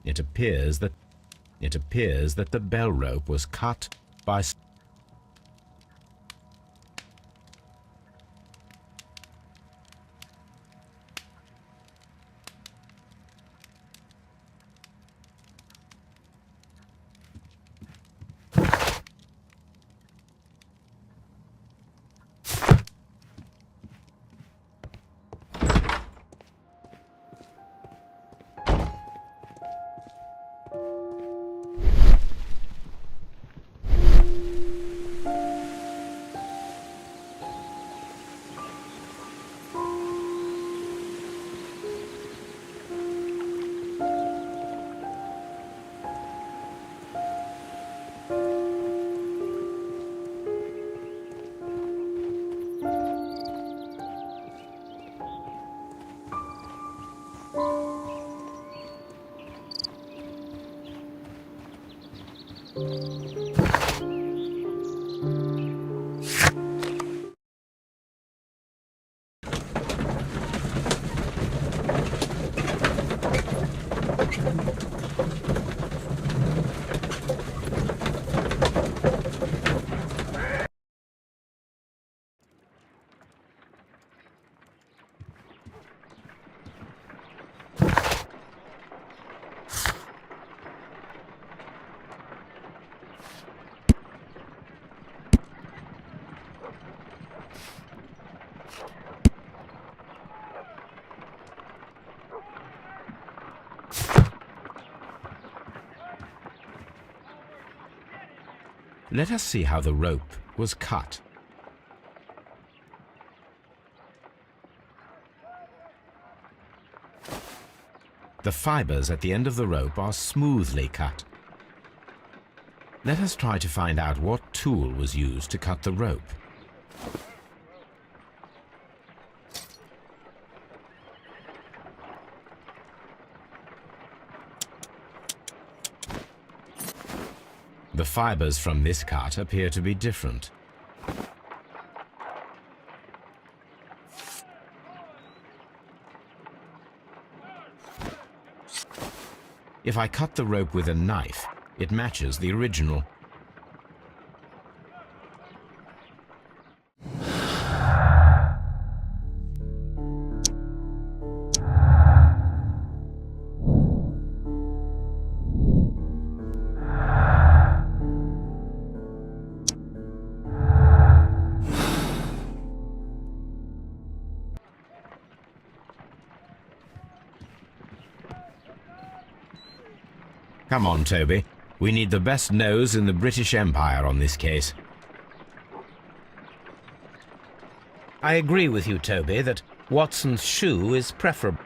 It appears that it appears that the bell rope was cut by Let us see how the rope was cut. The fibers at the end of the rope are smoothly cut. Let us try to find out what tool was used to cut the rope. The fibers from this cut appear to be different. If I cut the rope with a knife, it matches the original. Come on, Toby. We need the best nose in the British Empire on this case. I agree with you, Toby, that Watson's shoe is preferable.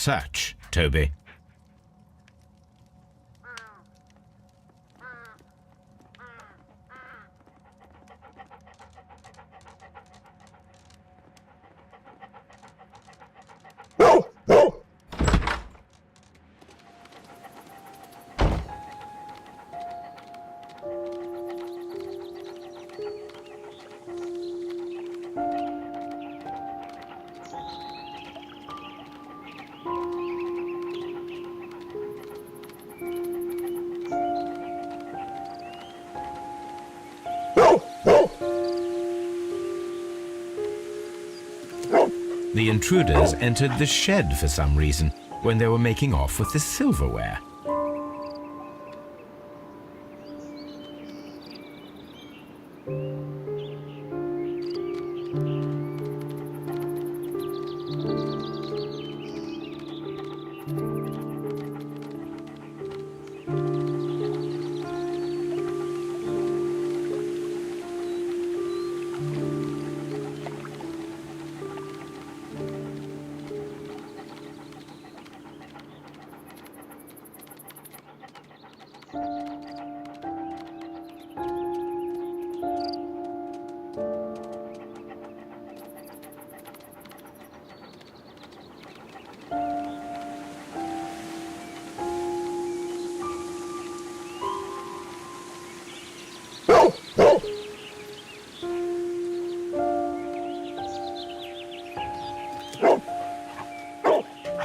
Search, Toby. The intruders entered the shed for some reason when they were making off with the silverware.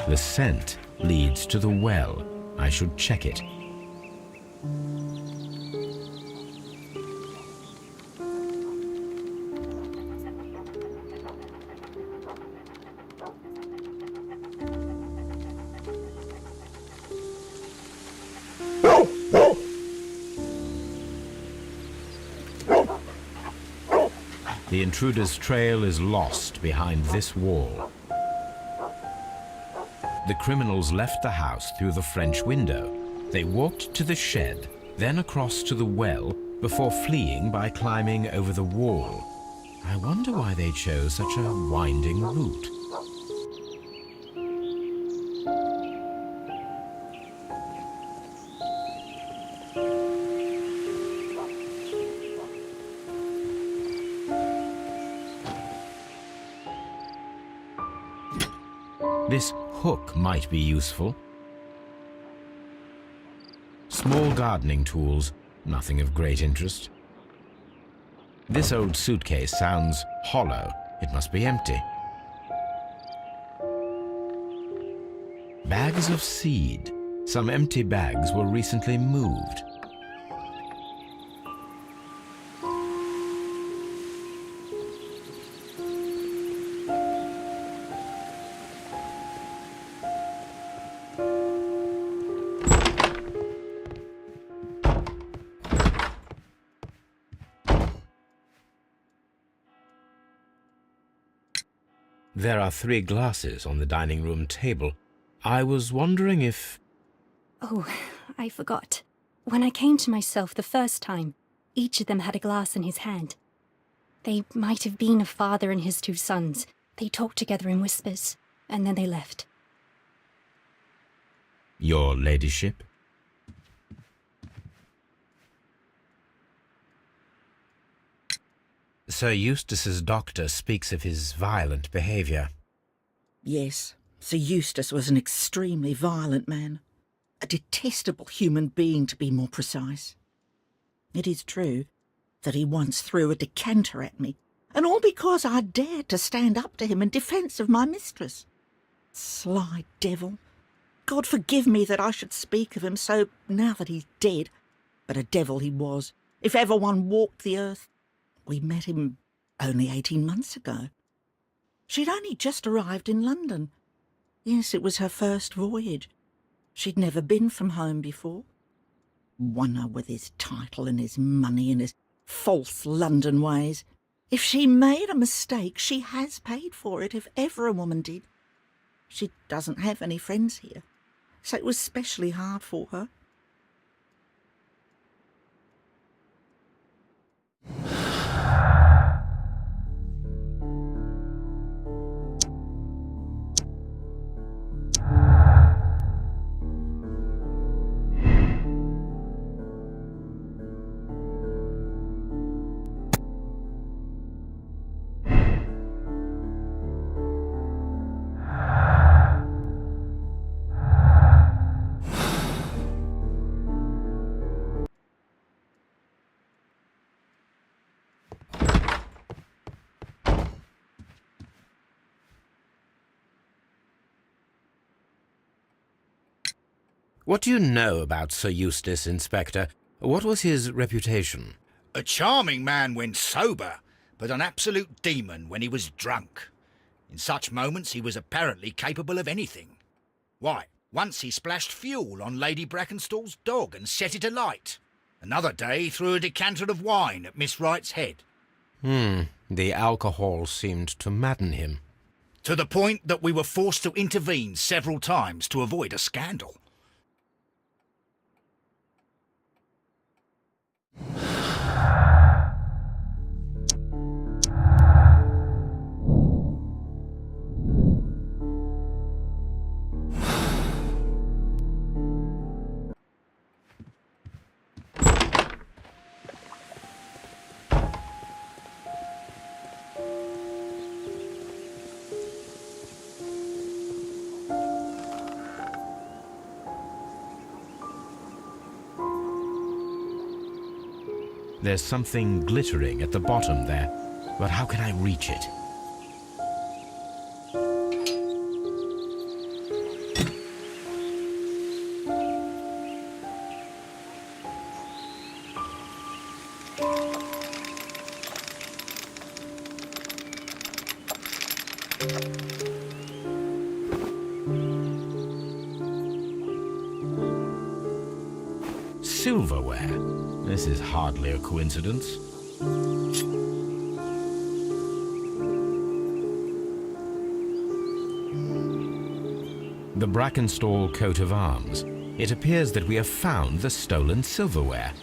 The scent leads to the well. I should check it. The intruder's trail is lost behind this wall. The criminals left the house through the French window. They walked to the shed, then across to the well, before fleeing by climbing over the wall. I wonder why they chose such a winding route. This hook might be useful. Small gardening tools, nothing of great interest. This old suitcase sounds hollow. It must be empty. Bags of seed. Some empty bags were recently moved. There are 3 glasses on the dining room table. I was wondering if...
Oh, I forgot. When I came to myself the first time, each of them had a glass in his hand. They might have been a father and his 2 sons. They talked together in whispers, and then they left.
Your ladyship? Sir Eustace's doctor speaks of his violent behaviour.
Yes, Sir Eustace was an extremely violent man. A detestable human being, to be more precise. It is true that he once threw a decanter at me, and all because I dared to stand up to him in defence of my mistress. Sly devil. God forgive me that I should speak of him so now that he's dead, but a devil he was, if ever one walked the earth. We met him only 18 months ago. She'd only just arrived in London. Yes, it was her first voyage. She'd never been from home before. Wonder with his title and his money and his false London ways. If she made a mistake, she has paid for it, if ever a woman did. She doesn't have any friends here, so it was specially hard for her.
What do you know about Sir Eustace, Inspector? What was his reputation?
A charming man when sober, but an absolute demon when he was drunk. In such moments he was apparently capable of anything. Why, once he splashed fuel on Lady Brackenstall's dog and set it alight. Another day he threw a decanter of wine at Miss Wright's head.
The alcohol seemed to madden him.
To the point that we were forced to intervene several times to avoid a scandal.
There's something glittering at the bottom there, but how can I reach it? Silverware? This is hardly a coincidence. The Brackenstall coat of arms. It appears that we have found the stolen silverware.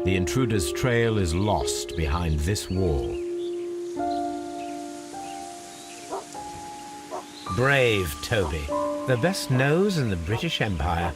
The intruder's trail is lost behind this wall. Brave Toby, the best nose in the British Empire.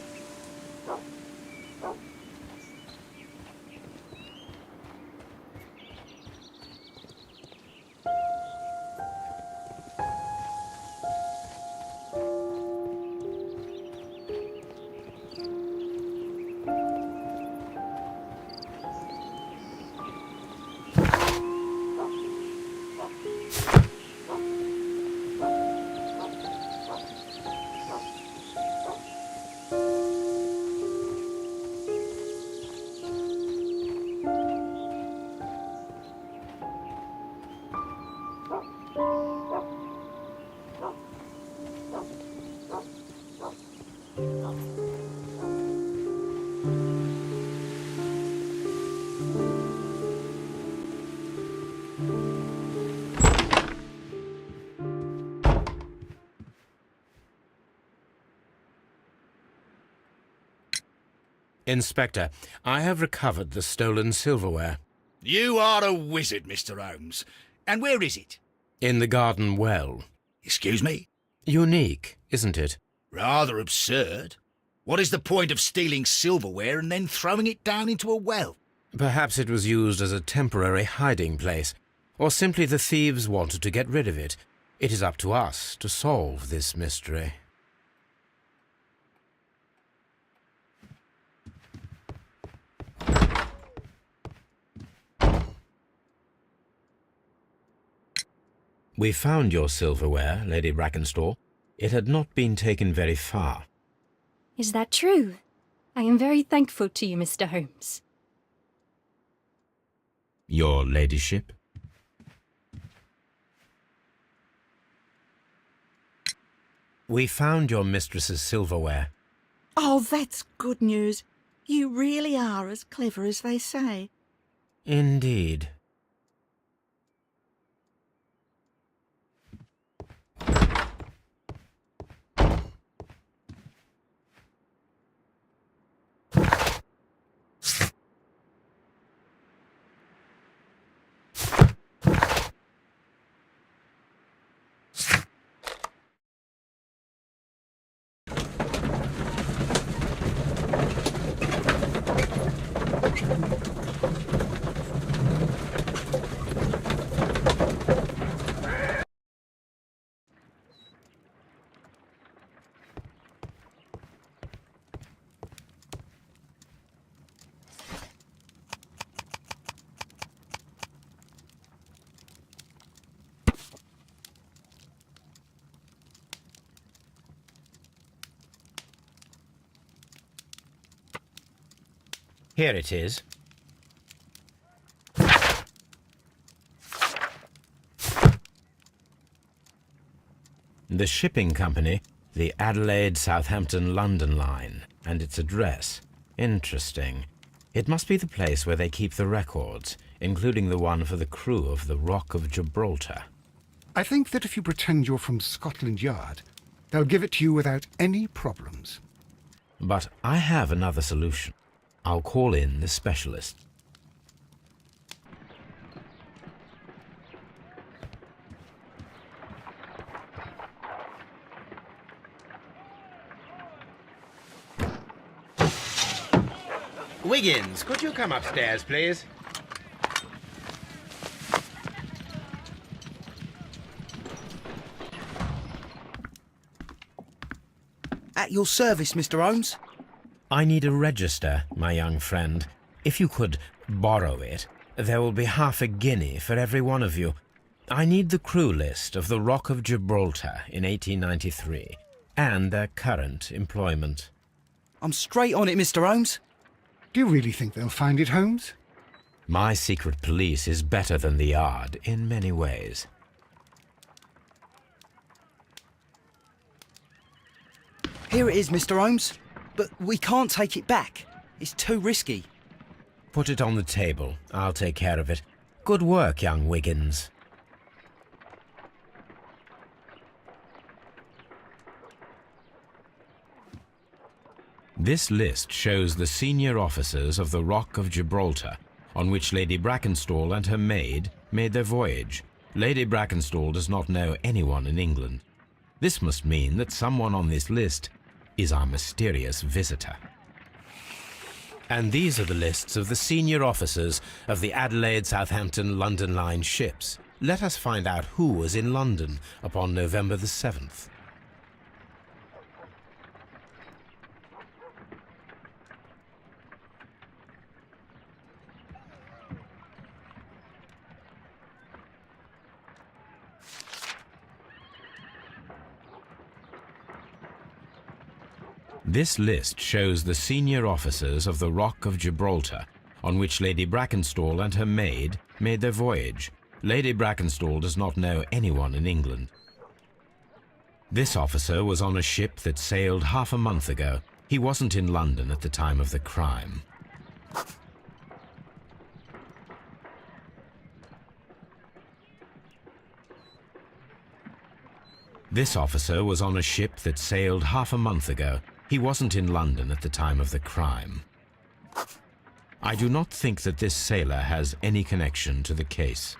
Inspector, I have recovered the stolen silverware.
You are a wizard, Mr. Holmes. And where is it?
In the garden well.
Excuse me?
Unique, isn't it?
Rather absurd. What is the point of stealing silverware and then throwing it down into a well?
Perhaps it was used as a temporary hiding place, or simply the thieves wanted to get rid of it. It is up to us to solve this mystery. We found your silverware, Lady Brackenstall. It had not been taken very far.
Is that true? I am very thankful to you, Mr. Holmes.
Your ladyship? We found your mistress's silverware.
Oh, that's good news. You really are as clever as they say.
Indeed. Here it is. The shipping company, the Adelaide, Southampton, London line, and its address. Interesting. It must be the place where they keep the records, including the one for the crew of the Rock of Gibraltar.
I think that if you pretend you're from Scotland Yard, they'll give it to you without any problems.
But I have another solution. I'll call in the specialist.
Wiggins, could you come upstairs, please?
At your service, Mr. Holmes.
I need a register, my young friend. If you could borrow it, there will be half a guinea for every one of you. I need the crew list of the Rock of Gibraltar in 1893, and their current employment.
I'm straight on it, Mr. Holmes.
Do you really think they'll find it, Holmes?
My secret police is better than the Yard in many ways.
Here it is, Mr. Holmes. But we can't take it back. It's too risky.
Put it on the table. I'll take care of it. Good work, young Wiggins. This list shows the senior officers of the Rock of Gibraltar, on which Lady Brackenstall and her maid made their voyage. Lady Brackenstall does not know anyone in England. This must mean that someone on this list is our mysterious visitor. And these are the lists of the senior officers of the Adelaide, Southampton, London line ships. Let us find out who was in London upon November the 7th. This list shows the senior officers of the Rock of Gibraltar, on which Lady Brackenstall and her maid made their voyage. Lady Brackenstall does not know anyone in England. This officer was on a ship that sailed half a month ago. He wasn't in London at the time of the crime. This officer was on a ship that sailed half a month ago. He wasn't in London at the time of the crime. I do not think that this sailor has any connection to the case.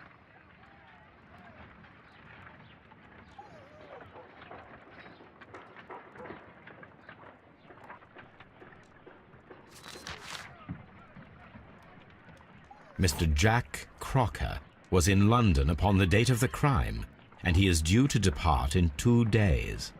Mr. Jack Crocker was in London upon the date of the crime, and he is due to depart in 2 days.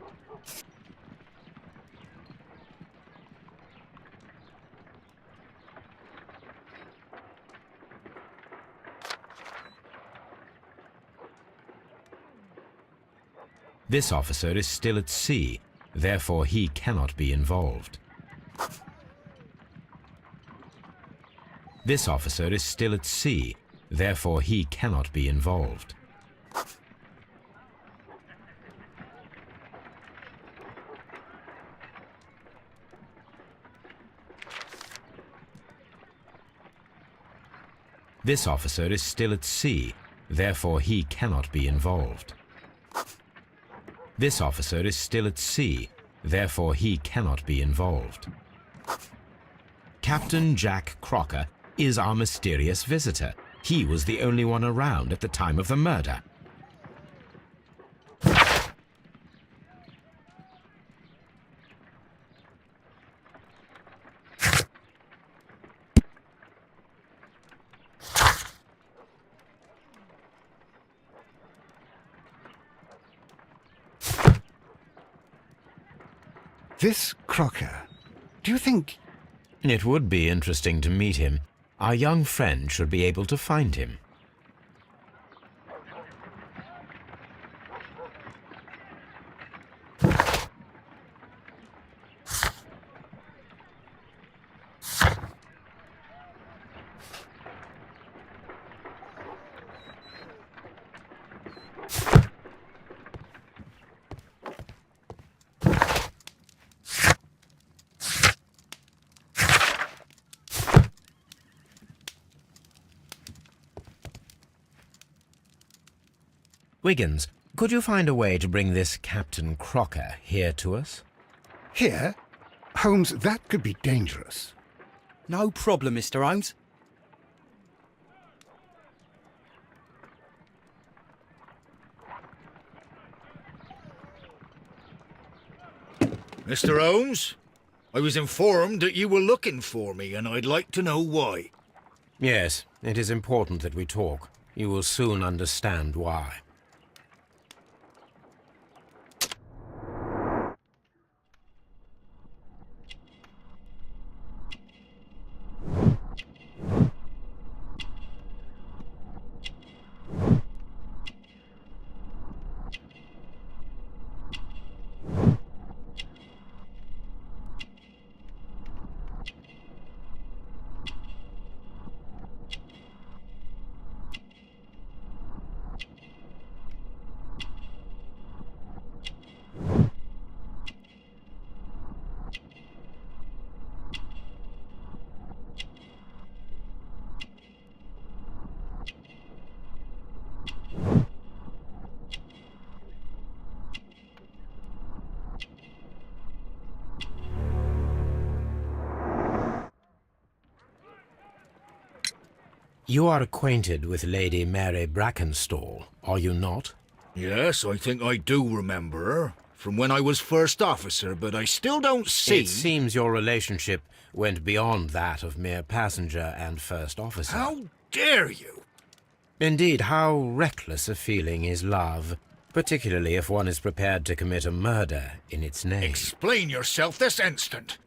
This officer is still at sea, therefore he cannot be involved. This officer is still at sea, therefore he cannot be involved. This officer is still at sea, therefore he cannot be involved. This officer is still at sea, therefore he cannot be involved. Captain Jack Crocker is our mysterious visitor. He was the only one around at the time of the murder.
This Crocker, do you think...
It would be interesting to meet him. Our young friend should be able to find him. Wiggins, could you find a way to bring this Captain Crocker here to us?
Here? Holmes, that could be dangerous.
No problem, Mr. Holmes.
Mr. Holmes, I was informed that you were looking for me, and I'd like to know why.
Yes, it is important that we talk. You will soon understand why. You are acquainted with Lady Mary Brackenstall, are you not?
Yes, I think I do remember her, from when I was first officer, but I still don't see...
It seems your relationship went beyond that of mere passenger and first officer.
How dare you?
Indeed, how reckless a feeling is love, particularly if one is prepared to commit a murder in its name.
Explain yourself this instant.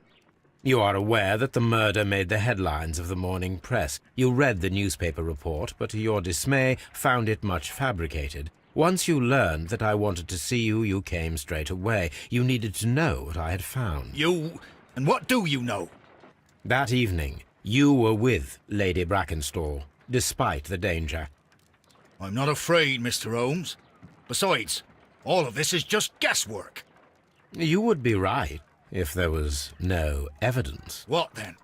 You are aware that the murder made the headlines of the morning press. You read the newspaper report, but to your dismay found it much fabricated. Once you learned that I wanted to see you, you came straight away. You needed to know what I had found.
You... and what do you know?
That evening, you were with Lady Brackenstall, despite the danger.
I'm not afraid, Mr. Holmes. Besides, all of this is just guesswork.
You would be right, if there was no evidence.
What then?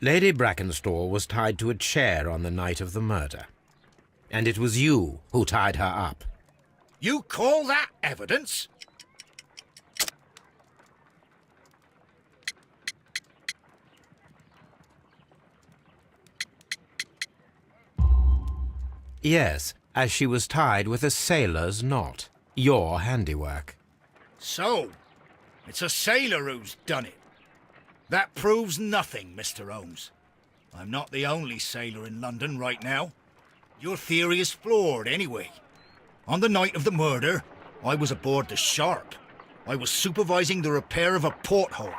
Lady Brackenstall was tied to a chair on the night of the murder. And it was you who tied her up.
You call that evidence?
Yes, as she was tied with a sailor's knot. Your handiwork.
So, it's a sailor who's done it. That proves nothing, Mr. Holmes. I'm not the only sailor in London right now. Your theory is flawed anyway. On the night of the murder, I was aboard the Sharp. I was supervising the repair of a porthole.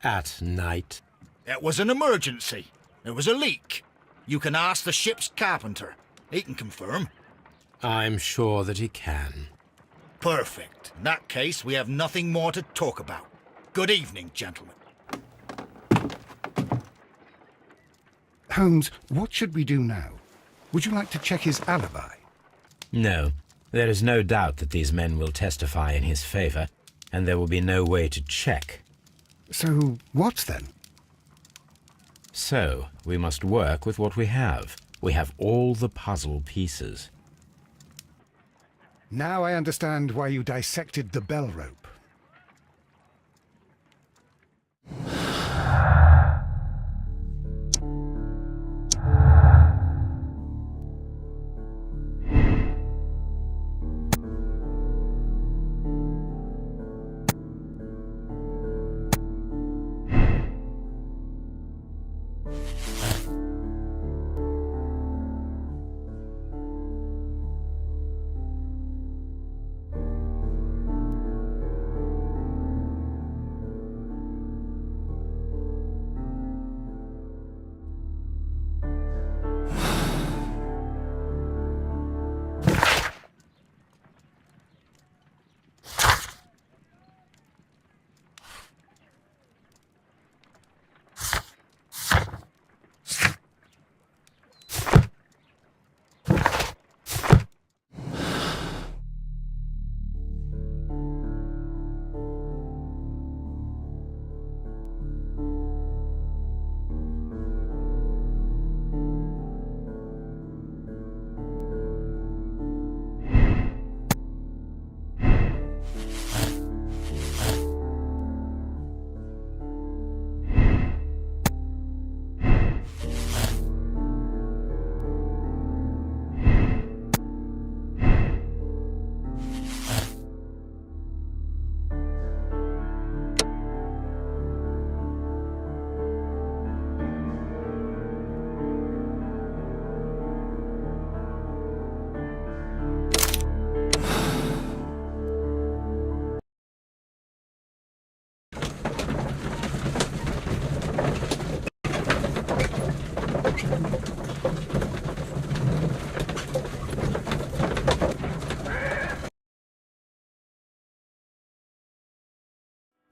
At night?
It was an emergency. There was a leak. You can ask the ship's carpenter. He can confirm.
I'm sure that he can.
Perfect. In that case, we have nothing more to talk about. Good evening, gentlemen.
Holmes, what should we do now? Would you like to check his alibi?
No. There is no doubt that these men will testify in his favor, and there will be no way to check.
So what then?
So, we must work with what we have. We have all the puzzle pieces.
Now I understand why you dissected the bell rope.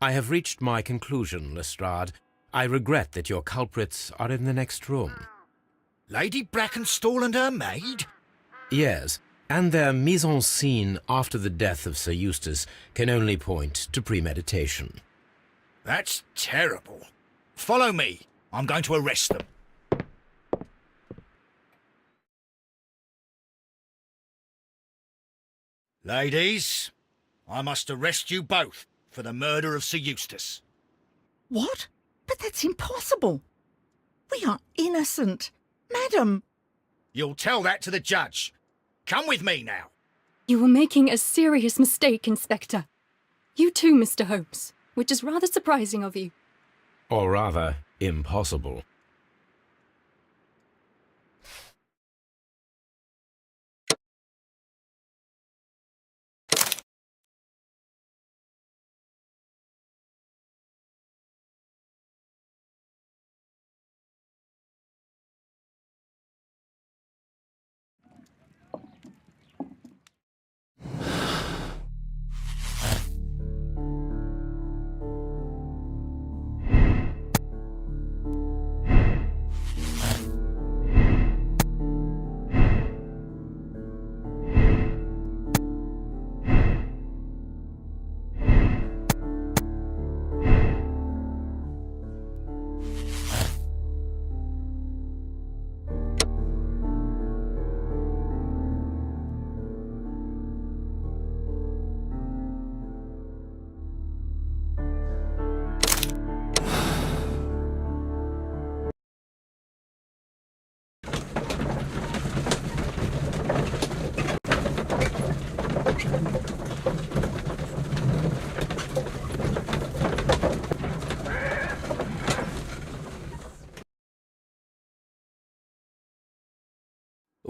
I have reached my conclusion, Lestrade. I regret that your culprits are in the next room.
Lady Brackenstall and her maid?
Yes, and their mise-en-scene after the death of Sir Eustace can only point to premeditation.
That's terrible. Follow me. I'm going to arrest them. Ladies, I must arrest you both for the murder of Sir Eustace.
What? But that's impossible. We are innocent. Madam!
You'll tell that to the judge. Come with me now.
You are making a serious mistake, Inspector. You too, Mr. Holmes, which is rather surprising of you.
Or rather, impossible.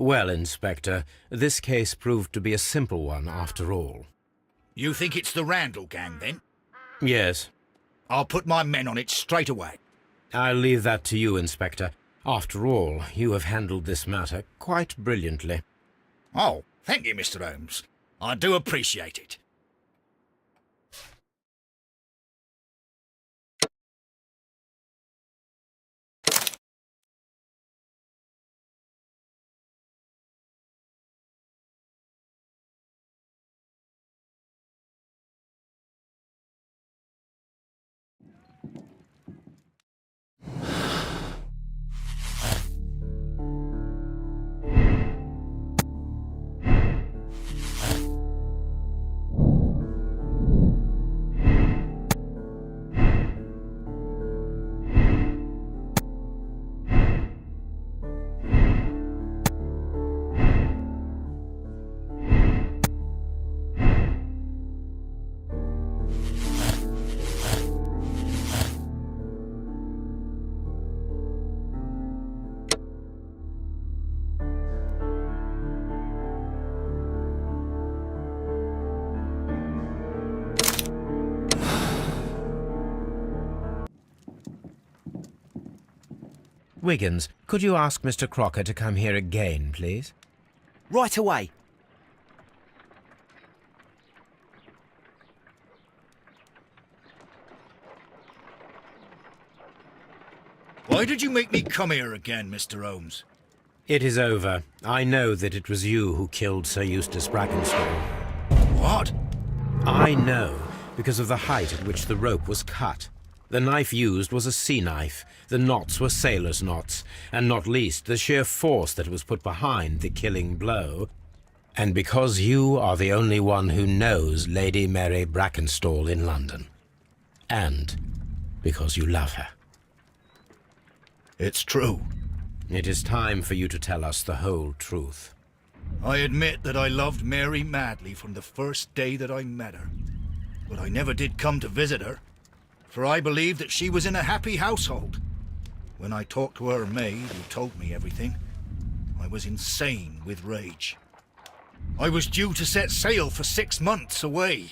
Well, Inspector, this case proved to be a simple one after all.
You think it's the Randall gang, then?
Yes.
I'll put my men on it straight away.
I'll leave that to you, Inspector. After all, you have handled this matter quite brilliantly.
Oh, thank you, Mr. Holmes. I do appreciate it.
Wiggins, could you ask Mr. Crocker to come here again, please?
Right away.
Why did you make me come here again, Mr. Holmes?
It is over. I know that it was you who killed Sir Eustace Brackenstall.
What?
I know, because of the height at which the rope was cut. The knife used was a sea knife, the knots were sailor's knots, and not least the sheer force that was put behind the killing blow. And because you are the only one who knows Lady Mary Brackenstall in London. And because you love her.
It's true.
It is time for you to tell us the whole truth.
I admit that I loved Mary madly from the first day that I met her. But I never did come to visit her, for I believed that she was in a happy household. When I talked to her maid, who told me everything, I was insane with rage. I was due to set sail for 6 months away.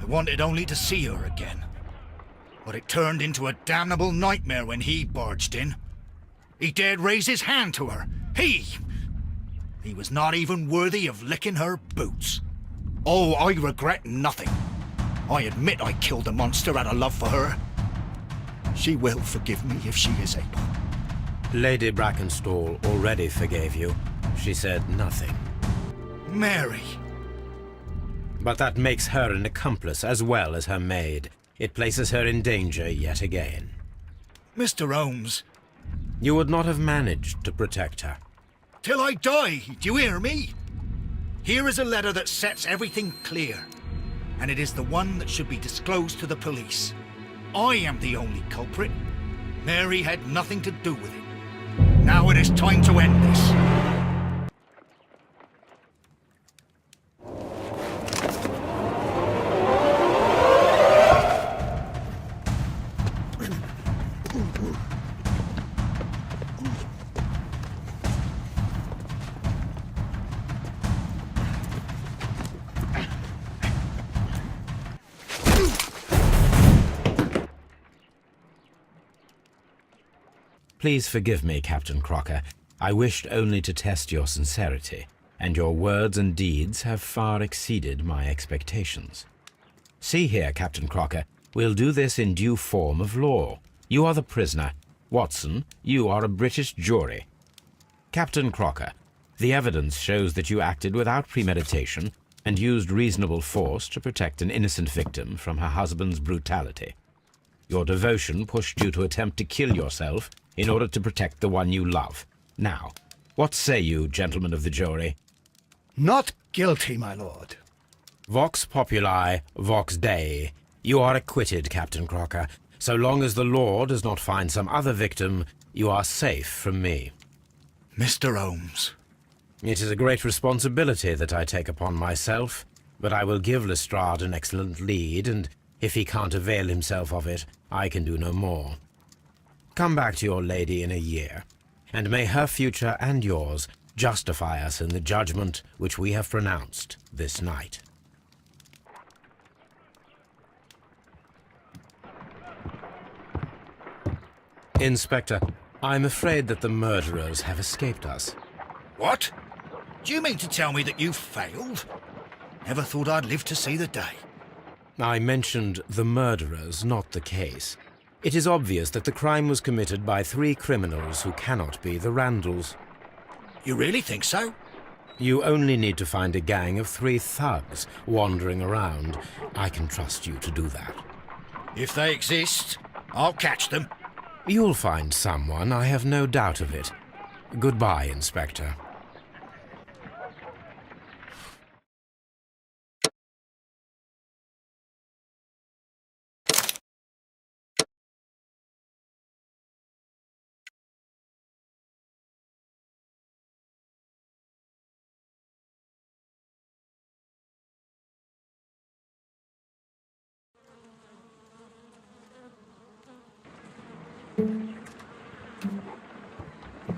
I wanted only to see her again. But it turned into a damnable nightmare when he barged in. He dared raise his hand to her. He was not even worthy of licking her boots. Oh, I regret nothing. I admit I killed the monster out of love for her. She will forgive me if she is able.
Lady Brackenstall already forgave you. She said nothing.
Mary.
But that makes her an accomplice as well as her maid. It places her in danger yet again.
Mr. Holmes.
You would not have managed to protect her.
Till I die, do you hear me? Here is a letter that sets everything clear, and it is the one that should be disclosed to the police. I am the only culprit. Mary had nothing to do with it. Now it is time to end this.
Please forgive me, Captain Crocker. I wished only to test your sincerity, and your words and deeds have far exceeded my expectations. See here, Captain Crocker, we'll do this in due form of law. You are the prisoner. Watson, you are a British jury. Captain Crocker, the evidence shows that you acted without premeditation and used reasonable force to protect an innocent victim from her husband's brutality. Your devotion pushed you to attempt to kill yourself in order to protect the one you love. Now, what say you, gentlemen of the jury?
Not guilty, my lord.
Vox populi, vox Dei. You are acquitted, Captain Crocker. So long as the law does not find some other victim, you are safe from me.
Mr. Holmes.
It is a great responsibility that I take upon myself, but I will give Lestrade an excellent lead, and if he can't avail himself of it, I can do no more. Come back to your lady in a year, and may her future and yours justify us in the judgment which we have pronounced this night. Inspector, I'm afraid that the murderers have escaped us.
What? Do you mean to tell me that you failed? Never thought I'd live to see the day.
I mentioned the murderers, not the case. It is obvious that the crime was committed by 3 criminals who cannot be the Randalls.
You really think so?
You only need to find a gang of 3 thugs wandering around. I can trust you to do that.
If they exist, I'll catch them.
You'll find someone, I have no doubt of it. Goodbye, Inspector.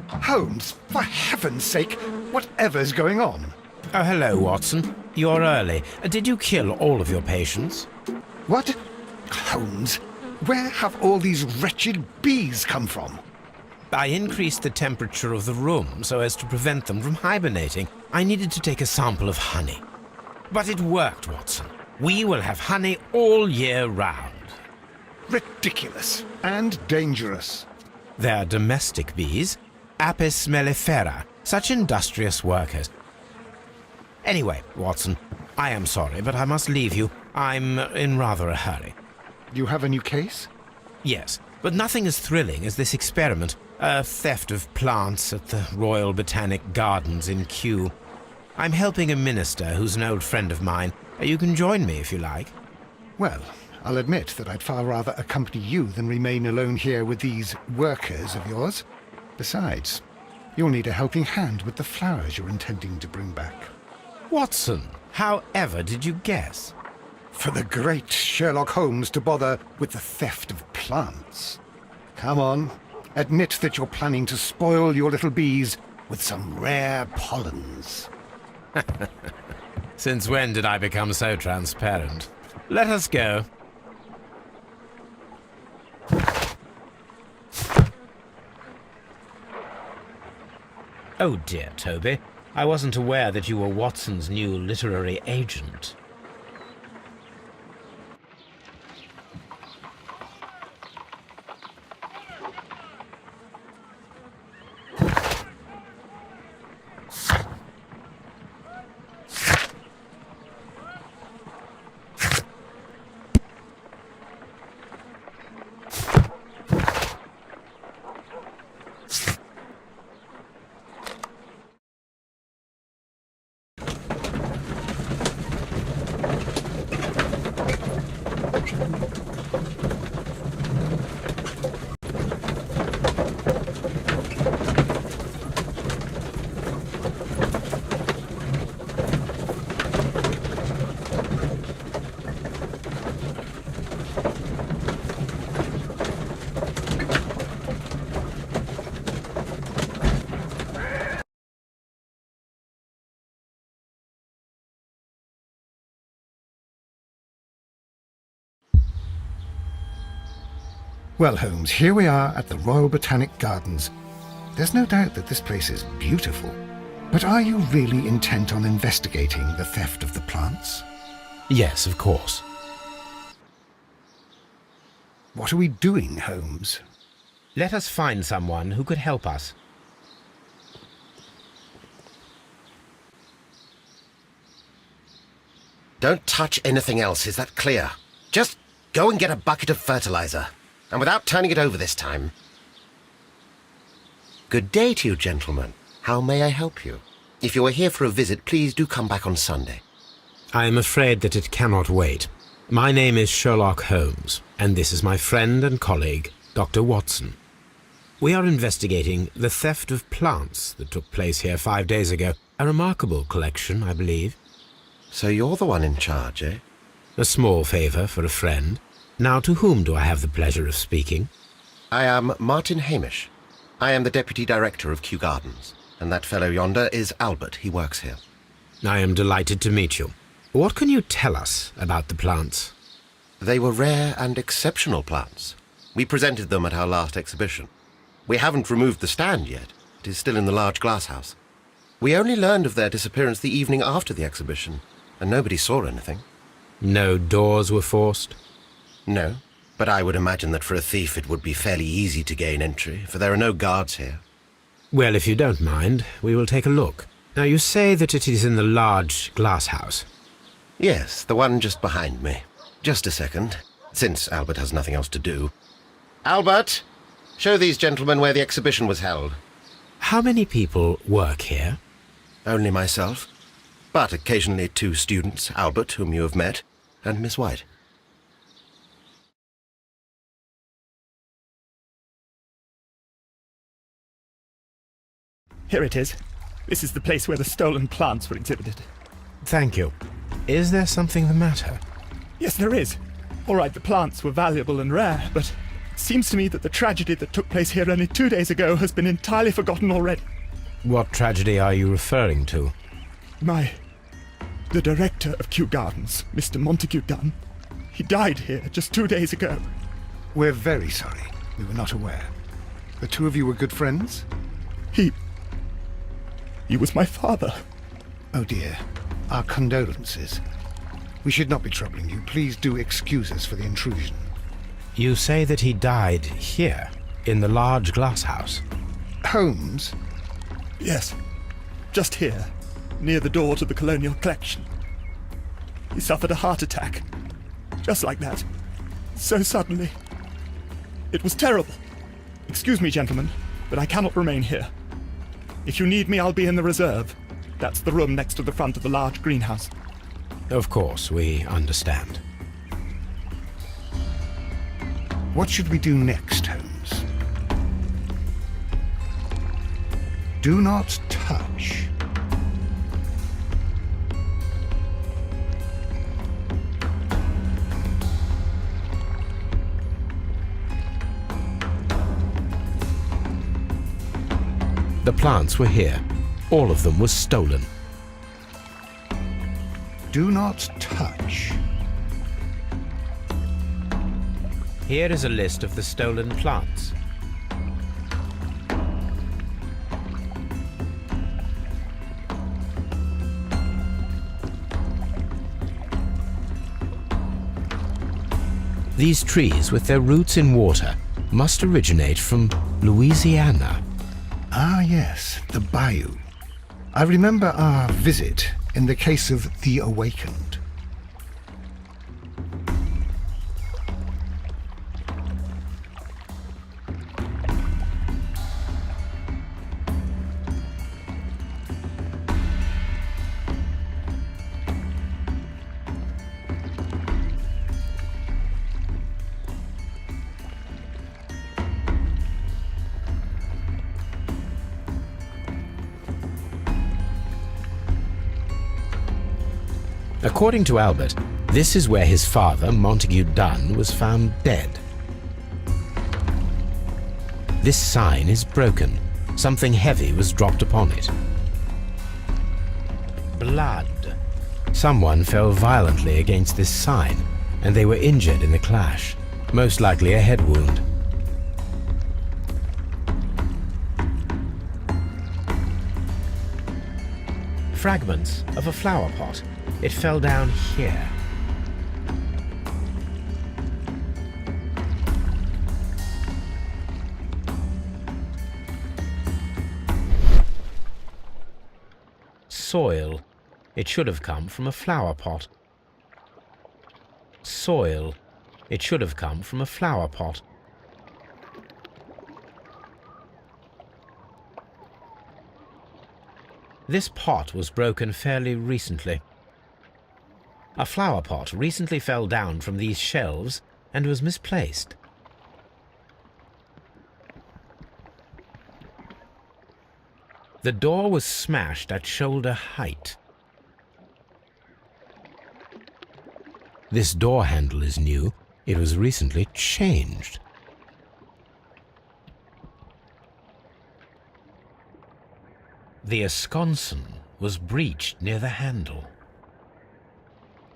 Holmes, for heaven's sake, whatever's going on?
Oh, hello, Watson. You're early. Did you kill all of your patients?
What? Holmes, where have all these wretched bees come from?
I increased the temperature of the room so as to prevent them from hibernating. I needed to take a sample of honey. But it worked, Watson. We will have honey all year round.
Ridiculous and dangerous.
They're domestic bees, Apis mellifera, such industrious workers. Anyway, Watson, I am sorry, but I must leave you. I'm in rather a hurry.
You have a new case?
Yes, but nothing as thrilling as this experiment. A theft of plants at the Royal Botanic Gardens in Kew. I'm helping a minister who's an old friend of mine. You can join me if you like.
Well, I'll admit that I'd far rather accompany you than remain alone here with these workers of yours. Besides, you'll need a helping hand with the flowers you're intending to bring back.
Watson, however did you guess?
For the great Sherlock Holmes to bother with the theft of plants. Come on, admit that you're planning to spoil your little bees with some rare pollens.
Since when did I become so transparent? Let us go. Oh dear, Toby. I wasn't aware that you were Watson's new literary agent.
Well, Holmes, here we are at the Royal Botanic Gardens. There's no doubt that this place is beautiful. But are you really intent on investigating the theft of the plants?
Yes, of course.
What are we doing, Holmes?
Let us find someone who could help us.
Don't touch anything else, is that clear? Just go and get a bucket of fertilizer. And without turning it over this time. Good day to you, gentlemen. How may I help you? If you are here for a visit, please do come back on Sunday.
I am afraid that it cannot wait. My name is Sherlock Holmes, and this is my friend and colleague, Dr. Watson. We are investigating the theft of plants that took place here 5 days ago. A remarkable collection, I believe.
So you're the one in charge, eh?
A small favour for a friend. Now, to whom do I have the pleasure of speaking?
I am Martin Hamish. I am the Deputy Director of Kew Gardens, and that fellow yonder is Albert. He works here.
I am delighted to meet you. What can you tell us about the plants?
They were rare and exceptional plants. We presented them at our last exhibition. We haven't removed the stand yet. It is still in the large glass house. We only learned of their disappearance the evening after the exhibition, and nobody saw anything.
No doors were forced?
No, but I would imagine that for a thief it would be fairly easy to gain entry, for there are no guards here.
Well, if you don't mind, we will take a look. Now, you say that it is in the large glass house.
Yes, the one just behind me. Just a second, since Albert has nothing else to do. Albert, show these gentlemen where the exhibition was held.
How many people work here?
Only myself, but occasionally 2 students, Albert, whom you have met, and Miss White.
Here it is. This is the place where the stolen plants were exhibited.
Thank you. Is there something the matter?
Yes, there is. All right, the plants were valuable and rare, but it seems to me that the tragedy that took place here only 2 days ago has been entirely forgotten already.
What tragedy are you referring to?
The director of Kew Gardens, Mr. Montague Dunn, he died here just 2 days ago.
We're very sorry. We were not aware. The two of you were good friends?
He was my father.
Oh dear. Our condolences. We should not be troubling you. Please do excuse us for the intrusion.
You say that he died here, in the large glass house?
Holmes?
Yes, just here, near the door to the colonial collection. He suffered a heart attack, just like that, so suddenly. It was terrible. Excuse me, gentlemen, but I cannot remain here. If you need me, I'll be in the reserve. That's the room next to the front of the large greenhouse.
Of course, we understand.
What should we do next, Holmes? Do not touch.
The plants were here. All of them were stolen.
Do not touch.
Here is a list of the stolen plants. These trees, with their roots in water, must originate from Louisiana.
Ah, yes, the bayou. I remember our visit in the case of the Awakened.
According to Albert, this is where his father, Montague Dunn, was found dead. This sign is broken. Something heavy was dropped upon it. Blood. Someone fell violently against this sign, and they were injured in the clash, most likely a head wound. Fragments of a flower pot. It fell down here. Soil. It should have come from a flower pot. Soil. It should have come from a flower pot. This pot was broken fairly recently. A flower pot recently fell down from these shelves and was misplaced. The door was smashed at shoulder height. This door handle is new. It was recently changed. The esconsson was breached near the handle.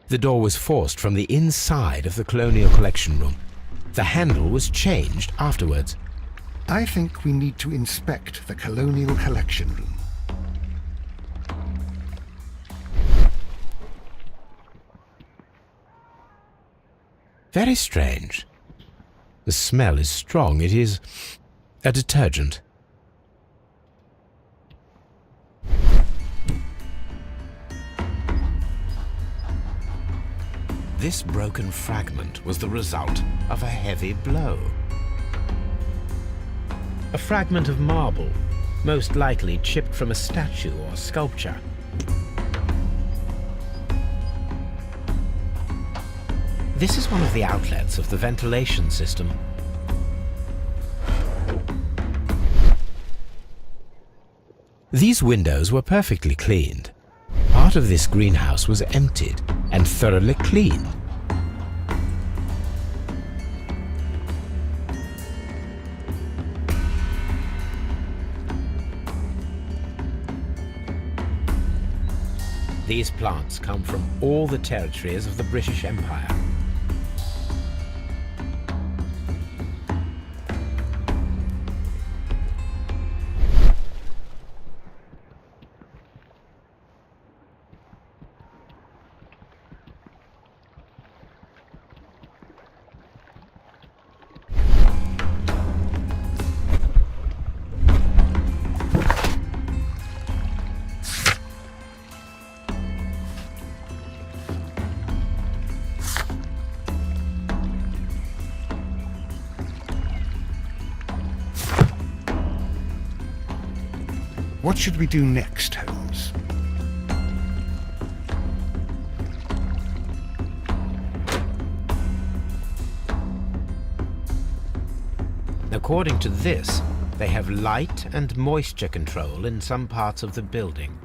The door was forced from the inside of the Colonial Collection Room. The handle was changed afterwards.
I think we need to inspect the Colonial Collection Room.
Very strange. The smell is strong. It is a detergent. This broken fragment was the result of a heavy blow. A fragment of marble, most likely chipped from a statue or sculpture. This is one of the outlets of the ventilation system. These windows were perfectly cleaned. Part of this greenhouse was emptied and thoroughly cleaned. These plants come from all the territories of the British Empire.
What should we do next, Holmes?
According to this, they have light and moisture control in some parts of the building.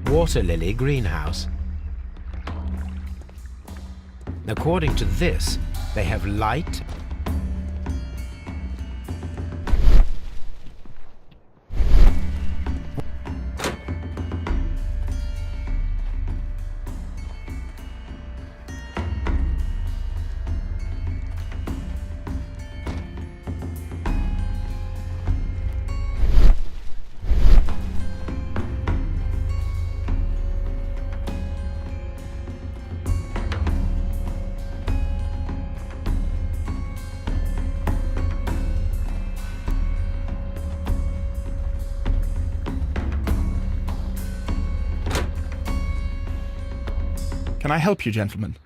Water lily greenhouse. According to this, they have light .
Can I help you, gentlemen?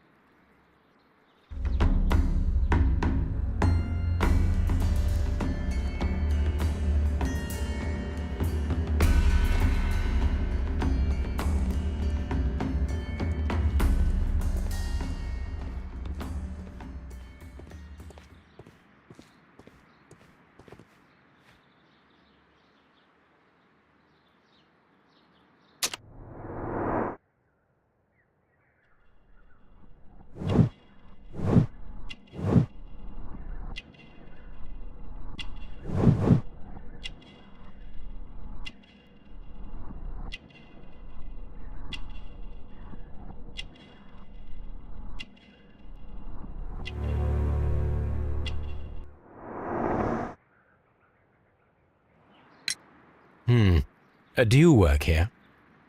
Do you work here?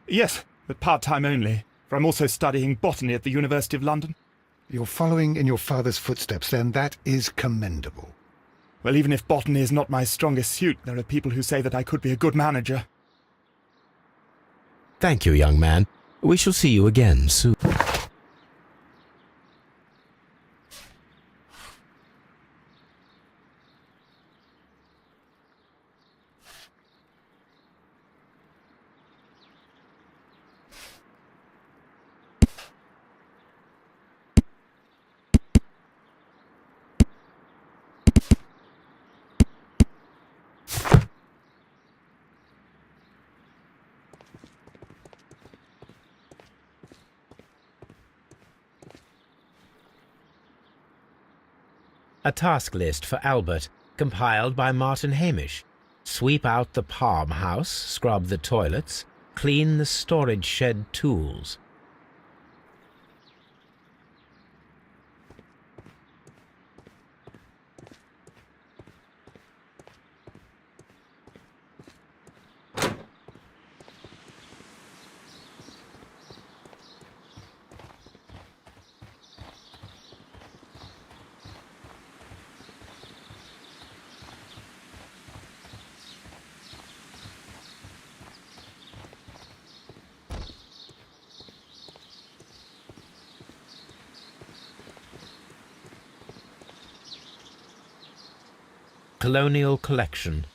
Yes, but part-time only, for I'm also studying botany at the University of London.
You're following in your father's footsteps, then. That is commendable.
Well, even if botany is not my strongest suit, there are people who say that I could be a good manager.
Thank you, young man. We shall see you again soon. A task list for Albert, compiled by Martin Hamish. Sweep out the palm house, scrub the toilets, clean the storage shed tools. Colonial Collection.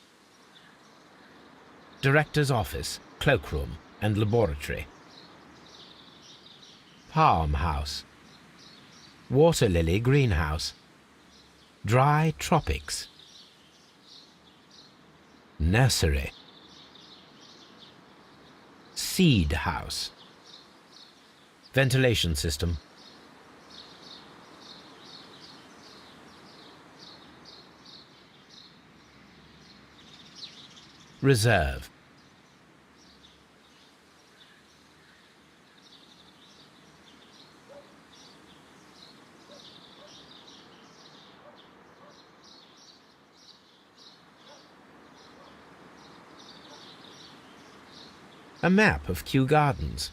Director's Office, Cloakroom and Laboratory. Palm House. Water Lily Greenhouse. Dry Tropics. Nursery. Seed House. Ventilation System. Reserve. A map of Kew Gardens.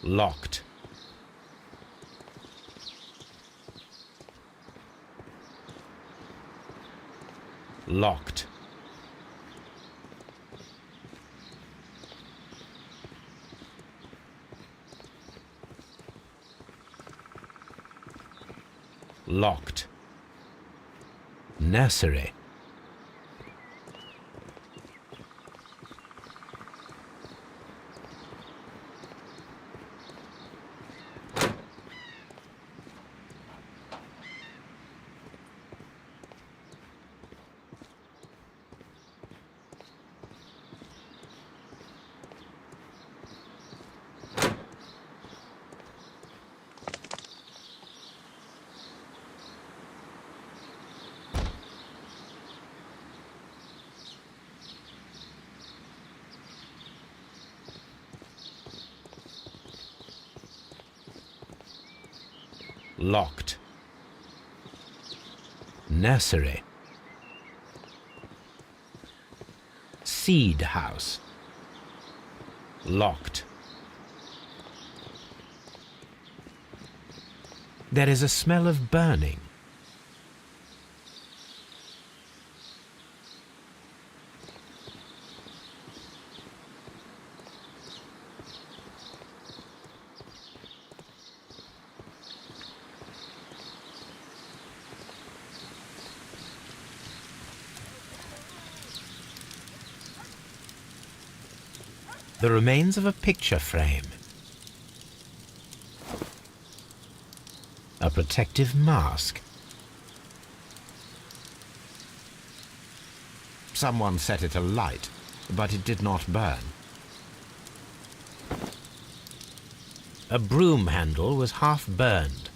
Locked. Locked. Locked. Nursery. Locked. Nursery. Seed house. Locked. There is a smell of burning. The remains of a picture frame. A protective mask.
Someone set it alight, but it did not burn.
A broom handle was half burned.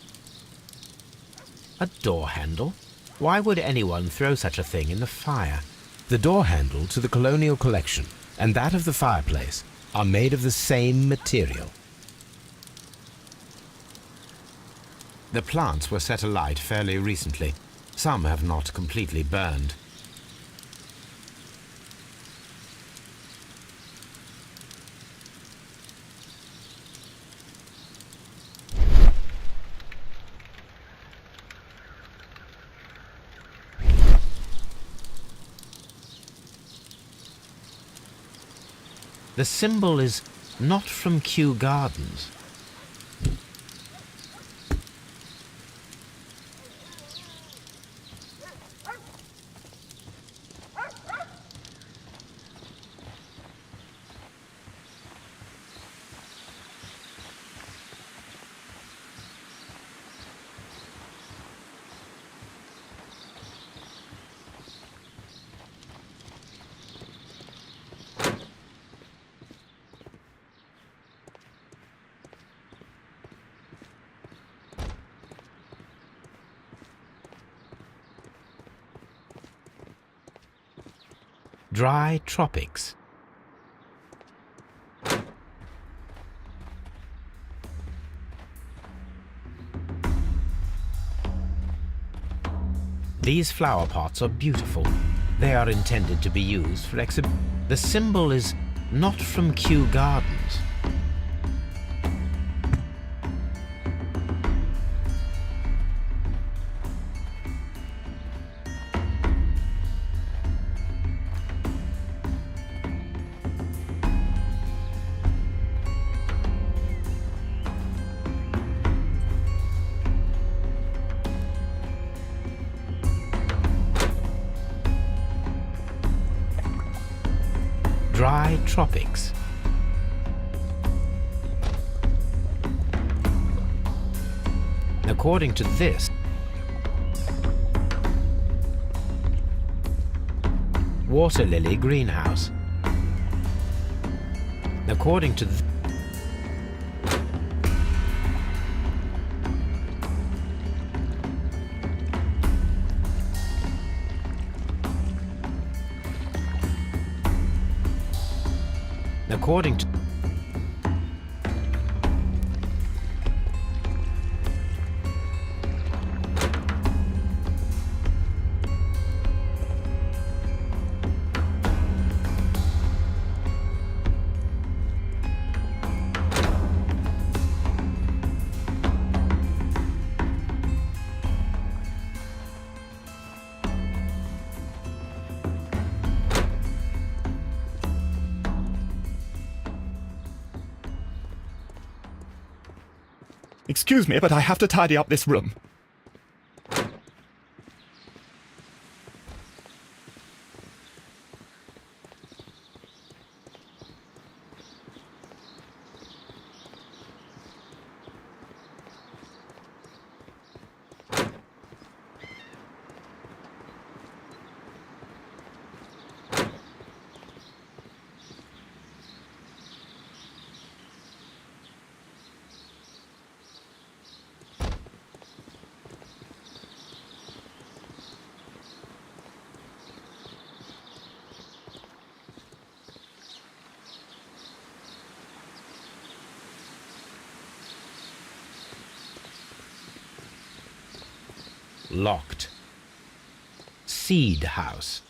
A door handle? Why would anyone throw such a thing in the fire? The door handle to the colonial collection and that of the fireplace are made of the same material.
The plants were set alight fairly recently. Some have not completely burned.
The symbol is not from Kew Gardens. Dry tropics. These flower pots are beautiful. They are intended to be used for The symbol is not from Kew Gardens. Dry tropics. According to this, water lily greenhouse. According to According to
Excuse me, but I have to tidy up this room.
locked. Seed house.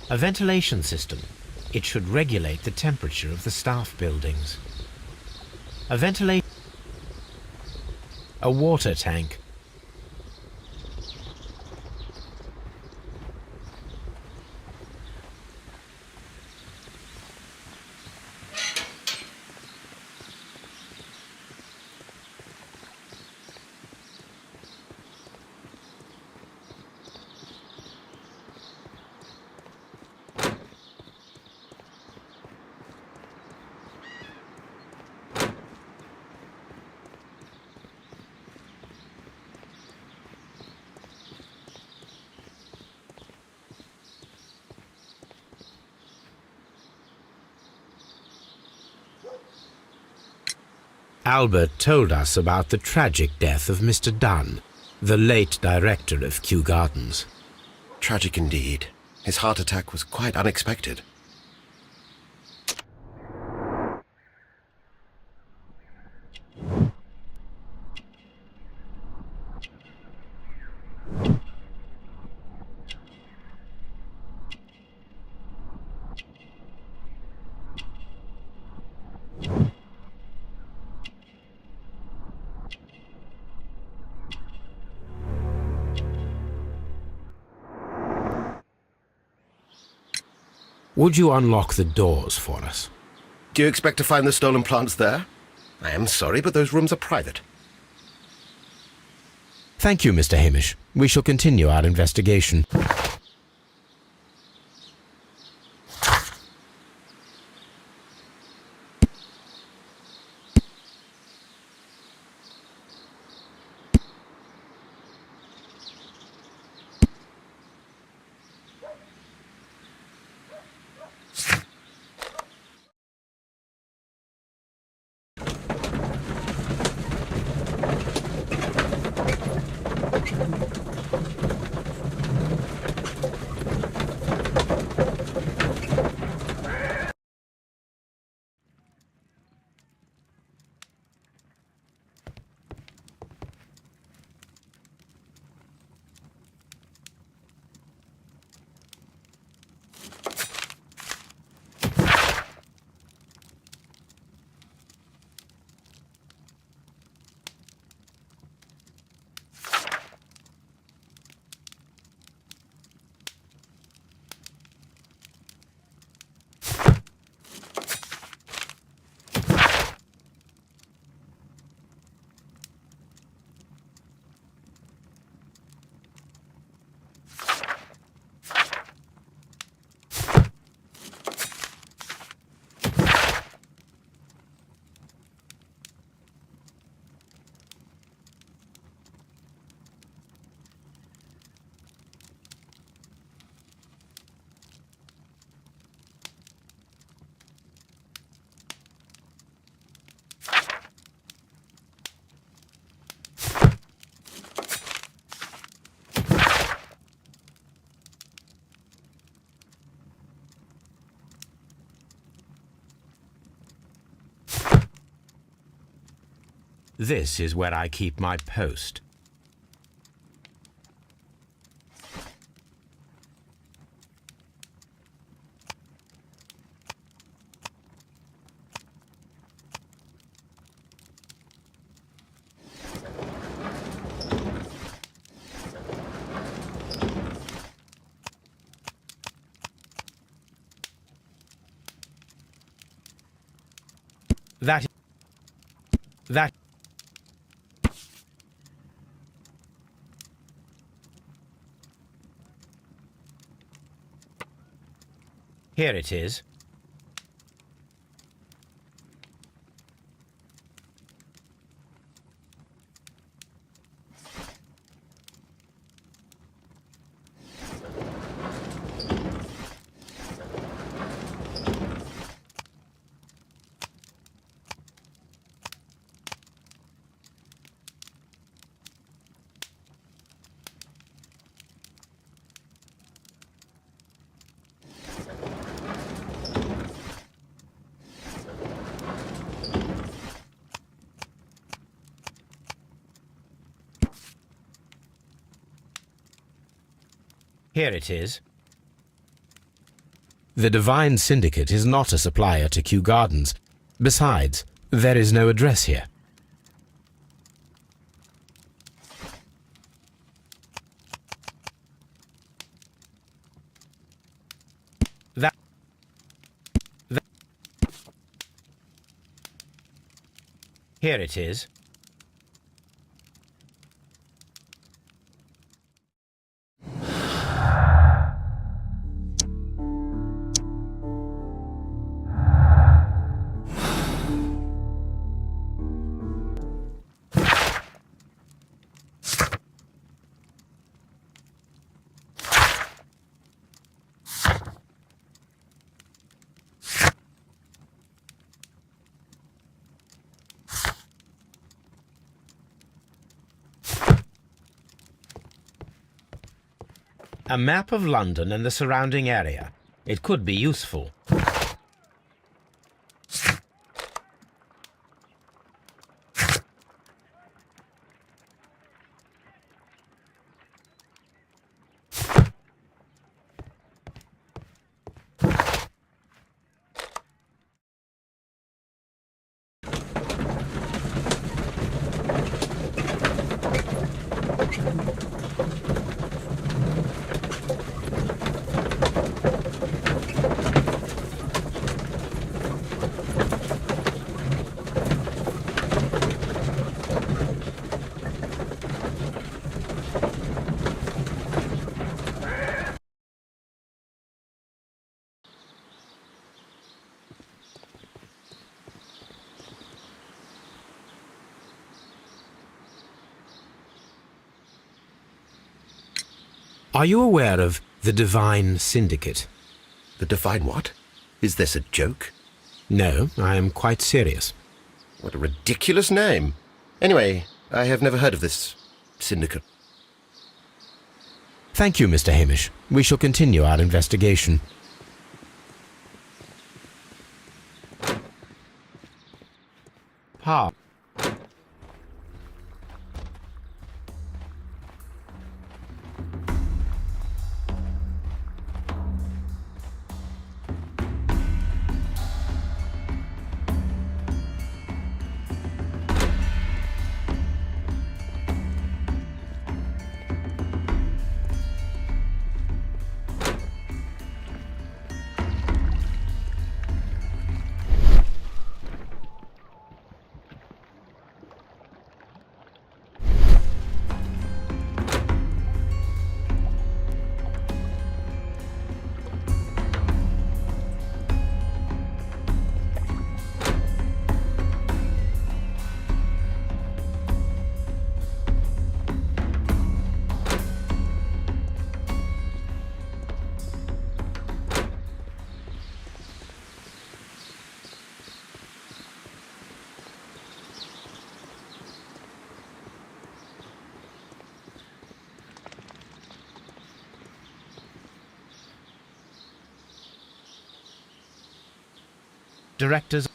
A ventilation system. It should regulate the temperature of the staff buildings. A water tank. Albert told us about the tragic death of Mr. Dunn, the late director of Kew Gardens.
Tragic indeed. His heart attack was quite unexpected.
Would you unlock the doors for us?
Do you expect to find the stolen plants there? I am sorry, but those rooms are private.
Thank you, Mr. Hamish. We shall continue our investigation. This is where I keep my post. That Here it is.
Here it is.
The Divine Syndicate is not a supplier to Kew Gardens. Besides, there is no address here.
Here it is. A map of London and the surrounding area. It could be useful.
Are you aware of the Divine Syndicate?
The Divine what? Is this a joke?
No, I am quite serious.
What a ridiculous name. Anyway, I have never heard of this syndicate.
Thank you, Mr. Hamish. We shall continue our investigation.
Pa. Directors.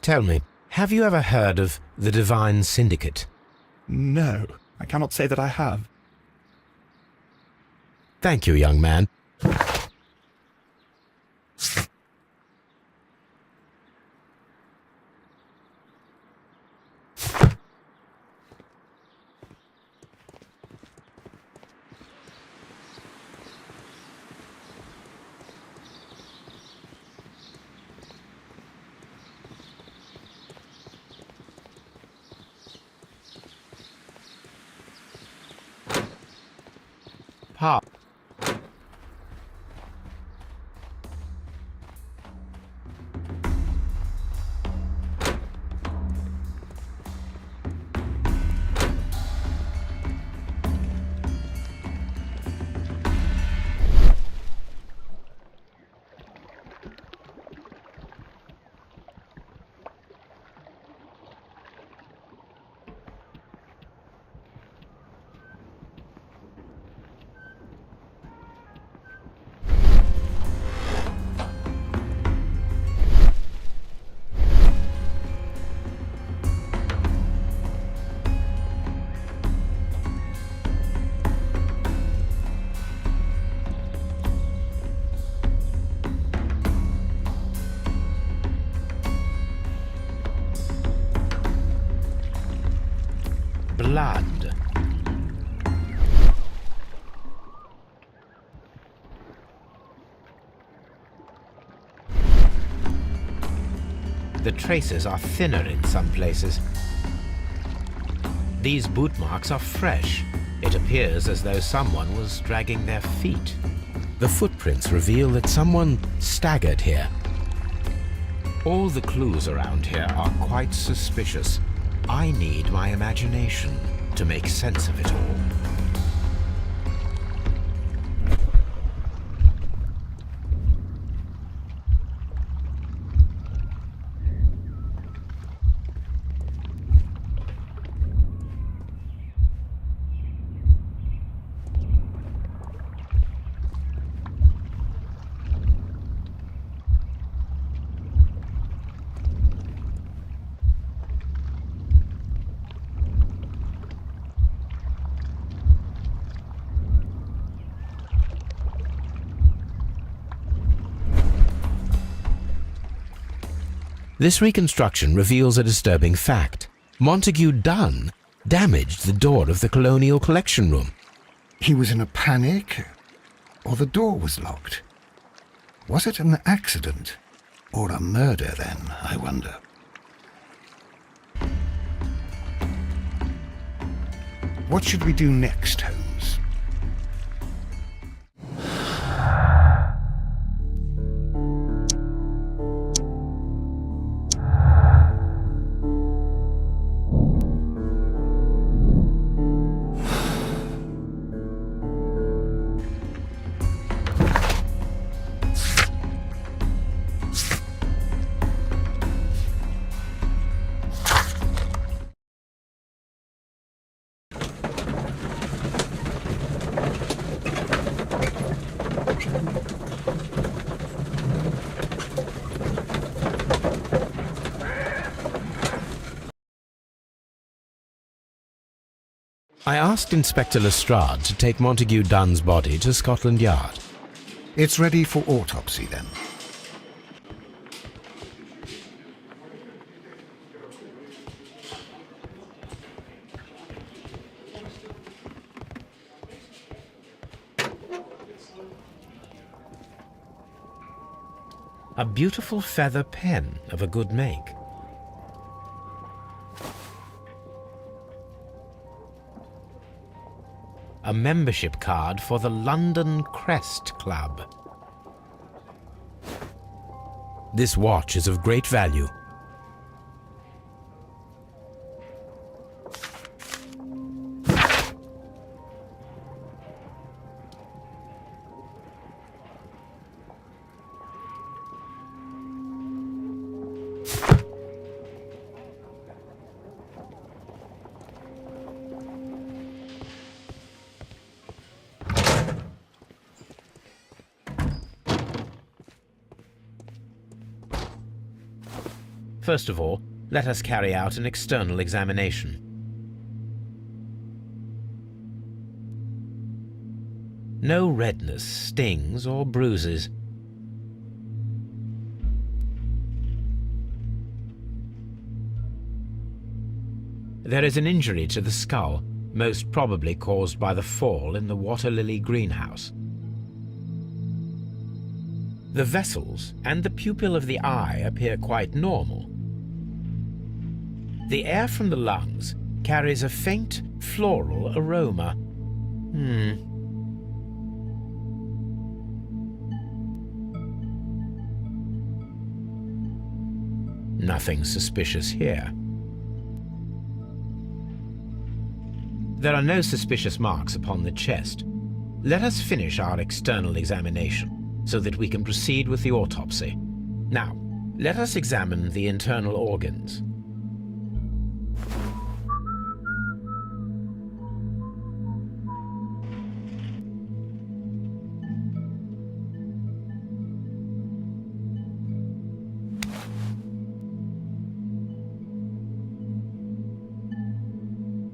Tell me, have you ever heard of the Divine Syndicate?
No, I cannot say that I have.
Thank you, young man.
Pa. blood. The traces are thinner in some places. These boot marks are fresh. It appears as though someone was dragging their feet. The footprints reveal that someone staggered here. All the clues around here are quite suspicious. I need my imagination to make sense of it all. This reconstruction reveals a disturbing fact. Montague Dunn damaged the door of the Colonial Collection Room.
He was in a panic, or the door was locked? Was it an accident, or a murder then, I wonder? What should we do next, Holmes?
I asked Inspector Lestrade to take Montague Dunn's body to Scotland Yard.
It's ready for autopsy then.
A beautiful feather pen of a good make. A membership card for the London Crest Club.
This watch is of great value.
First of all, let us carry out an external examination. No redness, stings, or bruises. There is an injury to the skull, most probably caused by the fall in the water lily greenhouse. The vessels and the pupil of the eye appear quite normal. The air from the lungs carries a faint floral aroma. Nothing suspicious here. There are no suspicious marks upon the chest. Let us finish our external examination so that we can proceed with the autopsy. Now, let us examine the internal organs.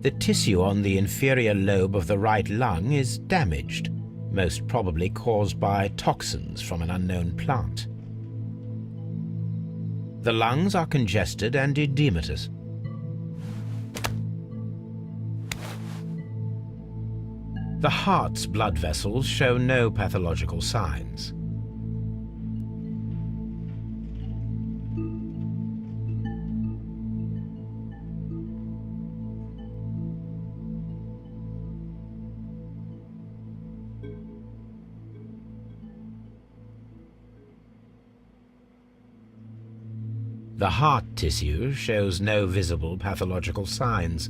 The tissue on the inferior lobe of the right lung is damaged, most probably caused by toxins from an unknown plant. The lungs are congested and edematous. The heart's blood vessels show no pathological signs. The heart tissue shows no visible pathological signs.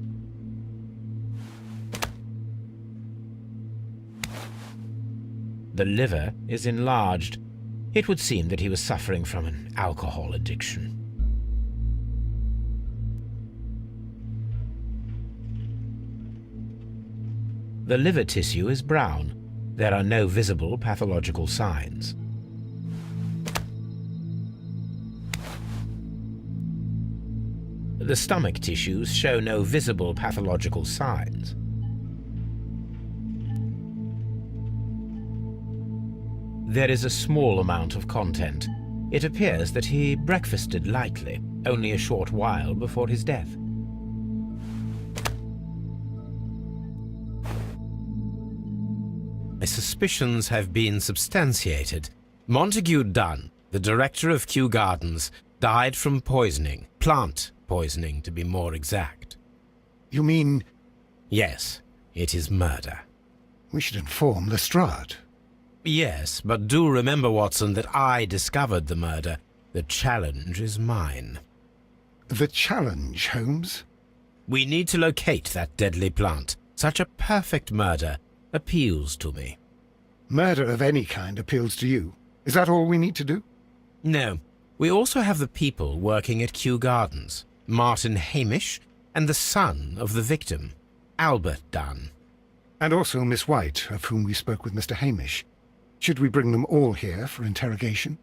The liver is enlarged. It would seem that he was suffering from an alcohol addiction. The liver tissue is brown. There are no visible pathological signs. The stomach tissues show no visible pathological signs. There is a small amount of content. It appears that he breakfasted lightly, only a short while before his death. My suspicions have been substantiated. Montague Dunn, the director of Kew Gardens, died from poisoning, plant poisoning to be more exact.
You mean...
Yes, it is murder.
We should inform Lestrade.
Yes, but do remember, Watson, that I discovered the murder. The challenge is mine.
The challenge, Holmes?
We need to locate that deadly plant. Such a perfect murder appeals to me.
Murder of any kind appeals to you. Is that all we need to do?
No. We also have the people working at Kew Gardens. Martin Hamish and the son of the victim, Albert Dunn.
And also Miss White, of whom we spoke with Mr. Hamish. Should we bring them all here for interrogation?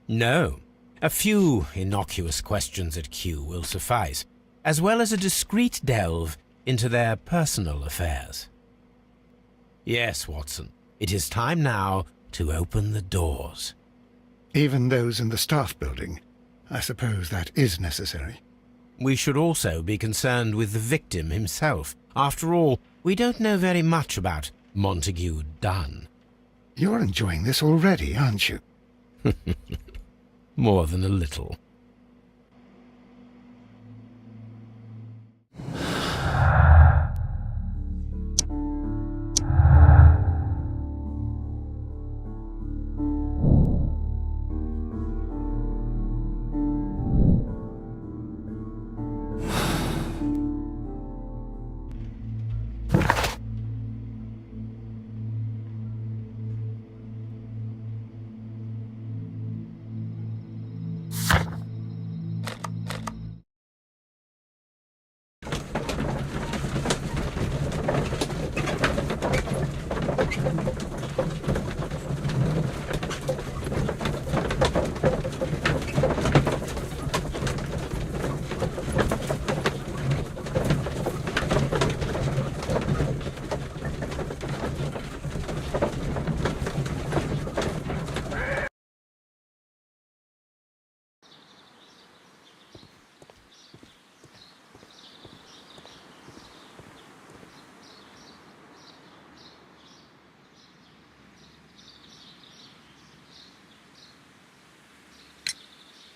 No. A few innocuous questions at Kew will suffice, as well as a discreet delve into their personal affairs. Yes, Watson, it is time now to open the doors.
Even those in the staff building? I suppose that is necessary.
We should also be concerned with the victim himself. After all, we don't know very much about Montague Dunn.
You're enjoying this already, aren't you?
More than a little.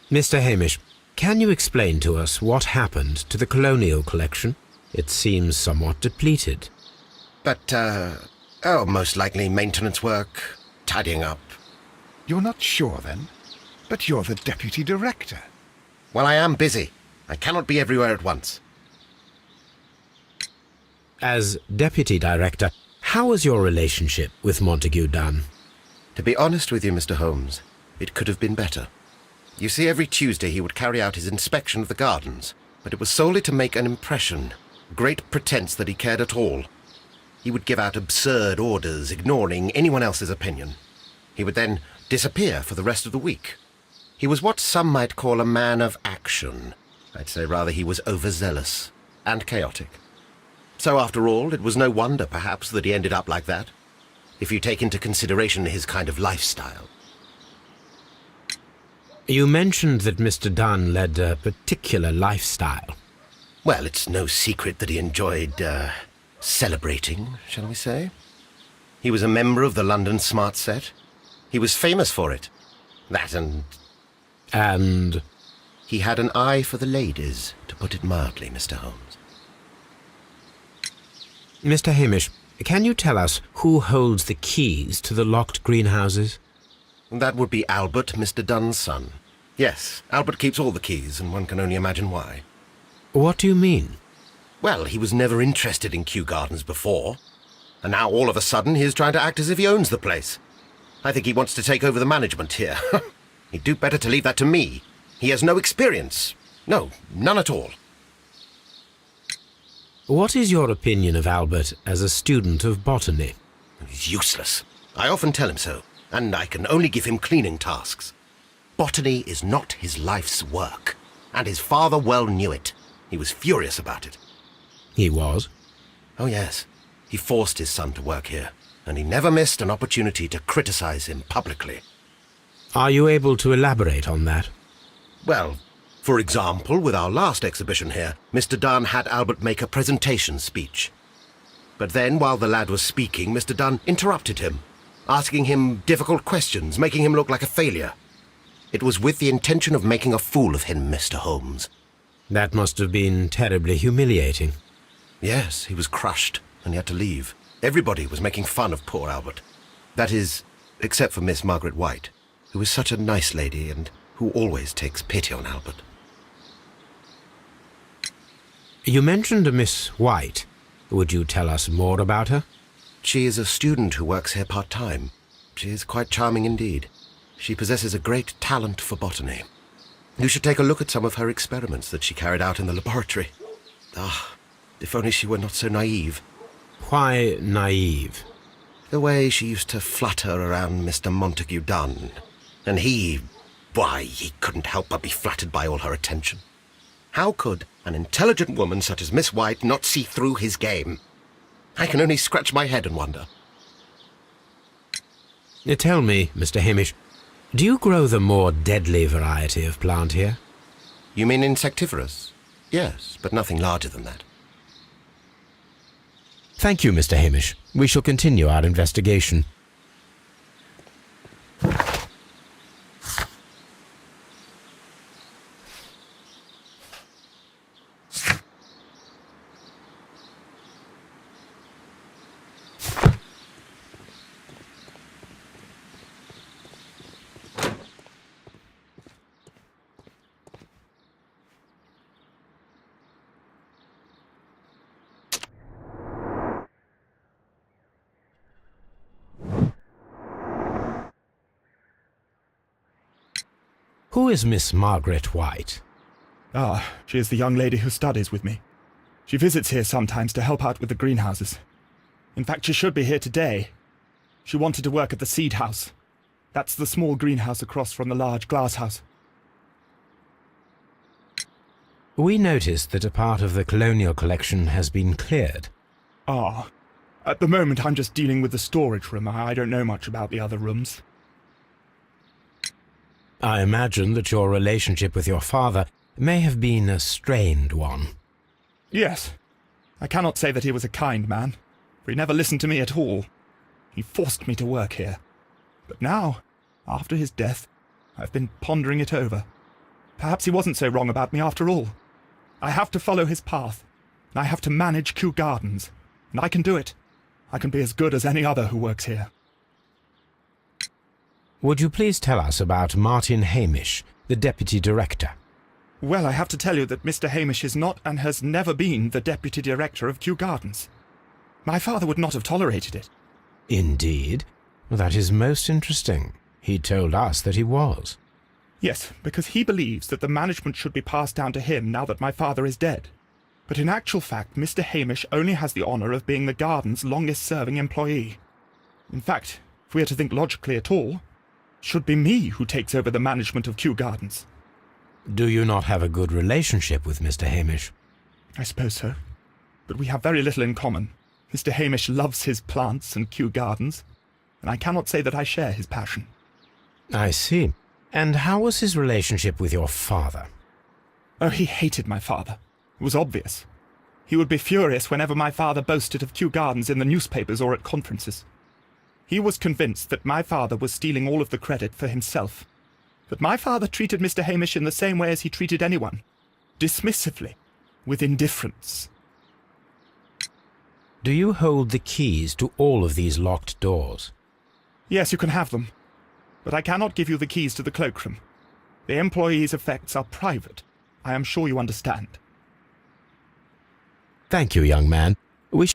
Mr. Hamish, can you explain to us what happened to the colonial collection? It seems somewhat depleted.
But, most likely maintenance work, tidying up.
You're not sure, then? But you're the deputy director.
Well, I am busy. I cannot be everywhere at once.
As deputy director, how was your relationship with Montague Dunn?
To be honest with you, Mr. Holmes, it could have been better. You see, every Tuesday he would carry out his inspection of the gardens, but it was solely to make an impression, great pretense that he cared at all. He would give out absurd orders, ignoring anyone else's opinion. He would then disappear for the rest of the week. He was what some might call a man of action. I'd say rather he was overzealous and chaotic. So after all, it was no wonder, perhaps, that he ended up like that, if you take into consideration his kind of lifestyle.
You mentioned that Mr. Dunn led a particular lifestyle.
Well, it's no secret that he enjoyed, celebrating, shall we say? He was a member of the London Smart Set. He was famous for it. That and...
And...
He had an eye for the ladies, to put it mildly, Mr. Holmes.
Mr. Hamish, can you tell us who holds the keys to the locked greenhouses?
That would be Albert, Mr. Dunn's son. Yes, Albert keeps all the keys, and one can only imagine why.
What do you mean?
Well, he was never interested in Kew Gardens before. And now, all of a sudden, he is trying to act as if he owns the place. I think he wants to take over the management here. He'd do better to leave that to me. He has no experience. No, none at all.
What is your opinion of Albert as a student of botany?
He's useless. I often tell him so, and I can only give him cleaning tasks. Botany is not his life's work, and his father well knew it. He was furious about it.
He was?
Oh, yes. He forced his son to work here, and he never missed an opportunity to criticize him publicly.
Are you able to elaborate on that?
Well, for example, with our last exhibition here, Mr. Dunn had Albert make a presentation speech. But then, while the lad was speaking, Mr. Dunn interrupted him, asking him difficult questions, making him look like a failure. It was with the intention of making a fool of him, Mr. Holmes.
That must have been terribly humiliating.
Yes, he was crushed, and he had to leave. Everybody was making fun of poor Albert. That is, except for Miss Margaret White, who is such a nice lady and who always takes pity on Albert.
You mentioned a Miss White. Would you tell us more about her?
She is a student who works here part-time. She is quite charming indeed. She possesses a great talent for botany. You should take a look at some of her experiments that she carried out in the laboratory. Ah, if only she were not so naive.
Why naive?
The way she used to flutter around Mr. Montague Dunn. And why, he couldn't help but be flattered by all her attention. How could an intelligent woman such as Miss White not see through his game? I can only scratch my head and wonder.
Tell me, Mr. Hamish, do you grow the more deadly variety of plant here?
You mean insectivorous? Yes, but nothing larger than that.
Thank you, Mr. Hamish. We shall continue our investigation. Who is Miss Margaret White?
Ah, she is the young lady who studies with me. She visits here sometimes to help out with the greenhouses. In fact, she should be here today. She wanted to work at the seed house. That's the small greenhouse across from the large glass house.
We noticed that a part of the colonial collection has been cleared.
Ah, at the moment I'm just dealing with the storage room. I don't know much about the other rooms.
I imagine that your relationship with your father may have been a strained one.
Yes. I cannot say that he was a kind man, for he never listened to me at all. He forced me to work here. But now, after his death, I've been pondering it over. Perhaps he wasn't so wrong about me after all. I have to follow his path, and I have to manage Kew Gardens, and I can do it. I can be as good as any other who works here.
Would you please tell us about Martin Hamish, the Deputy Director?
Well, I have to tell you that Mr. Hamish is not and has never been the Deputy Director of Kew Gardens. My father would not have tolerated it.
Indeed? Well, that is most interesting. He told us that he was.
Yes, because he believes that the management should be passed down to him now that my father is dead. But in actual fact, Mr. Hamish only has the honour of being the garden's longest-serving employee. In fact, if we are to think logically at all, should be me who takes over the management of Kew Gardens.
Do you not have a good relationship with Mr. Hamish?
I suppose so. But we have very little in common. Mr. Hamish loves his plants and Kew Gardens, and I cannot say that I share his passion.
I see. And how was his relationship with your father?
Oh, he hated my father. It was obvious. He would be furious whenever my father boasted of Kew Gardens in the newspapers or at conferences. He was convinced that my father was stealing all of the credit for himself. But my father treated Mr. Hamish in the same way as he treated anyone. Dismissively. With indifference.
Do you hold the keys to all of these locked doors?
Yes, you can have them. But I cannot give you the keys to the cloakroom. The employees' effects are private. I am sure you understand.
Thank you, young man. We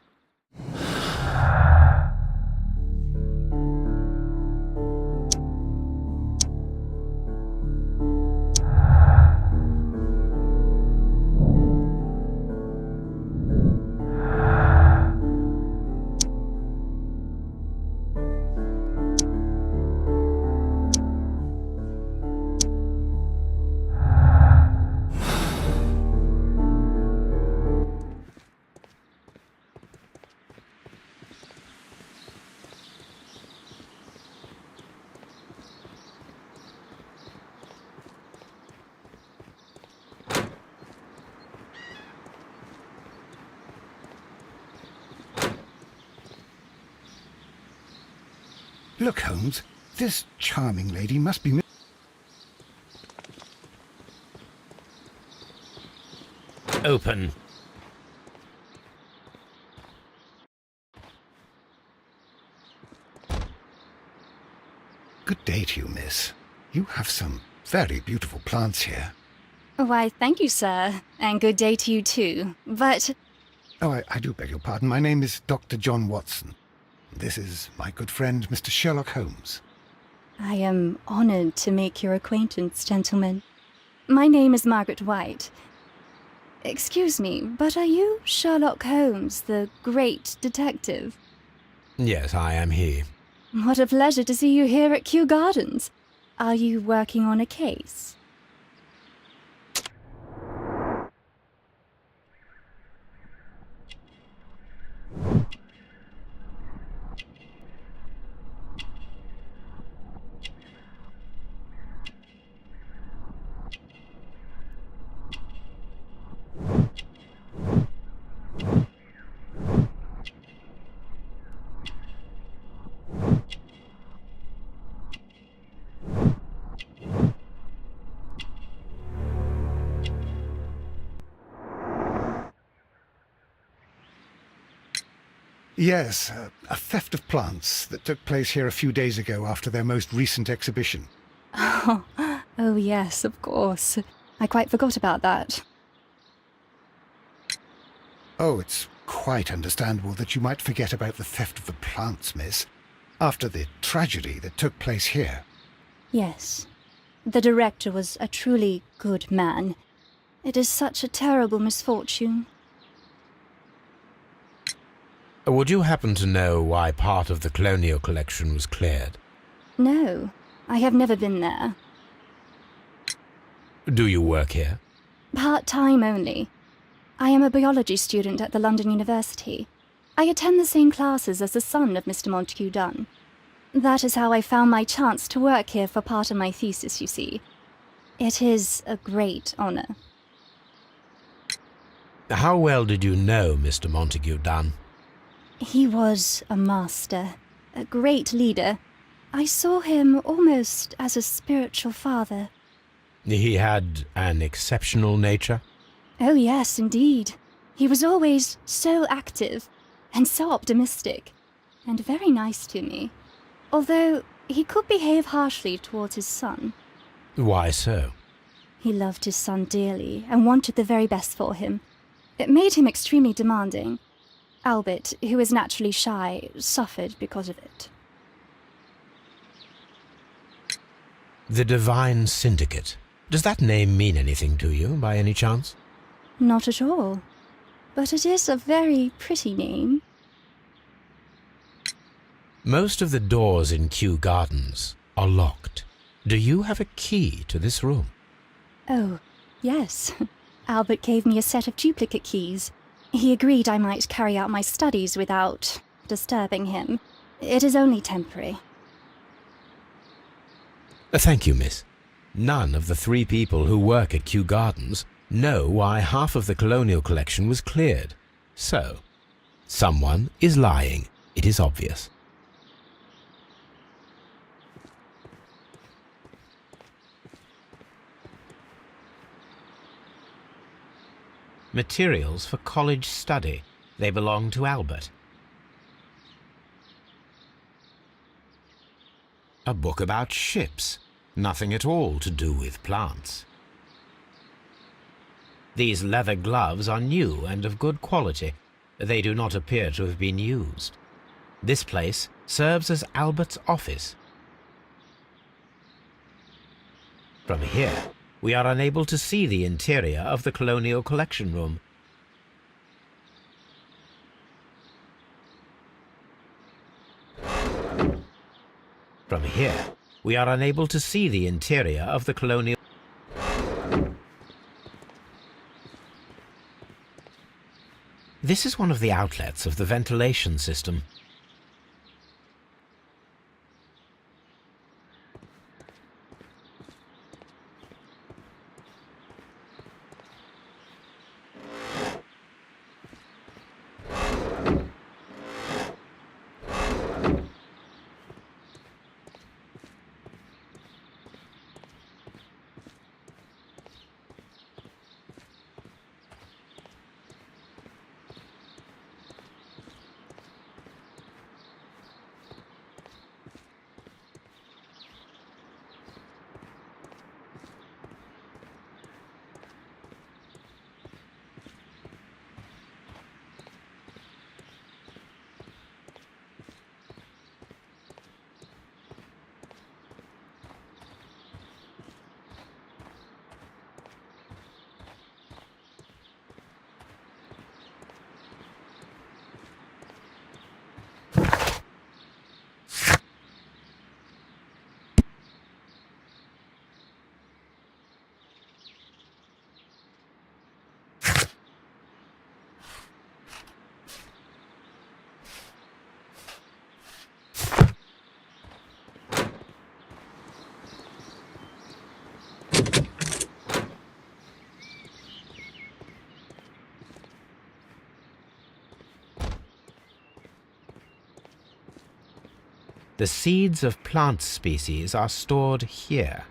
Look, Holmes, this charming lady must be...
open.
Good day to you, miss. You have some very beautiful plants here.
Why, thank you, sir. And good day to you too. But...
Oh, I do beg your pardon. My name is Dr. John Watson. This is my good friend, Mr. Sherlock Holmes.
I am honoured to make your acquaintance, gentlemen. My name is Margaret White. Excuse me, but are you Sherlock Holmes, the great detective?
Yes, I am he.
What a pleasure to see you here at Kew Gardens. Are you working on a case?
Yes, a theft of plants that took place here a few days ago after their most recent exhibition.
Oh yes, of course. I quite forgot about that.
Oh, it's quite understandable that you might forget about the theft of the plants, miss, after the tragedy that took place here.
Yes. The director was a truly good man. It is such a terrible misfortune.
Would you happen to know why part of the colonial collection was cleared?
No, I have never been there.
Do you work here?
Part-time only. I am a biology student at the London University. I attend the same classes as the son of Mr. Montague Dunn. That is how I found my chance to work here for part of my thesis, you see. It is a great honour.
How well did you know Mr. Montague Dunn?
He was a master, a great leader. I saw him almost as a spiritual father.
He had an exceptional nature?
Oh yes, indeed. He was always so active and so optimistic, and very nice to me. Although he could behave harshly towards his son.
Why so?
He loved his son dearly and wanted the very best for him. It made him extremely demanding. Albert, who is naturally shy, suffered because of it.
The Divine Syndicate. Does that name mean anything to you, by any chance?
Not at all. But it is a very pretty name.
Most of the doors in Kew Gardens are locked. Do you have a key to this room?
Oh, yes. Albert gave me a set of duplicate keys. He agreed I might carry out my studies without disturbing him. It is only temporary.
Thank you, miss. None of the 3 people who work at Kew Gardens know why half of the colonial collection was cleared. So, someone is lying. It is obvious. materials for college study. They belong to Albert. A book about ships, nothing at all to do with plants. These leather gloves are new and of good quality. They do not appear to have been used. This place serves as Albert's office. From here, we are unable to see the interior of the Colonial Collection Room. From here, we are unable to see the interior of the Colonial. This is one of the outlets of the ventilation system. The seeds of plant species are stored here.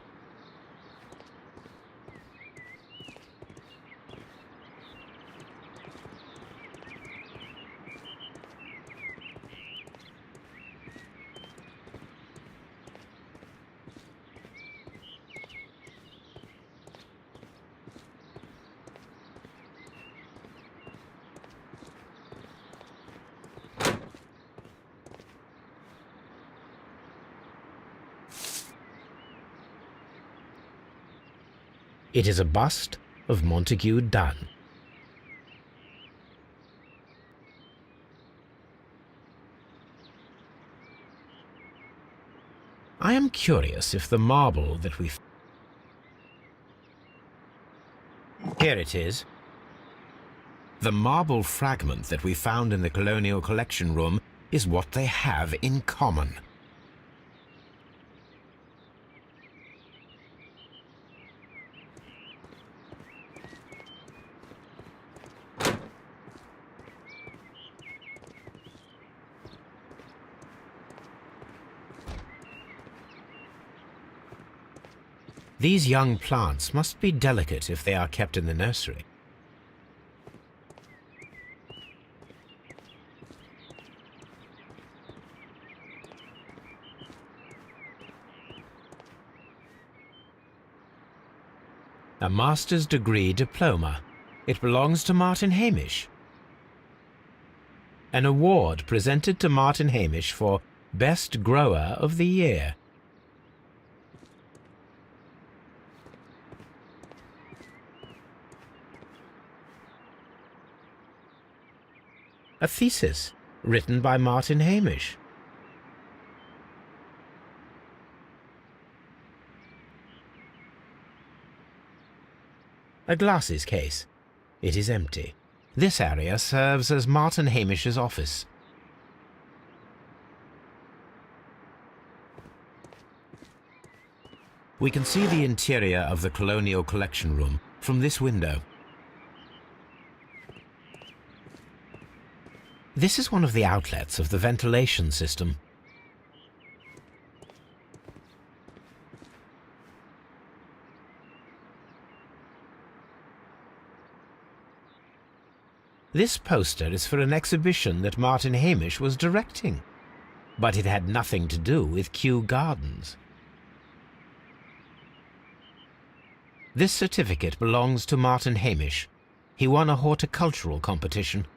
It is a bust of Montague Dunn. I am curious if the marble that we... Here it is. The marble fragment that we found in the Colonial Collection Room is what they have in common. These young plants must be delicate if they are kept in the nursery. A master's degree diploma. It belongs to Martin Hamish. An award presented to Martin Hamish for Best Grower of the Year. A thesis written by Martin Hamish. A glasses case. It is empty. This area serves as Martin Hamish's office. We can see the interior of the Colonial Collection Room from this window. This is one of the outlets of the ventilation system. This poster is for an exhibition that Martin Hamish was directing, but it had nothing to do with Kew Gardens. This certificate belongs to Martin Hamish. He won a horticultural competition.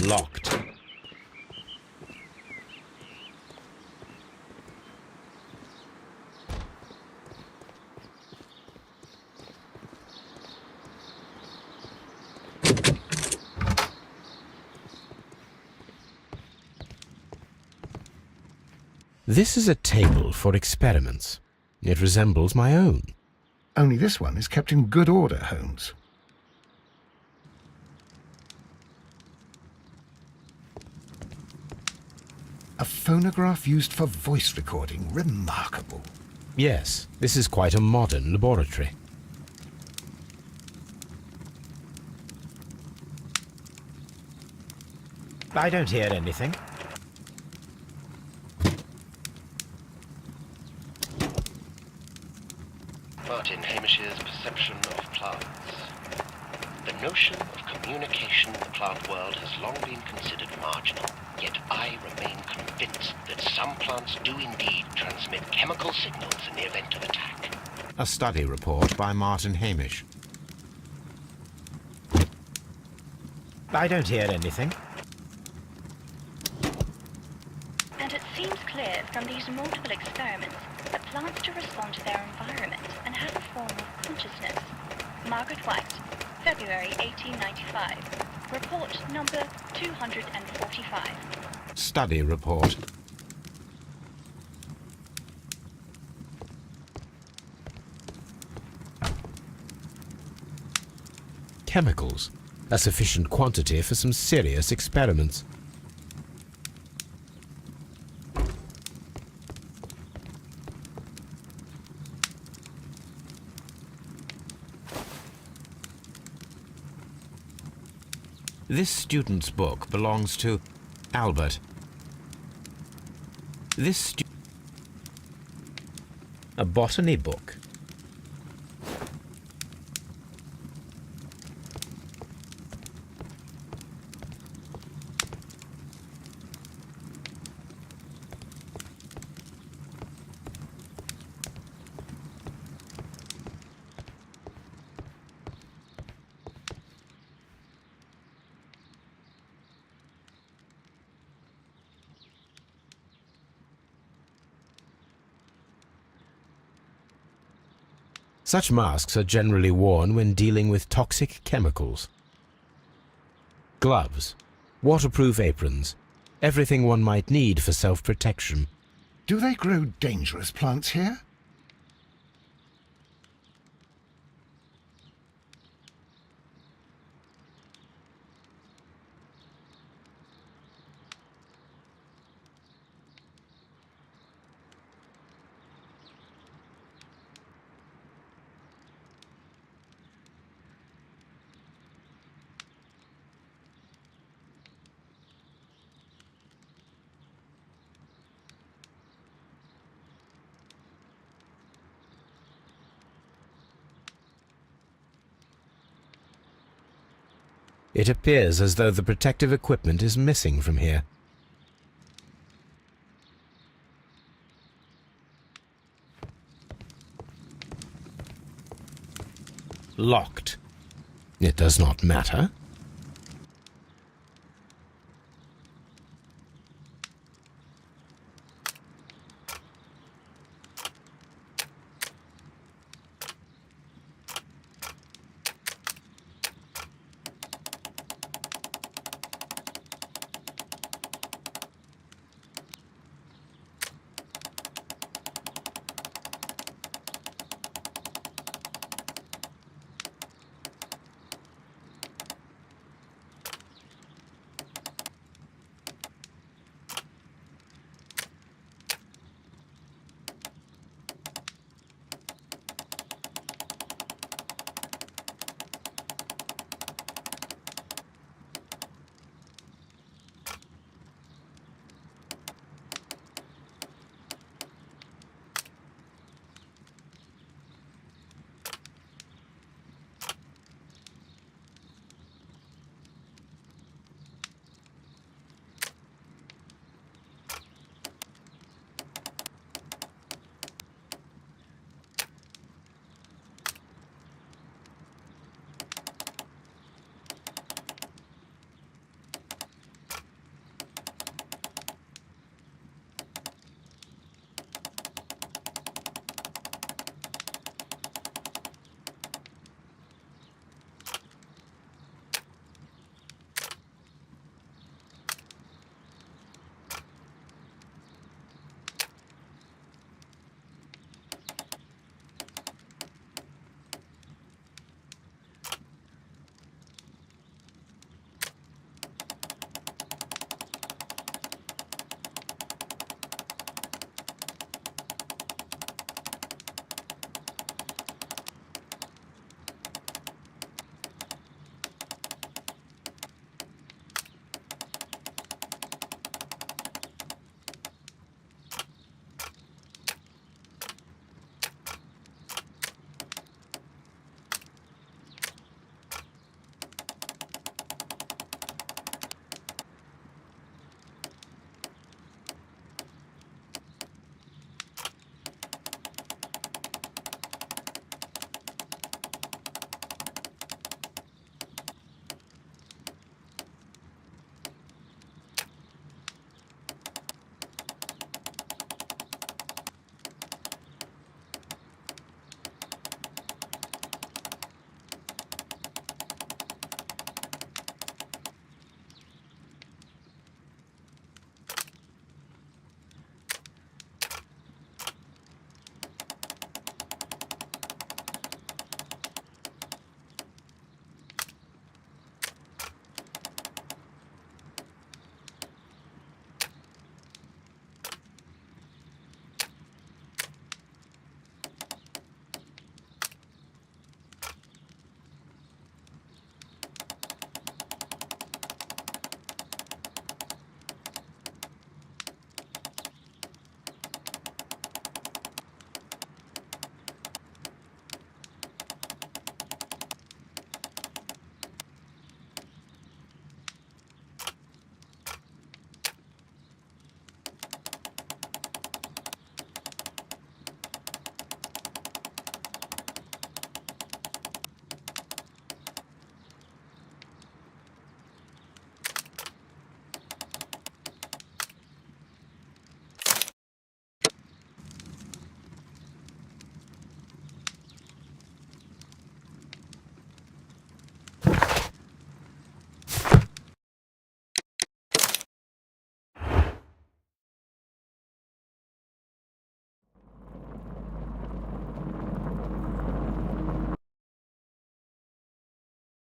Locked. This is a table for experiments. It resembles my own.
Only this one is kept in good order, Holmes. A phonograph used for voice recording. Remarkable.
Yes, this is quite a modern laboratory. I don't hear anything.
Martin Hamish's perception of plants. The notion of communication in the plant world has long been considered marginal, yet I remain convinced that some plants do indeed transmit chemical signals in the event of attack.
A study report by Martin Hamish. I don't hear anything.
And it seems clear from these multiple experiments that plants do respond to their environment and have a form of consciousness. Margaret White, February 1895. Report number 245.
Study report. Chemicals. A sufficient quantity for some serious experiments. This student's book belongs to Albert. A botany book. Such masks are generally worn when dealing with toxic chemicals. Gloves, waterproof aprons, everything one might need for self-protection.
Do they grow dangerous plants here?
It appears as though the protective equipment is missing from here. Locked. It does not matter.